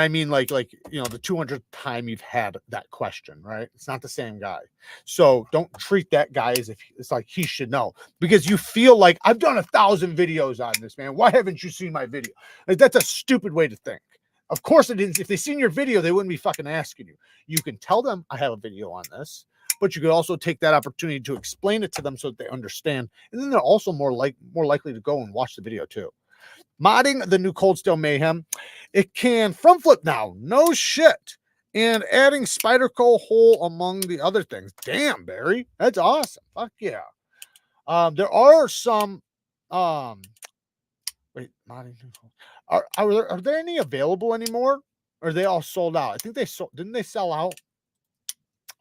I mean, the 200th time you've had that question, right? It's not the same guy. So don't treat that guy as if it's like he should know, because you feel like, I've done 1,000 videos on this, man. Why haven't you seen my video? That's a stupid way to think. Of course it is. If they seen your video, they wouldn't be fucking asking you. You can tell them, I have a video on this, but you could also take that opportunity to explain it to them so that they understand. And then they're also more likely to go and watch the video too. Modding the new Cold Steel Mayhem. It can front flip now. No shit. And adding spider hole among the other things. Damn, Barry. That's awesome. Fuck yeah. There are some wait, modding. Are there any available anymore? Or are they all sold out? I think they sold. Didn't they sell out?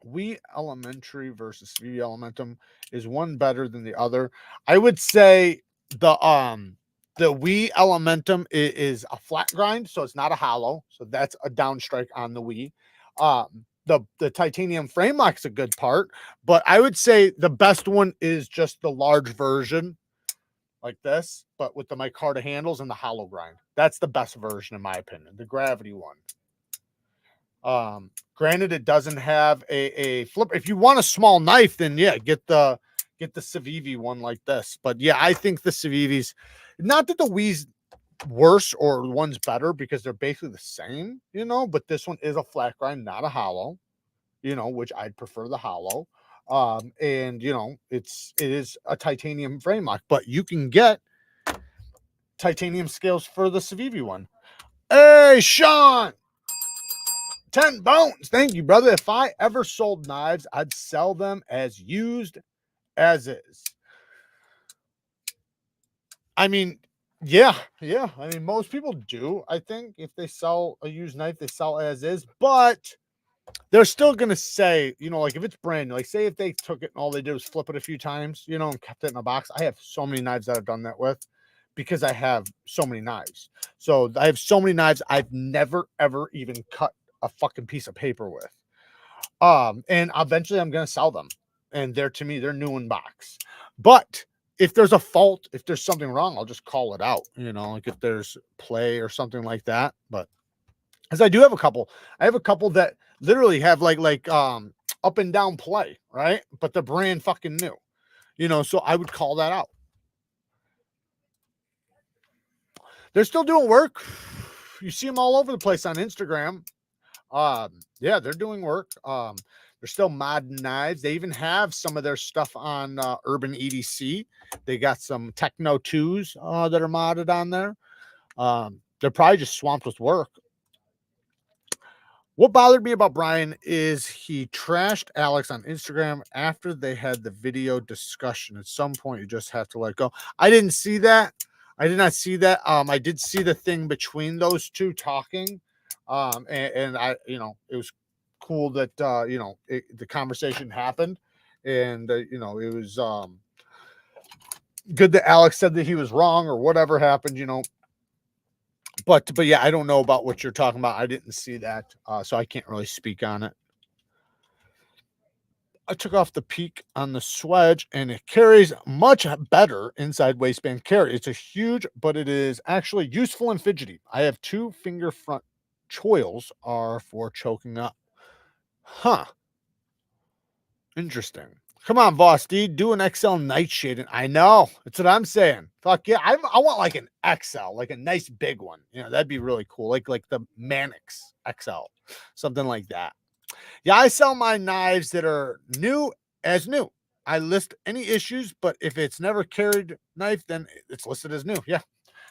Wii Elementary versus Wii Elementum. Is one better than the other? I would say the Wii Elementum is a flat grind, so it's not a hollow. So that's a downstrike on the Wii. The titanium frame lock's a good part, but I would say the best one is just the large version, like this, but with the micarta handles and the hollow grind. That's the best version, in my opinion. The gravity one. Granted, it doesn't have a flip. If you want a small knife, then yeah, get the Civivi one like this. But yeah, I think the Civivi's, not that the Wii's worse or one's better, because they're basically the same, but this one is a flat grind, not a hollow, which I'd prefer the hollow. And it is a titanium frame lock, but you can get titanium scales for the Civivi one. Hey, Sean, 10 bones. Thank you, brother. If I ever sold knives, I'd sell them as used as is. I mean, yeah. I mean, most people do. I think if they sell a used knife, they sell as is, but they're still going to say, you know, like if it's brand new, like say if they took it and all they did was flip it a few times, you know, and kept it in a box. I have so many knives that I've done that with because I have so many knives. So I have so many knives I've never, ever even cut a fucking piece of paper with. And eventually I'm going to sell them. And they're, to me, they're new in box. But if there's a fault, if there's something wrong, I'll just call it out, you know, like if there's play or something like that. But as I do have a couple, I have a couple that literally have like up and down play, right? But the brand fucking new, you know, so I would call that out. They're still doing work. You see them all over the place on Instagram. Yeah, they're doing work. They're still modding knives. They even have some of their stuff on Urban EDC. They got some Techno 2s that are modded on there. They're probably just swamped with work. What bothered me about Brian is he trashed Alex on Instagram after they had the video discussion. At some point, you just have to let go. I didn't see that. I did not see that. I did see the thing between those two talking. And I, you know, it was cool that, you know, the conversation happened. And, you know, it was good that Alex said that he was wrong or whatever happened, you know. But yeah, I don't know about what you're talking about. I didn't see that, so I can't really speak on it. I took off the peak on the Swedge, and it carries much better inside waistband carry. It's a huge, but it is actually useful and fidgety. I have 2 finger front choils are for choking up. Huh. Interesting. Come on, VOSTEED, do an XL nightshade. I know. That's what I'm saying. Fuck yeah. I want like an XL, like a nice big one. You know, that'd be really cool. Like the Mannix XL, something like that. Yeah, I sell my knives that are new as new. I list any issues, but if it's never carried knife, then it's listed as new. Yeah.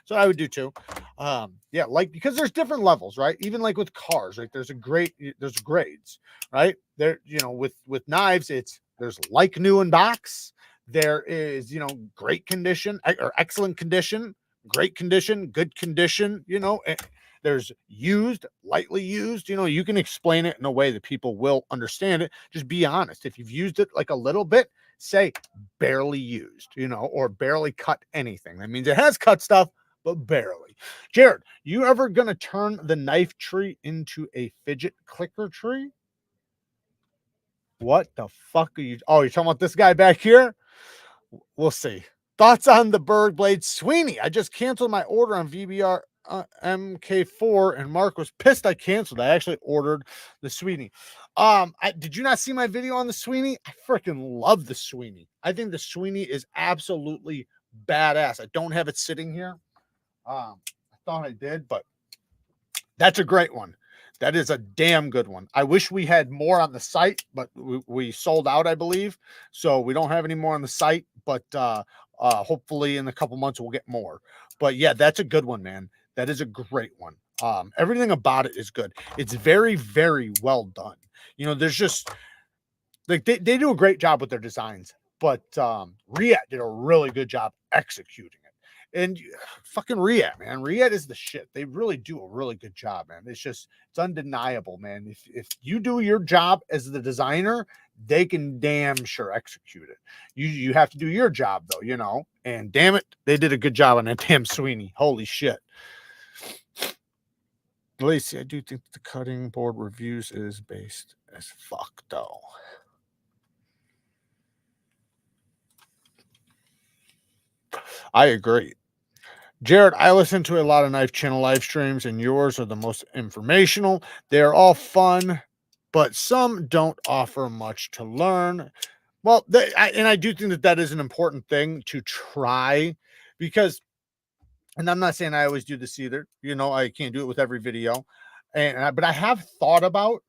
So I would do too. Yeah, like because there's different levels, right? Even like with cars, right? There's grades, right? There, you know, with knives, there's like new in box. There is, you know, great condition or excellent condition, great condition, good condition, you know. There's used, lightly used, you know, you can explain it in a way that people will understand it. Just be honest. If you've used it like a little bit, say barely used, you know, or barely cut anything. That means it has cut stuff, but barely. Jared, you ever gonna turn the knife tree into a fidget clicker tree? What the fuck are you? Oh, you're talking about this guy back here? We'll see. Thoughts on the Berg blade Sweeney? I just canceled my order on VBR MK4, and Mark was pissed I canceled. I actually ordered the Sweeney. Did you not see my video on the Sweeney? I freaking love the Sweeney. I think the Sweeney is absolutely badass. I don't have it sitting here. I thought I did, but that's a great one. That is a damn good one. I wish we had more on the site, but we sold out, I believe. So we don't have any more on the site, but hopefully in a couple months we'll get more. But yeah, that's a good one, man. That is a great one. Everything about it is good. It's very, very well done. You know, there's just like they do a great job with their designs, but Riyadh did a really good job executing it. And fucking Riyadh, man. Riyadh is the shit. They really do a really good job, man. It's undeniable, man. If you do your job as the designer, they can damn sure execute it. You have to do your job though, you know. And damn it, they did a good job on that damn Sweeney. Holy shit. Lacey, I do think the cutting board reviews is based as fuck though. I agree. Jared, I listen to a lot of Knife Channel live streams, and yours are the most informational. They're all fun, but some don't offer much to learn. Well, I do think that is an important thing to try because, and I'm not saying I always do this either. You know, I can't do it with every video, but I have thought about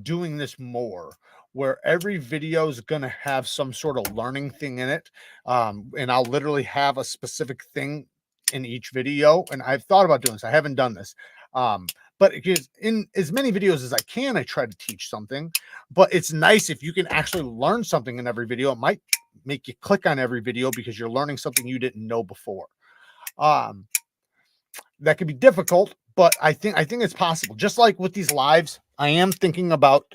doing this more where every video is going to have some sort of learning thing in it, and I'll literally have a specific thing in each video. And I've thought about doing this. I haven't done this, but because in as many videos as I can, I try to teach something. But it's nice if you can actually learn something in every video. It might make you click on every video because you're learning something you didn't know before. That could be difficult, but I think it's possible. Just like with these lives, I am thinking about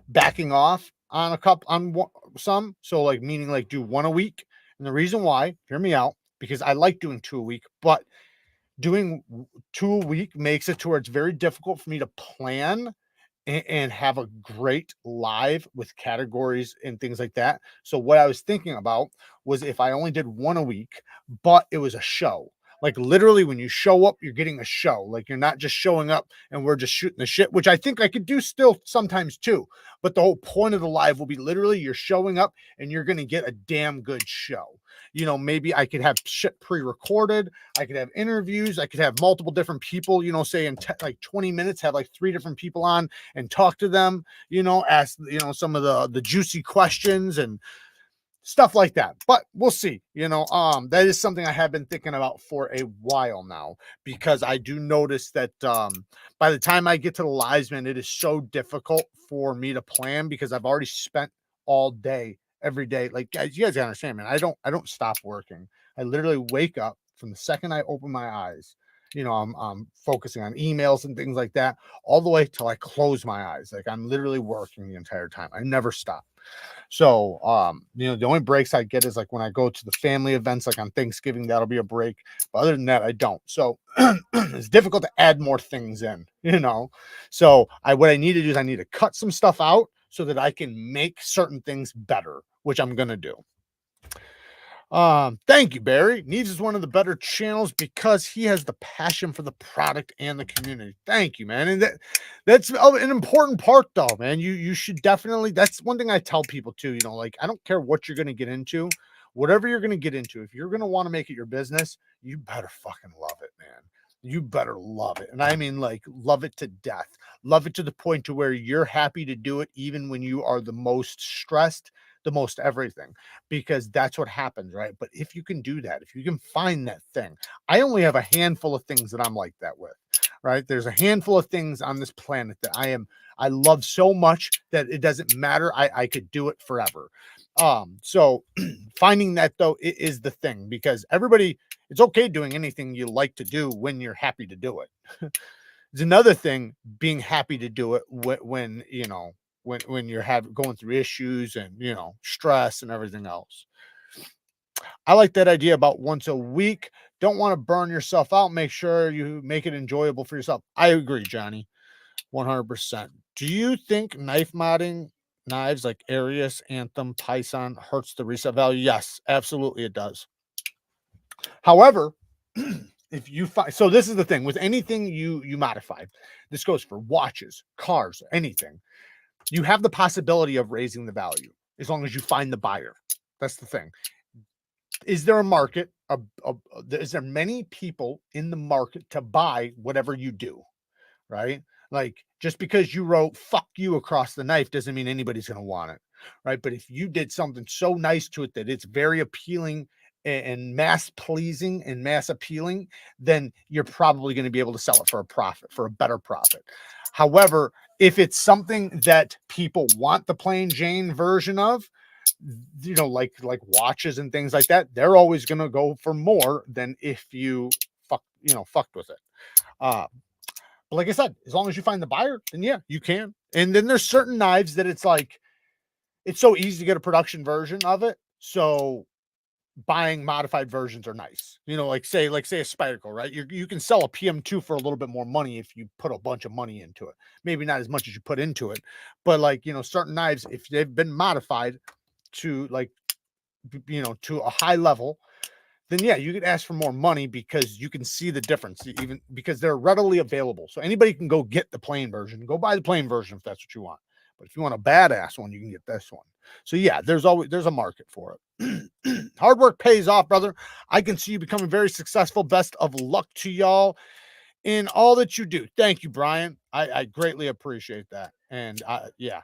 backing off on a couple on some. So like meaning like do one a week. And the reason why, hear me out, because I like doing 2 a week, but doing 2 a week makes it to where it's very difficult for me to plan and have a great live with categories and things like that. So what I was thinking about was if I only did one a week, but it was a show. Like literally when you show up, you're getting a show. Like you're not just showing up and we're just shooting the shit, which I think I could do still sometimes too. But the whole point of the live will be literally you're showing up and you're going to get a damn good show. You know, maybe I could have shit pre-recorded. I could have interviews. I could have multiple different people, you know, say in like 20 minutes, have like 3 different people on and talk to them, you know, ask, you know, some of the juicy questions and stuff like that. But we'll see, you know, that is something I have been thinking about for a while now, because I do notice that by the time I get to the lives, man, it is so difficult for me to plan because I've already spent all day every day. Like guys, you guys gotta understand, man, I don't stop working. I literally wake up from the second I open my eyes. You know, I'm focusing on emails and things like that all the way till I close my eyes. Like I'm literally working the entire time. I never stop. So, you know, the only breaks I get is like when I go to the family events, like on Thanksgiving, that'll be a break. But other than that, I don't. So it's difficult to add more things in, you know. So what I need to do is I need to cut some stuff out so that I can make certain things better, which I'm gonna do. Thank you, Barry. Needs is one of the better channels because he has the passion for the product and the community. Thank you, man. And that's an important part though, man. You should definitely, that's one thing I tell people too, you know, like I don't care what you're going to get into, whatever you're going to get into. If you're going to want to make it your business, you better fucking love it, man. You better love it. And I mean, like, love it to death. Love it to the point to where you're happy to do it, even when you are the most stressed, the most everything, because that's what happens, right? But if you can do that, if you can find that thing, I only have a handful of things that I'm like that with, right? There's a handful of things on this planet that I love so much that it doesn't matter. I could do it forever. So finding that though is the thing, because everybody, it's okay doing anything you like to do when you're happy to do it. It's another thing being happy to do it when you know, when you're going through issues and, you know, stress and everything else. I like that idea about once a week. Don't want to burn yourself out. Make sure you make it enjoyable for yourself. I agree, Johnny. 100%. Do you think knife modding knives like Arius, Anthem, Python hurts the resale value? Yes, absolutely it does. However, if you find, so this is the thing with anything you modify, this goes for watches, cars, anything, you have the possibility of raising the value as long as you find the buyer. That's the thing. Is there a market? Is there many people in the market to buy whatever you do? Right? Like just because you wrote "fuck you" across the knife doesn't mean anybody's going to want it, right? But if you did something so nice to it that it's very appealing and mass pleasing and mass appealing, then you're probably going to be able to sell it for a profit, for a better profit. However, if it's something that people want the plain Jane version of, you know, like watches and things like that, they're always going to go for more than if you fucked with it. But like I said, as long as you find the buyer, then yeah, you can. And then there's certain knives that it's like, it's so easy to get a production version of it. So buying modified versions are nice. You know, like say a Spyderco, right? You can sell a PM2 for a little bit more money if you put a bunch of money into it. Maybe not as much as you put into it, but like, you know, certain knives, if they've been modified to like, you know, to a high level, then yeah, you could ask for more money because you can see the difference, even because they're readily available. So anybody can go get the plain version, go buy the plain version if that's what you want. But if you want a badass one, you can get this one. So yeah, there's a market for it. Hard work pays off, brother. I can see you becoming very successful. Best of luck to y'all in all that you do. Thank you, Brian. I greatly appreciate that. And yeah,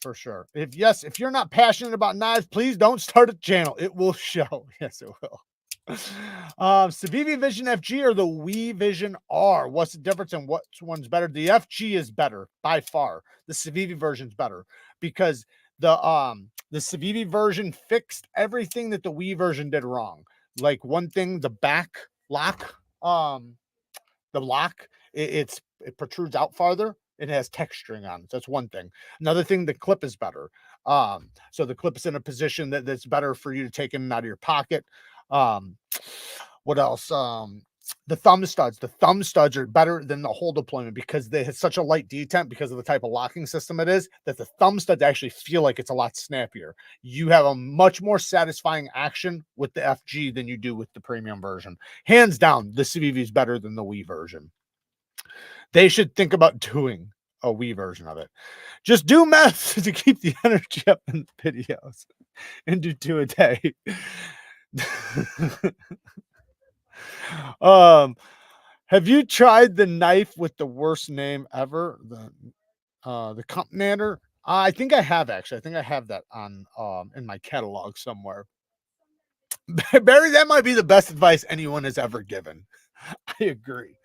for sure. If you're not passionate about knives, please don't start a channel. It will show. Yes, it will. Civivi Vision FG or the Wii Vision R? What's the difference and what one's better? The FG is better by far. The Civivi version's better because the Civivi version fixed everything that the Wii version did wrong. Like one thing, the back lock, the lock, it protrudes out farther. It has texturing on it. That's one thing. Another thing, the clip is better. So the clip is in a position that's better for you to take in and out of your pocket. What else? The thumb studs. The thumb studs are better than the whole deployment because they have such a light detent because of the type of locking system it is that the thumb studs actually feel like it's a lot snappier. You have a much more satisfying action with the FG than you do with the premium version. Hands down, the Civivi is better than the Wii version. They should think about doing a Wii version of it. Just do meth to keep the energy up in the videos and do 2 a day. Have you tried the knife with the worst name ever? The Commander? I think I have actually. I think I have that on in my catalog somewhere. Barry, that might be the best advice anyone has ever given. I agree.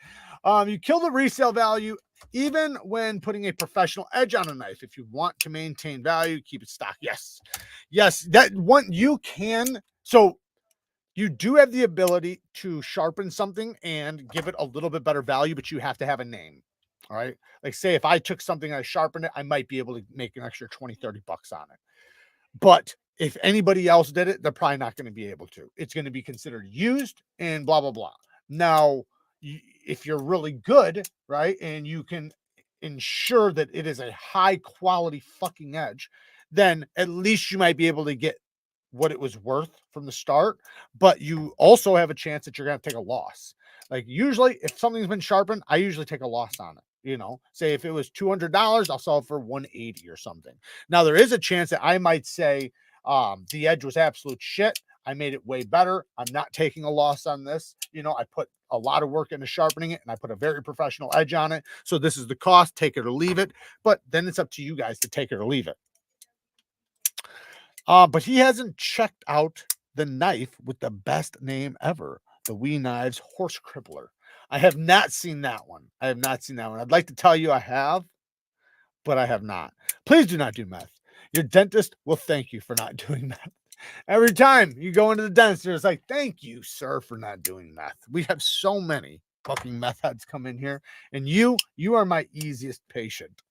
You kill the resale value even when putting a professional edge on a knife. If you want to maintain value, keep it stock. Yes. Yes, that one you can. So you do have the ability to sharpen something and give it a little bit better value, but you have to have a name. All right. Like say if I took something and I sharpened it, I might be able to make an extra 20, 30 bucks on it. But if anybody else did it, they're probably not going to be able to. It's going to be considered used and blah, blah, blah. Now, if you're really good, right, and you can ensure that it is a high quality fucking edge, then at least you might be able to get what it was worth from the start, but you also have a chance that you're going to take a loss. Like usually if something's been sharpened, I usually take a loss on it. You know, say if it was $200, I'll sell it for 180 or something. Now there is a chance that I might say the edge was absolute shit. I made it way better. I'm not taking a loss on this. You know, I put a lot of work into sharpening it and I put a very professional edge on it. So this is the cost, take it or leave it. But then it's up to you guys to take it or leave it. But he hasn't checked out the knife with the best name ever, the Wee Knives Horse Crippler. I have not seen that one. I have not seen that one. I'd like to tell you I have, but I have not. Please do not do meth. Your dentist will thank you for not doing meth. Every time you go into the dentist, it's like, thank you, sir, for not doing meth. We have so many fucking meth heads come in here, and you are my easiest patient.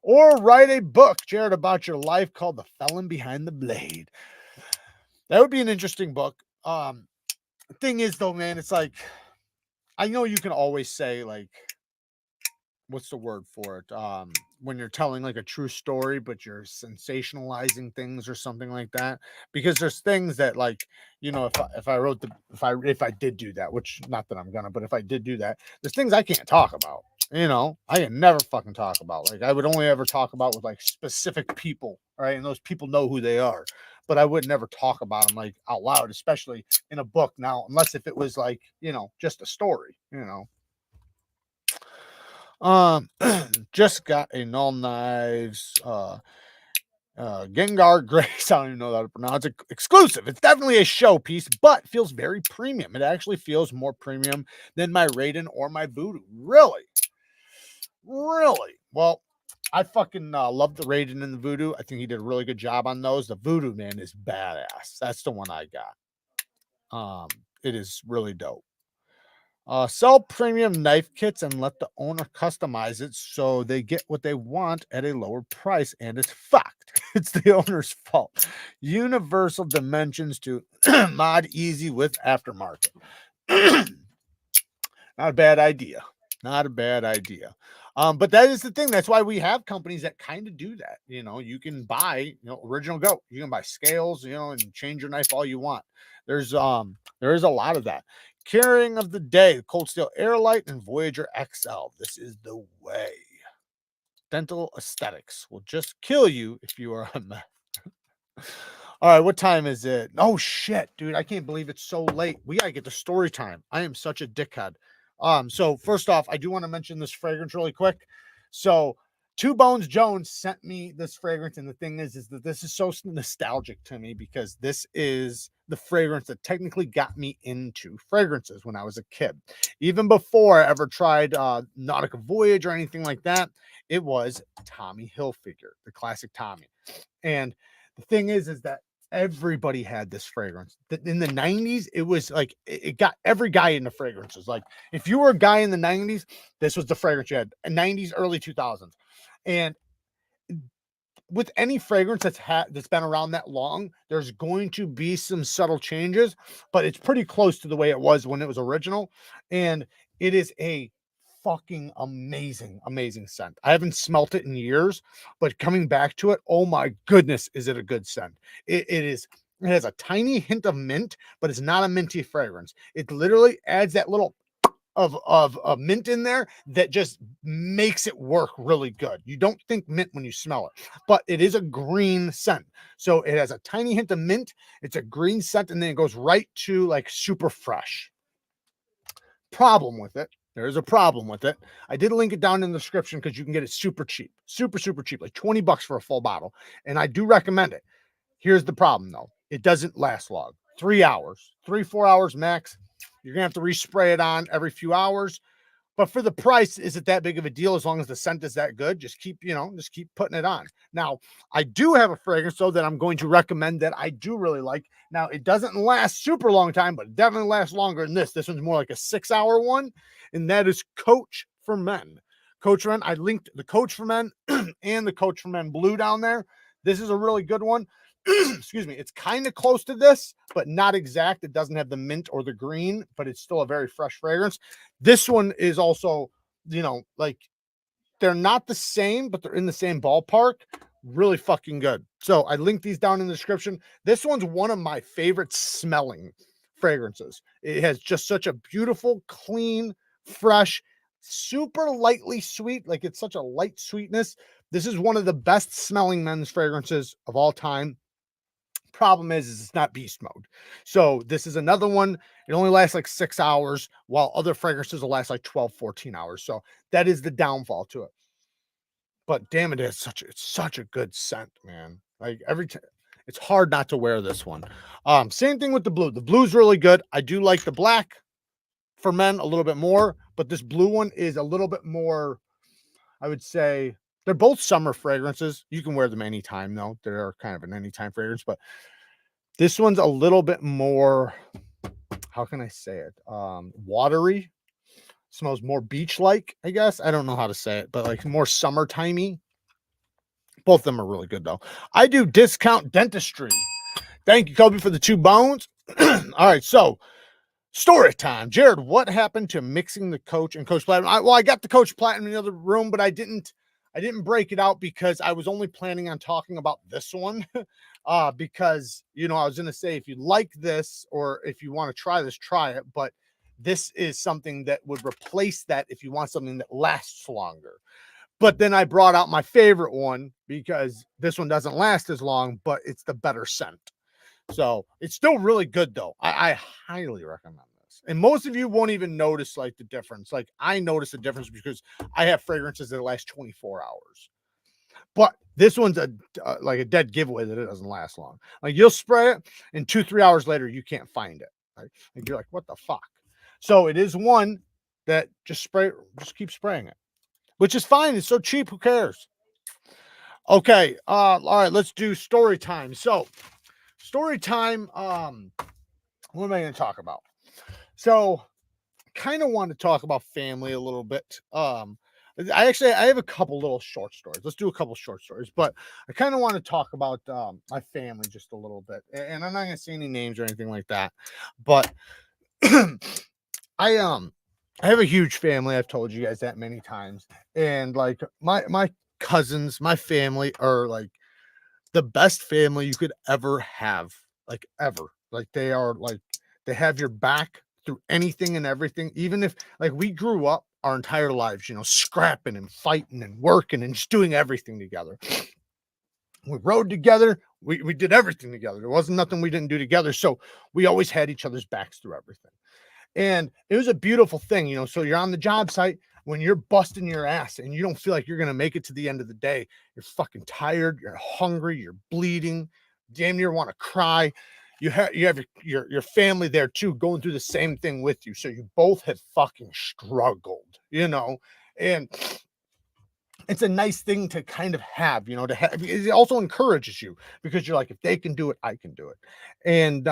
Or write a book, Jared, about your life called The Felon Behind the Blade. That would be an interesting book. Thing is, though, man, it's like, I know you can always say, like, what's the word for it? When you're telling like a true story, but you're sensationalizing things or something like that, because there's things that, like, you know, if I did do that, which not that I'm gonna, but if I did do that, there's things I can't talk about. You know, I can never fucking talk about. Like, I would only ever talk about with like specific people, right? And those people know who they are, but I would never talk about them like out loud, especially in a book now, unless if it was like, you know, just a story, you know. Just got a Null Knives Gengar Grace. I don't even know how to pronounce it. Exclusive. It's definitely a show piece, but feels very premium. It actually feels more premium than my Raiden or my Voodoo. Really? Well, I fucking love the Raiden and the Voodoo. I think he did a really good job on those. The Voodoo, man, is badass. That's the one I got. It is really dope. Sell premium knife kits and let the owner customize it so they get what they want at a lower price, and it's fucked. It's the owner's fault. Universal dimensions to mod easy with aftermarket. Not a bad idea. Not a bad idea. But that is the thing. That's why we have companies that kind of do that. You know, you can buy, you know, original goat. You can buy scales, you know, and change your knife all you want. There is a lot of that. Carrying of the day, Cold Steel Airlight and Voyager XL. This is the way. Dental aesthetics will just kill you if you are a meth. All right, what time is it? Oh shit, dude, I can't believe it's so late. We gotta get to story time. I am such a dickhead. So first off, I do want to mention this fragrance really quick. So Two Bones Jones sent me this fragrance, and the thing is that this is so nostalgic to me because this is the fragrance that technically got me into fragrances when I was a kid. Even before I ever tried Nautica Voyage or anything like that, it was Tommy Hilfiger, the classic Tommy. And the thing is that everybody had this fragrance. In the 90s, it was like it got every guy into fragrances. Like if you were a guy in the 90s, this was the fragrance you had. 90s, early 2000s. And with any fragrance that's been around that long, there's going to be some subtle changes, but it's pretty close to the way it was when it was original. And it is a fucking amazing scent. I haven't smelt it in years, but coming back to it, oh my goodness, is it a good scent. It has a tiny hint of mint, but it's not a minty fragrance. It literally adds that little of mint in there that just makes it work really good. You don't think mint when you smell it, but it is a green scent. So it has a tiny hint of mint. It's a green scent, and then it goes right to like super fresh. Problem with it. There's a problem with it. I did link it down in the description because you can get it super cheap, super cheap, like 20 bucks for a full bottle. And I do recommend it. Here's the problem though. It doesn't last long. 3 hours, 3-4 hours max. You're gonna have to respray it on every few hours, but for the price, is it that big of a deal? As long as the scent is that good, just keep putting it on. Now, I do have a fragrance though that I'm going to recommend that I do really like. Now, it doesn't last super long time, but it definitely lasts longer than this. This one's more like a 6-hour one, and that is Coach for Men. Coach for Men. I linked the Coach for Men and the Coach for Men Blue down there. This is a really good one. Excuse me, it's kind of close to this, but not exact. It doesn't have the mint or the green, but it's still a very fresh fragrance. This one is also, like they're not the same, but they're in the same ballpark. Really fucking good. So I linked these down in the description. This one's one of my favorite smelling fragrances. It has just such a beautiful, clean, fresh, super lightly sweet. Like it's such a light sweetness. This is one of the best smelling men's fragrances of all time. Problem is it's not beast mode. So this is another one. It only lasts like 6 hours, while other fragrances will last like 12-14 hours. So that is the downfall to it. But damn, it's such a good scent, man. Like every time, it's hard not to wear this one. Same thing with the blue. The blue's really good. I do like the black for men a little bit more, but this blue one is a little bit more, I would say. They're both summer fragrances. You can wear them anytime, though. They're kind of an anytime fragrance, but this one's a little bit more, how can I say it? Watery. Smells more beach-like, I guess. I don't know how to say it, but like more summertimey. Both of them are really good, though. I do Discount Dentistry. Thank you, Kobe, for the 2 bones. All right, so story time. Jared, what happened to mixing the Coach and Coach Platinum? I got the Coach Platinum in the other room, but I didn't break it out because I was only planning on talking about this one. Because, I was going to say, if you like this or if you want to try this, try it. But this is something that would replace that if you want something that lasts longer. But then I brought out my favorite one because this one doesn't last as long, but it's the better scent. So it's still really good, though. I highly recommend this. And most of you won't even notice like the difference. Like I notice the difference because I have fragrances that last 24 hours. But this one's like a dead giveaway that it doesn't last long. Like you'll spray it and 2-3 hours later, you can't find it. Right? Like you're like, what the fuck? So it is one that just keep spraying it, which is fine. It's so cheap. Who cares? Okay. All right, let's do story time. So story time. What am I going to talk about? So kind of want to talk about family a little bit. I have a couple little short stories. Let's do a couple short stories, but I kind of want to talk about my family just a little bit. And I'm not going to say any names or anything like that, but I have a huge family. I've told you guys that many times. And like my cousins, my family are like the best family you could ever have, like ever. Like they have your back through anything and everything. Even if like we grew up our entire lives, scrapping and fighting and working and just doing everything together. We rode together. We did everything together. There wasn't nothing we didn't do together. So we always had each other's backs through everything. And it was a beautiful thing, so you're on the job site. when you're busting your ass and you don't feel like you're going to make it to the end of the day, you're fucking tired, you're hungry, you're bleeding, damn near want to cry. You have your family there too, going through the same thing with you. So you both have fucking struggled, you know, and it's a nice thing to kind of have, you know, to have. It also encourages you because you're like, if they can do it, I can do it. And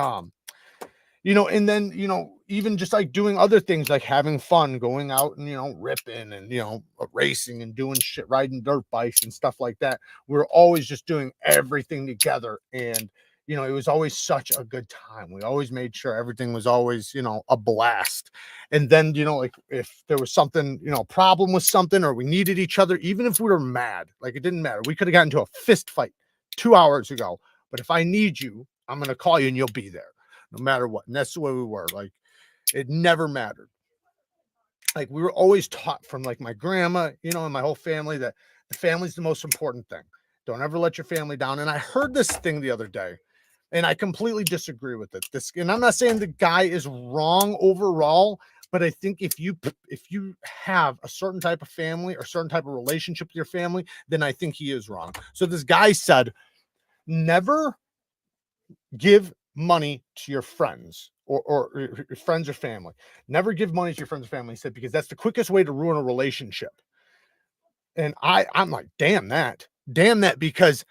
you know, and then, you know, even just like doing other things like having fun, going out and, you know, ripping and, you know, racing and doing shit, riding dirt bikes and stuff like that. We're always just doing everything together. And, you know, it was always such a good time. We always made sure everything was always, you know, a blast. And then, you know, like if there was something, you know, problem with something or we needed each other, even if we were mad, like it didn't matter. We could have gotten into a fist fight 2 hours ago. But if I need you, I'm going to call you and you'll be there no matter what. And that's the way we were. Like, it never mattered. Like, we were always taught from like my grandma, you know, and my whole family that the family's the most important thing. Don't ever let your family down. And I heard this thing the other day, and I completely disagree with it. And I'm not saying the guy is wrong overall, but I think if you have a certain type of family or certain type of relationship with your family, then I think he is wrong. So this guy said, never give money to your friends or your friends or family. Never give money to your friends or family. He said, because that's the quickest way to ruin a relationship. And I'm like, damn that, because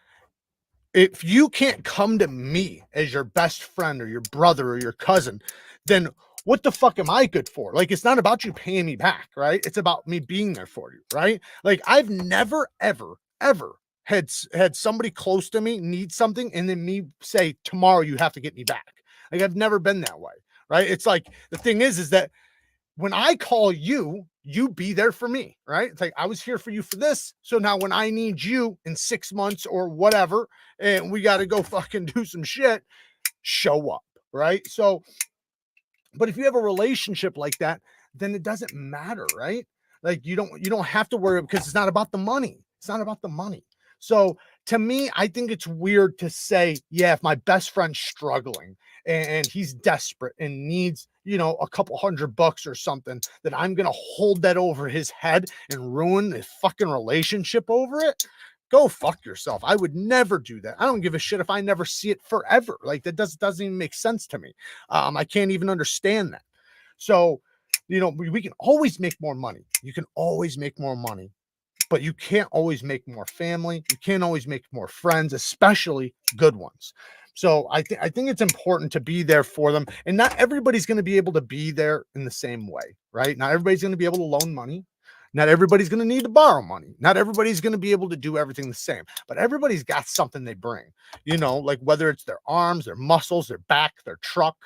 if you can't come to me as your best friend or your brother or your cousin, then what the fuck am I good for? Like, it's not about you paying me back, right? It's about me being there for you, right? Like, I've never, ever, ever had somebody close to me need something and then me say, tomorrow you have to get me back. Like, I've never been that way, right? It's like, the thing is that when I call you, you be there for me, right? It's like, I was here for you for this. So now when I need you in 6 months or whatever, and we got to go fucking do some shit, show up, right? So, but if you have a relationship like that, then it doesn't matter, right? Like, you don't have to worry, because it's not about the money. It's not about the money. So to me, I think it's weird to say, yeah, if my best friend's struggling and he's desperate and needs, you know, a couple $100 or something, that I'm going to hold that over his head and ruin the fucking relationship over it. Go fuck yourself. I would never do that. I don't give a shit if I never see it forever. Like, that doesn't even make sense to me. I can't even understand that. So, you know, we can always make more money. You can always make more money, but you can't always make more family. You can't always make more friends, especially good ones. So I think it's important to be there for them. And not everybody's going to be able to be there in the same way, right? Not everybody's going to be able to loan money. Not everybody's going to need to borrow money. Not everybody's going to be able to do everything the same, but everybody's got something they bring, you know, like whether it's their arms, their muscles, their back, their truck,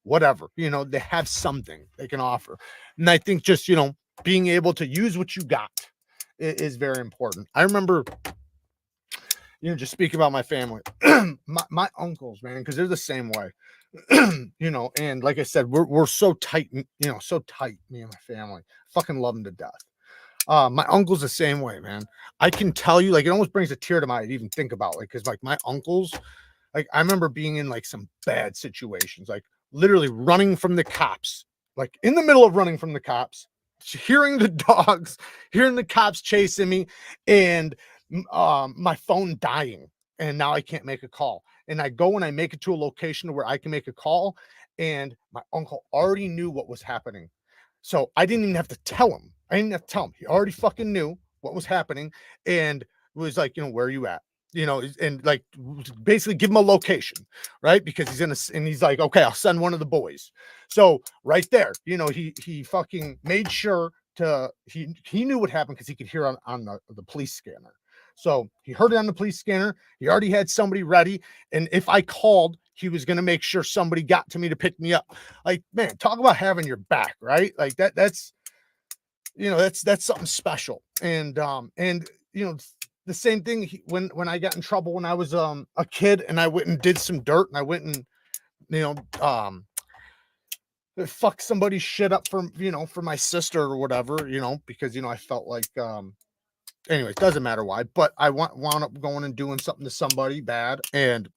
whatever, you know, they have something they can offer. And I think just, you know, being able to use what you got is very important. I remember, you know, just speaking about my family, my uncles, man, because they're the same way, you know, and like I said, we're so tight, you know, so tight, me and my family, fucking love them to death. My uncle's the same way, man. I can tell you, like, it almost brings a tear to my eye to even think about, like, because like my uncles, like, I remember being in like some bad situations, like literally running from the cops, like in the middle of running from the cops, hearing the dogs, hearing the cops chasing me, and my phone dying, and now I can't make a call. And I go and I make it to a location where I can make a call, and my uncle already knew what was happening. So I didn't even have to tell him. I didn't have to tell him. He already fucking knew what was happening, and was like, you know, where are you at? You know, and like basically give him a location, right? Because he's in a, and he's like, okay, I'll send one of the boys. So right there, you know, he fucking made sure to, he knew what happened because he could hear on the police scanner. So he heard it on the police scanner. He already had somebody ready. And if I called, he was going to make sure somebody got to me to pick me up. Like, man, talk about having your back, right? Like that's, you know, that's something special. And you know, the same thing when I got in trouble when I was a kid, and I went and did some dirt, and I went and, you know, fuck somebody's shit up for, you know, for my sister or whatever, you know, because, you know, I felt like anyway, it doesn't matter why, but I wound up going and doing something to somebody bad, and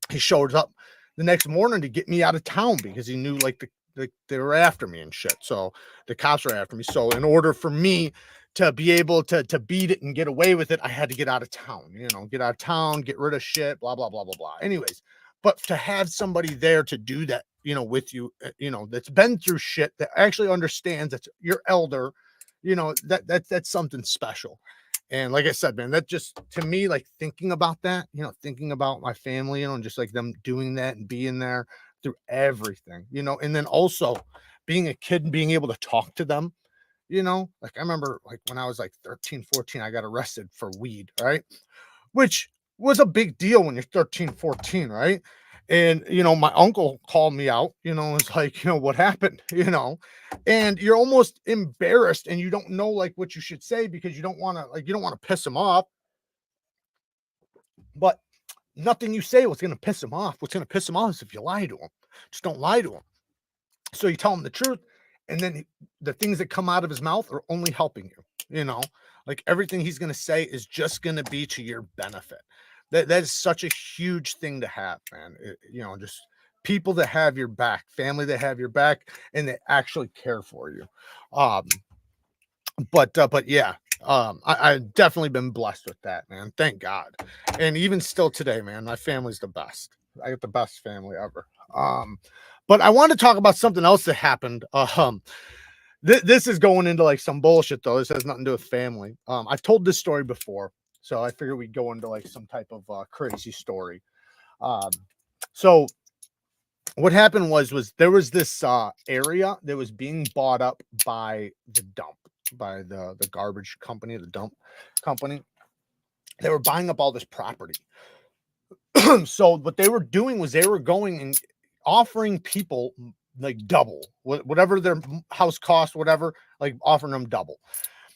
he showed up the next morning to get me out of town because he knew like they were after me and shit. So the cops were after me. So in order for me to be able to beat it and get away with it, I had to get out of town, get out of town, get rid of shit, blah, blah, blah, blah, blah. Anyways, but to have somebody there to do that, with you, that's been through shit, that actually understands, that your elder, that's something special. And like I said, man, that just, to me, like thinking about that, thinking about my family, and just like them doing that and being there through everything, and then also being a kid and being able to talk to them, like I remember, like when I was like 13, 14, I got arrested for weed, right? Which was a big deal when you're 13, 14, right? And, my uncle called me out, it's like, what happened, and you're almost embarrassed and you don't know like what you should say, because you don't want to piss him off. But nothing you say was going to piss him off. What's going to piss him off is if you lie to him. Just don't lie to him. So you tell him the truth, and then the things that come out of his mouth are only helping you, like everything he's going to say is just going to be to your benefit. That is such a huge thing to have, man. Just people that have your back, family that have your back, and they actually care for you. But yeah, I've definitely been blessed with that, man. Thank God. And even still today, man, my family's the best. I got the best family ever. But I want to talk about something else that happened. This is going into like some bullshit though. This has nothing to do with family. I've told this story before, so I figured we'd go into like some type of crazy story. So what happened was there was this area that was being bought up by the dump, by the garbage company, the dump company. They were buying up all this property. So what they were doing was they were going and offering people like double whatever their house cost, whatever, like offering them double.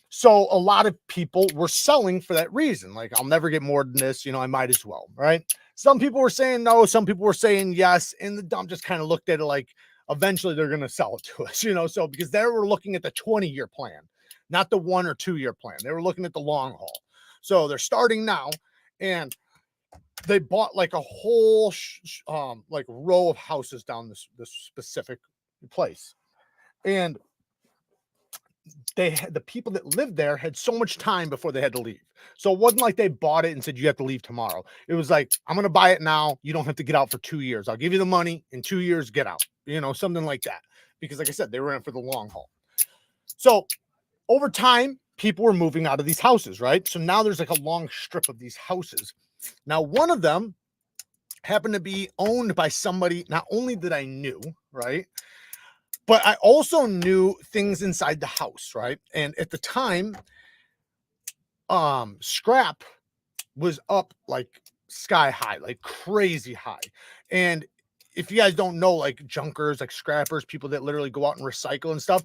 So a lot of people were selling for that reason. Like, I'll never get more than this, I might as well, right? Some people were saying no, some people were saying yes, and the dump just kind of looked at it like eventually they're going to sell it to us, so because they were looking at the 20-year plan, not the 1 or 2 year plan. They were looking at the long haul. So they're starting now, and they bought like a whole like row of houses down this specific place. And the people that lived there had so much time before they had to leave. So it wasn't like they bought it and said, you have to leave tomorrow. It was like, I'm going to buy it now. You don't have to get out for 2 years. I'll give you the money. In 2 years, get out, something like that. Because like I said, they were in for the long haul. So over time, people were moving out of these houses, right? So now there's like a long strip of these houses. Now, one of them happened to be owned by somebody not only that I knew, right, but I also knew things inside the house, right? And at the time, scrap was up like sky high, like crazy high. And if you guys don't know, like junkers, like scrappers, people that literally go out and recycle and stuff,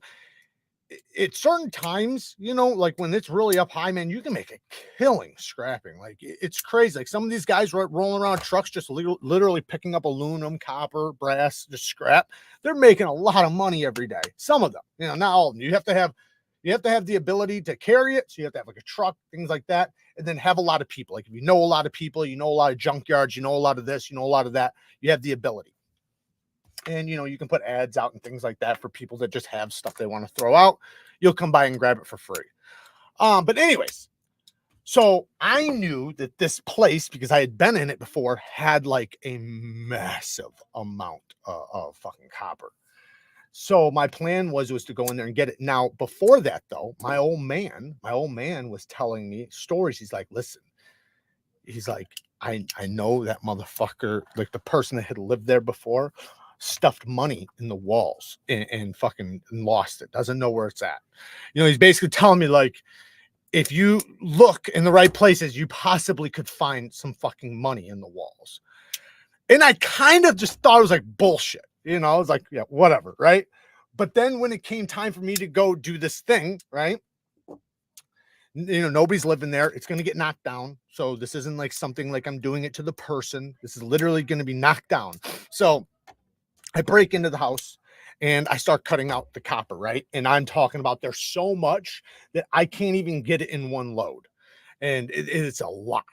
at certain times, like when it's really up high, man, you can make a killing scrapping. Like it's crazy. Like some of these guys rolling around trucks, just literally picking up aluminum, copper, brass, just scrap. They're making a lot of money every day. Some of them, not all of them. You have to have the ability to carry it. So you have to have like a truck, things like that, and then have a lot of people. Like if you know a lot of people, a lot of junkyards, a lot of this, a lot of that, you have the ability. And, you can put ads out and things like that for people that just have stuff they want to throw out. You'll come by and grab it for free. But anyways, so I knew that this place, because I had been in it before, had like a massive amount of fucking copper. So my plan was to go in there and get it. Now, before that, though, my old man was telling me stories. He's like, listen, he's like, I know that motherfucker, like the person that had lived there before, stuffed money in the walls and fucking lost it, doesn't know where it's at. He's basically telling me, like, if you look in the right places, you possibly could find some fucking money in the walls. And I kind of just thought it was like bullshit, I was like, yeah, whatever, right? But then when it came time for me to go do this thing, right, nobody's living there, it's going to get knocked down. So this isn't like something like I'm doing it to the person. This is literally going to be knocked down. So I break into the house and I start cutting out the copper, right? And I'm talking about there's so much that I can't even get it in one load. And it's a lot.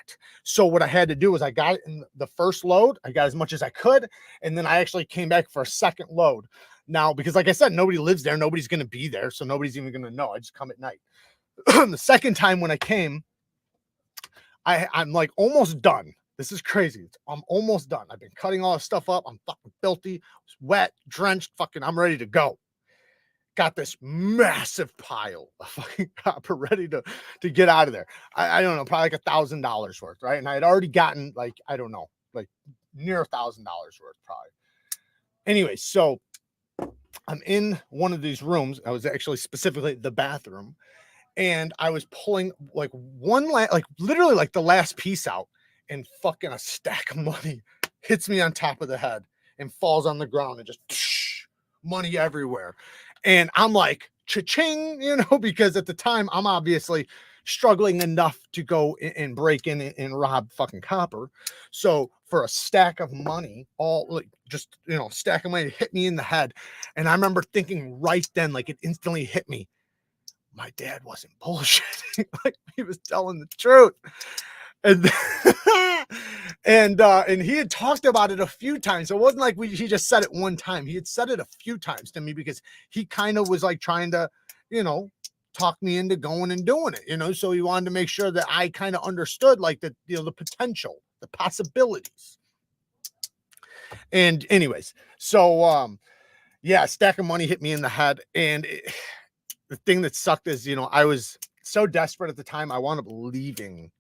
So what I had to do was I got it in the first load. I got as much as I could. And then I actually came back for a second load. Now, because like I said, nobody lives there. Nobody's going to be there. So nobody's even going to know. I just come at night. The second time when I came, I'm like almost done. This is crazy. I'm almost done. I've been cutting all this stuff up. I'm fucking filthy, wet, drenched, fucking, I'm ready to go. Got this massive pile of fucking copper ready to get out of there. I don't know, probably like $1,000 worth, right? And I had already gotten like, I don't know, like near $1,000 worth probably. Anyway, so I'm in one of these rooms. I was actually specifically the bathroom, and I was pulling like like literally like the last piece out, and fucking a stack of money hits me on top of the head and falls on the ground and just money everywhere. And I'm like, cha-ching, you know, because at the time I'm obviously struggling enough to go and break in and rob fucking copper. So for a stack of money, all like just, you know, stack of money hit me in the head. And I remember thinking right then, like it instantly hit me, my dad wasn't bullshitting. Like he was telling the truth. And and he had talked about it a few times. So it wasn't like he just said it one time. He had said it a few times to me because he kind of was like trying to, you know, talk me into going and doing it, you know. So he wanted to make sure that I kind of understood like the, you know, the potential, the possibilities. And anyways, so yeah, a stack of money hit me in the head. And the thing that sucked is, you know, I was so desperate at the time, I wound up leaving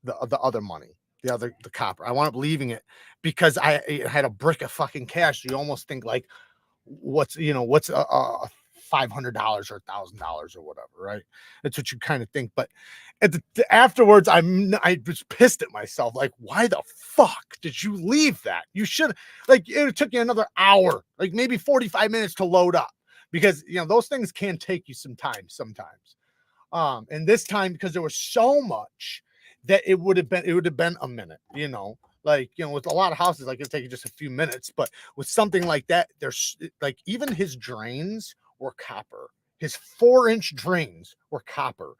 the other money, the copper. I wound up leaving it because I had a brick of fucking cash. You almost think like, what's, you know, what's a $500 or $1,000 or whatever, right? That's what you kind of think. But at afterwards, I was pissed at myself. Like, why the fuck did you leave that? You should, like, it took you another hour, like maybe 45 minutes to load up, because, you know, those things can take you some time sometimes. And this time, because there was so much, that it would have been a minute, you know, like, you know, with a lot of houses, like it'll take you just a few minutes, but with something like that, there's like, even his drains were copper. His 4-inch drains were copper.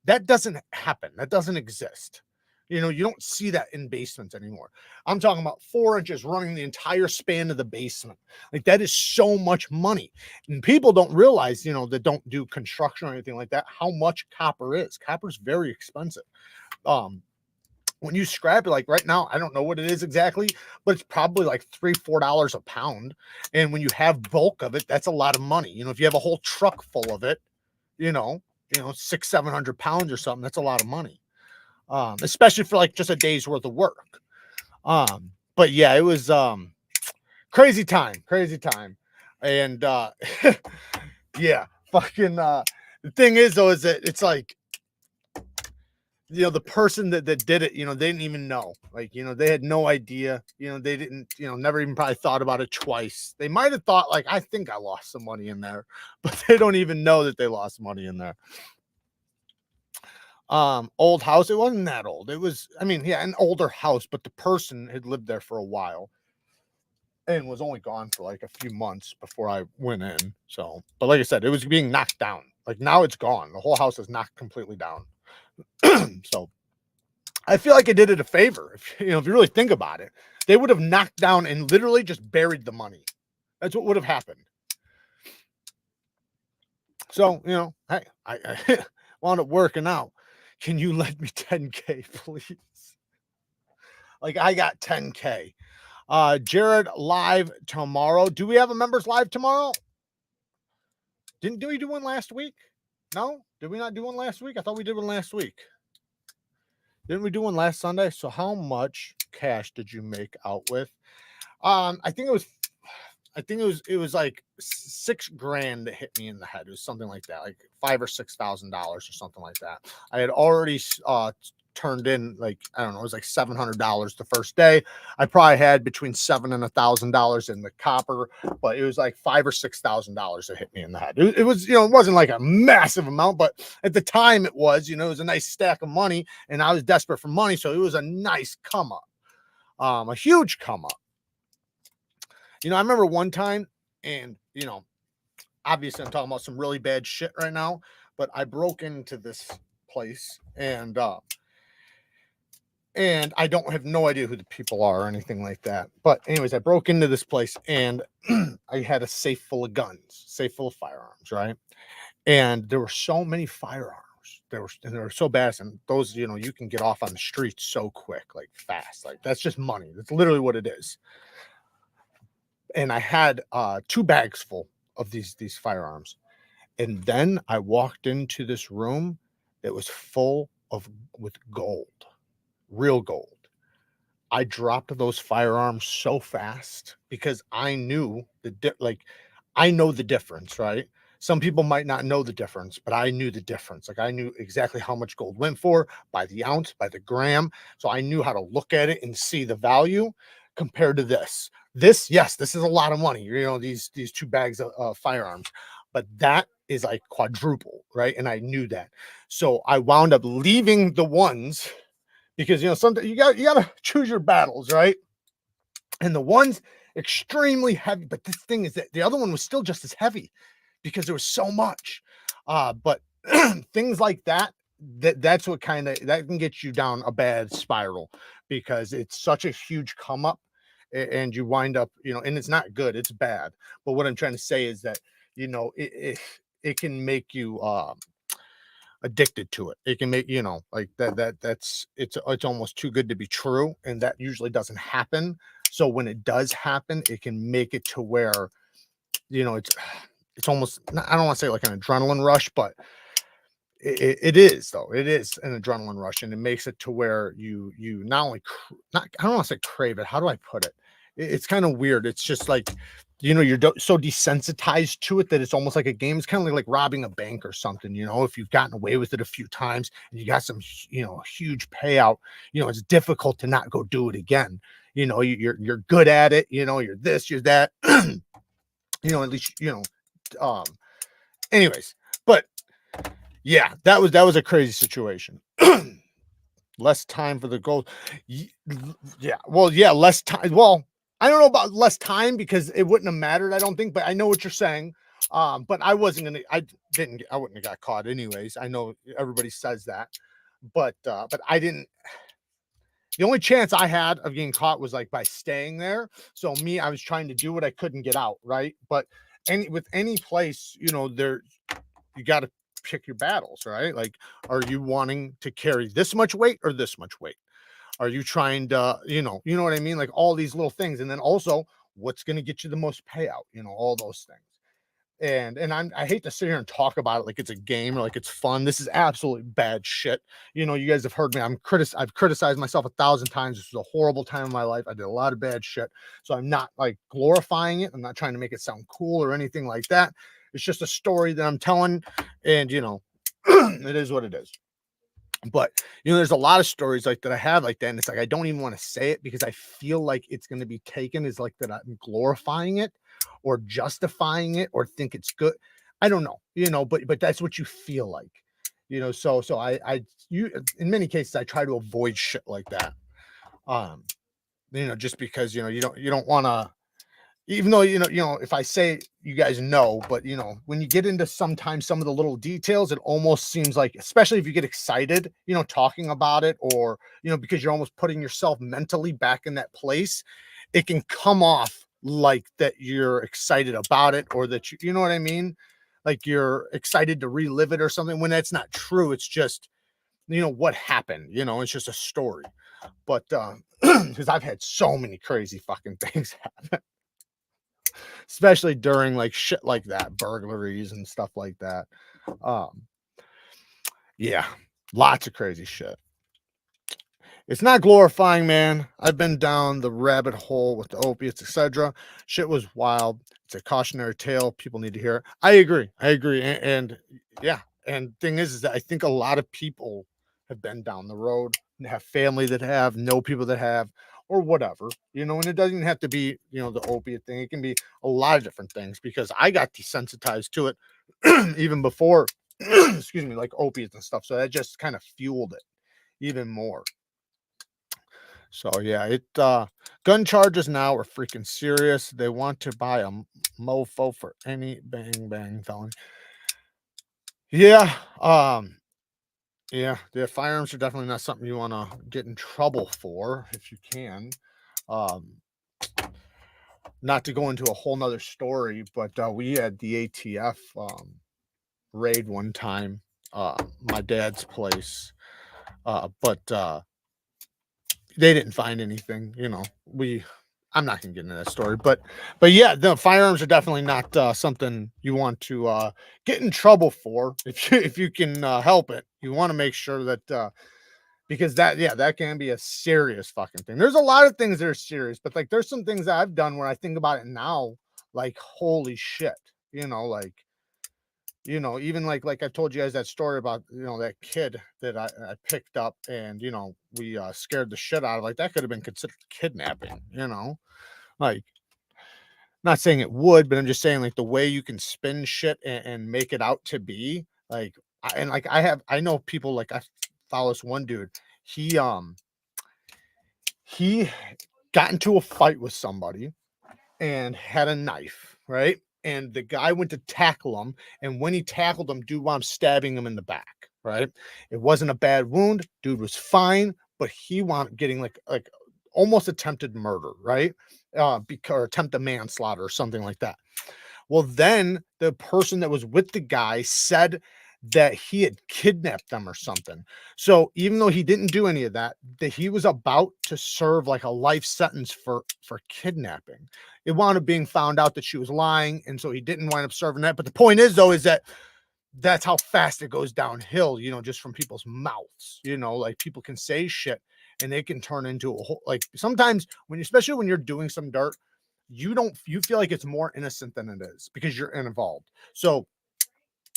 That doesn't happen. That doesn't exist. You know, you don't see that in basements anymore. I'm talking about 4 inches running the entire span of the basement. Like, that is so much money. And people don't realize, you know, that don't do construction or anything like that, how much copper is. Copper is very expensive. When you scrap it, like right now, I don't know what it is exactly, but it's probably like $3-4 a pound. And when you have bulk of it, that's a lot of money. You know, if you have a whole truck full of it, you know, 600-700 pounds or something, that's a lot of money. Especially for like just a day's worth of work. But yeah, it was crazy time. And yeah, fucking the thing is though, is that it's like, you know, the person that did it, you know, they didn't even know, like, you know, they had no idea, you know, they didn't, you know, never even probably thought about it twice. They might have thought like, I think I lost some money in there, but they don't even know that they lost money in there. Old house. It wasn't that old. It was, I mean, yeah, an older house, but the person had lived there for a while and was only gone for like a few months before I went in. So, but like I said, it was being knocked down. Like, now it's gone. The whole house is knocked completely down. So I feel like I did it a favor. If you really think about it, they would have knocked down and literally just buried the money. That's what would have happened. So, you know, hey, I wound up working out. Can you lend me 10K, please? Like, I got 10K. Jared, live tomorrow. Do we have a members live tomorrow? Didn't we do one last week? No? Did we not do one last week? I thought we did one last week. Didn't we do one last Sunday? So how much cash did you make out with? I think it was like $6,000 that hit me in the head. It was something like that, like $5,000 or $6,000 or something like that. I had already turned in, like, I don't know, it was like $700 the first day. I probably had between $7,000 and $1,000 in the copper, but it was like $5,000 or $6,000 that hit me in the head. It was, you know, it wasn't like a massive amount, but at the time it was, you know, it was a nice stack of money, and I was desperate for money, so it was a nice come up, a huge come up. You know, I remember one time, and, you know, obviously I'm talking about some really bad shit right now, but I broke into this place, and and I don't have no idea who the people are or anything like that. But anyways, I broke into this place and I had a safe full of guns, safe full of firearms, right? And there were so many firearms. They were so bad, and those, you know, you can get off on the streets so quick, like fast. Like that's just money. That's literally what it is. And I had 2 bags full of these firearms. And then I walked into this room that was full of with gold, real gold. I dropped those firearms so fast because I knew like I know the difference, right? Some people might not know the difference, but I knew the difference. Like I knew exactly how much gold went for by the ounce, by the gram. So I knew how to look at it and see the value compared to this. This, yes, this is a lot of money. You know, these 2 bags of firearms, but that is like quadruple, right? And I knew that. So I wound up leaving the ones because, you know, sometimes you gotta choose your battles, right? And the one's extremely heavy, but this thing is that the other one was still just as heavy because there was so much. But things like that's what kind of that can get you down a bad spiral because it's such a huge come up, and you wind up, you know, and it's not good, it's bad. But what I'm trying to say is that, you know, it can make you addicted to it. It can make, you know, like that's it's almost too good to be true, and that usually doesn't happen. So when it does happen, it can make it to where, you know, it's almost, I don't want to say like an adrenaline rush, but it is, though. It is an adrenaline rush, and it makes it to where you not only not, I don't want to say crave it. How do I put it? It's kind of weird. It's just like, you know, you're so desensitized to it that it's almost like a game. It's kind of like robbing a bank or something. You know, if you've gotten away with it a few times and you got some, you know, huge payout, you know, it's difficult to not go do it again. You know, you're good at it. You know, you're this, you're that. You know, at least, you know. Anyways, but yeah, that was a crazy situation. Less time for the goal. Yeah, well, yeah, less time. Well, I don't know about less time because it wouldn't have mattered, I don't think, but I know what you're saying. But I wasn't gonna, I wouldn't have got caught anyways. I know everybody says that, but I didn't. The only chance I had of getting caught was like by staying there. So me, I was trying to do what I couldn't get out, right? But with any place, you know, there, you got to pick your battles, right? Like, are you wanting to carry this much weight or this much weight? Are you trying to, you know what I mean? Like all these little things. And then also, what's going to get you the most payout? You know, all those things. And I hate to sit here and talk about it like it's a game or like it's fun. This is absolutely bad shit. You know, you guys have heard me. I've criticized myself 1,000 times. This was a horrible time in my life. I did a lot of bad shit. So I'm not like glorifying it. I'm not trying to make it sound cool or anything like that. It's just a story that I'm telling, and you know, it is what it is. But you know, there's a lot of stories like that I have like that, and it's like I don't even want to say it because I feel like it's going to be taken as like that I'm glorifying it or justifying it or think it's good. I don't know, you know, but that's what you feel like, you know. So you, in many cases I try to avoid shit like that. Um, you know, just because, you know, you don't want to, even though, you know, if I say, you guys know, but you know, when you get into sometimes some of the little details, it almost seems like, especially if you get excited, you know, talking about it, or, you know, because you're almost putting yourself mentally back in that place, it can come off like that you're excited about it, or that you know what I mean? Like you're excited to relive it or something, when that's not true. It's just, you know, what happened, you know, it's just a story. But because I've had so many crazy fucking things happen, especially during like shit like that, burglaries and stuff like that. Um, yeah, lots of crazy shit. It's not glorifying, man. I've been down the rabbit hole with the opiates, etc. Shit was wild. It's a cautionary tale. People need to hear it. I agree. And yeah, and thing is that I think a lot of people have been down the road and have family that have, know people that have, or whatever, you know. And it doesn't have to be, you know, the opiate thing. It can be a lot of different things, because I got desensitized to it even before, excuse me, like opiates and stuff. So that just kind of fueled it even more. So yeah, gun charges now are freaking serious. They want to buy a mofo for any bang bang felony. Yeah, Yeah, firearms are definitely not something you want to get in trouble for if you can. Um, not to go into a whole nother story, but we had the ATF raid one time, my dad's place, but they didn't find anything. You know, I'm not gonna get into that story, but yeah, the firearms are definitely not something you want to get in trouble for if you can help it. You want to make sure that because that can be a serious fucking thing. There's a lot of things that are serious, but like there's some things that I've done where I think about it now, like holy shit, you know, like even like I told you guys that story about that kid that I picked up and we scared the shit out of. Like that could have been considered kidnapping, like not saying it would, but I'm just saying like the way you can spin shit and make it out to be like I know people like I follow this one dude. He got into a fight with somebody and had a knife, right? And the guy went to tackle him, and when he tackled him, dude wound up stabbing him in the back, right? It wasn't a bad wound, dude was fine, but he wound up getting like almost attempted murder, right? Because or attempted manslaughter or something like that. Well, then the person that was with the guy said that he had kidnapped them or something. So even though he didn't do any of that, that he was about to serve like a life sentence for kidnapping. It wound up being found out that she was lying, and so he didn't wind up serving that. But the point is, though, is that that's how fast it goes downhill, just from people's mouths. Like people can say shit and they can turn into a whole like sometimes especially when you're doing some dirt, you feel like it's more innocent than it is because you're involved. So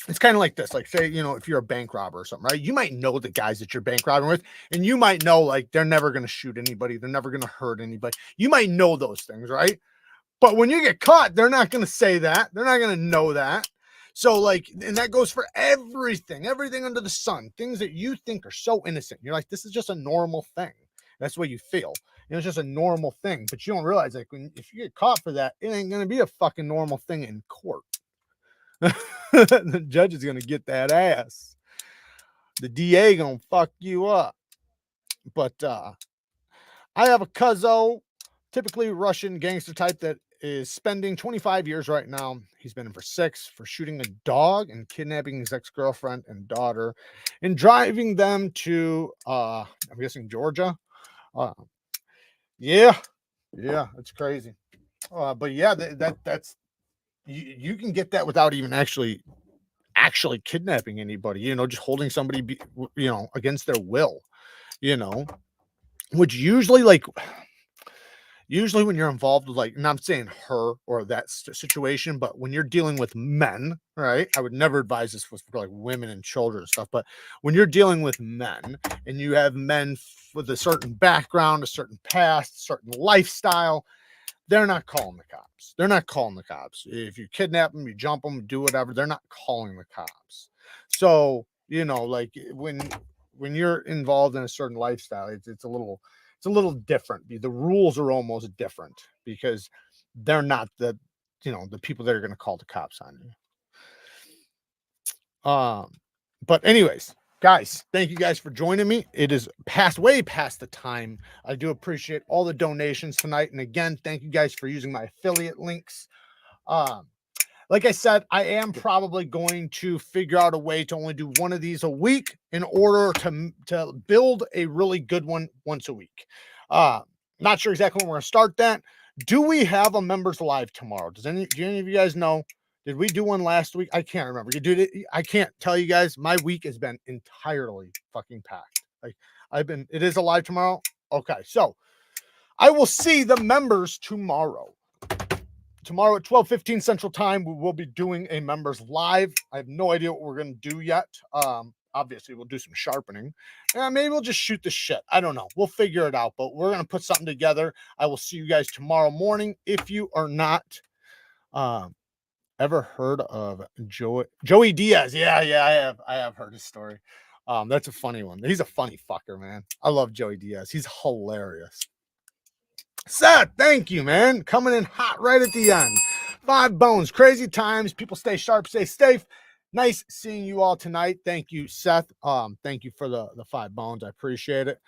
it's kind of like this, like say, if you're a bank robber or something, right? You might know the guys that you're bank robbing with, and you might know like they're never going to shoot anybody. They're never going to hurt anybody. You might know those things, right? But when you get caught, they're not going to say that. They're not going to know that. So like, and that goes for everything under the sun, things that you think are so innocent. You're like, this is just a normal thing. That's what you feel. It's just a normal thing, but you don't realize like if you get caught for that, it ain't going to be a fucking normal thing in court. The judge is going to get that ass. The DA going to fuck you up. But I have a cousin, typically Russian gangster type, that is spending 25 years right now. He's been in for 6 for shooting a dog and kidnapping his ex-girlfriend and daughter and driving them to I'm guessing Georgia. Yeah, it's crazy. But yeah, that's you can get that without even actually kidnapping anybody, just holding somebody against their will, which usually when you're involved with like, and I'm saying her or that situation, but when you're dealing with men, right? I would never advise this for like women and children and stuff, but when you're dealing with men and you have men with a certain background, a certain past, a certain lifestyle, they're not calling the cops. They're not calling the cops. If you kidnap them, you jump them, do whatever, they're not calling the cops. So, like when you're involved in a certain lifestyle, it's a little different. The rules are almost different because they're not the people that are going to call the cops on you. But anyways, guys, thank you guys for joining me. It is way past the time. I do appreciate all the donations tonight. And again, thank you guys for using my affiliate links. Like I said, I am probably going to figure out a way to only do one of these a week in order to build a really good one once a week. Not sure exactly when we're going to start that. Do we have a members live tomorrow? Do any of you guys know? Did we do one last week? I can't remember. I can't tell you guys. My week has been entirely fucking packed. Like it is a live tomorrow. Okay. So I will see the members tomorrow. Tomorrow at 12:15 Central Time, we will be doing a members live. I have no idea what we're going to do yet. Obviously, we'll do some sharpening. Maybe we'll just shoot the shit. I don't know. We'll figure it out, but we're going to put something together. I will see you guys tomorrow morning. If you are not ever heard of Joey Diaz? Yeah, I have heard his story. That's a funny one. He's a funny fucker, man. I love Joey Diaz. He's hilarious. Seth, thank you, man. Coming in hot right at the end. 5 bones, crazy times. People stay sharp, stay safe. Nice seeing you all tonight. Thank you, Seth. Thank you for the 5 bones. I appreciate it.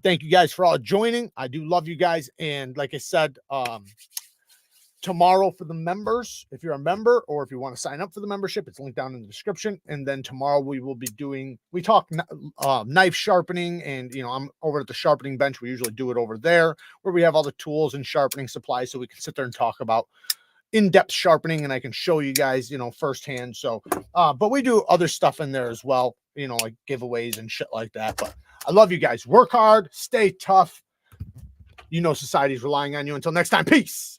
Thank you guys for all joining. I do love you guys. And like I said, tomorrow for the members, if you're a member or if you want to sign up for the membership, it's linked down in the description. And then tomorrow we will be we talk knife sharpening, and I'm over at the sharpening bench. We usually do it over there where we have all the tools and sharpening supplies, so we can sit there and talk about in-depth sharpening, and I can show you guys firsthand. So but we do other stuff in there as well, like giveaways and shit like that. But I love you guys. Work hard, stay tough. Society's relying on you. Until next time, peace.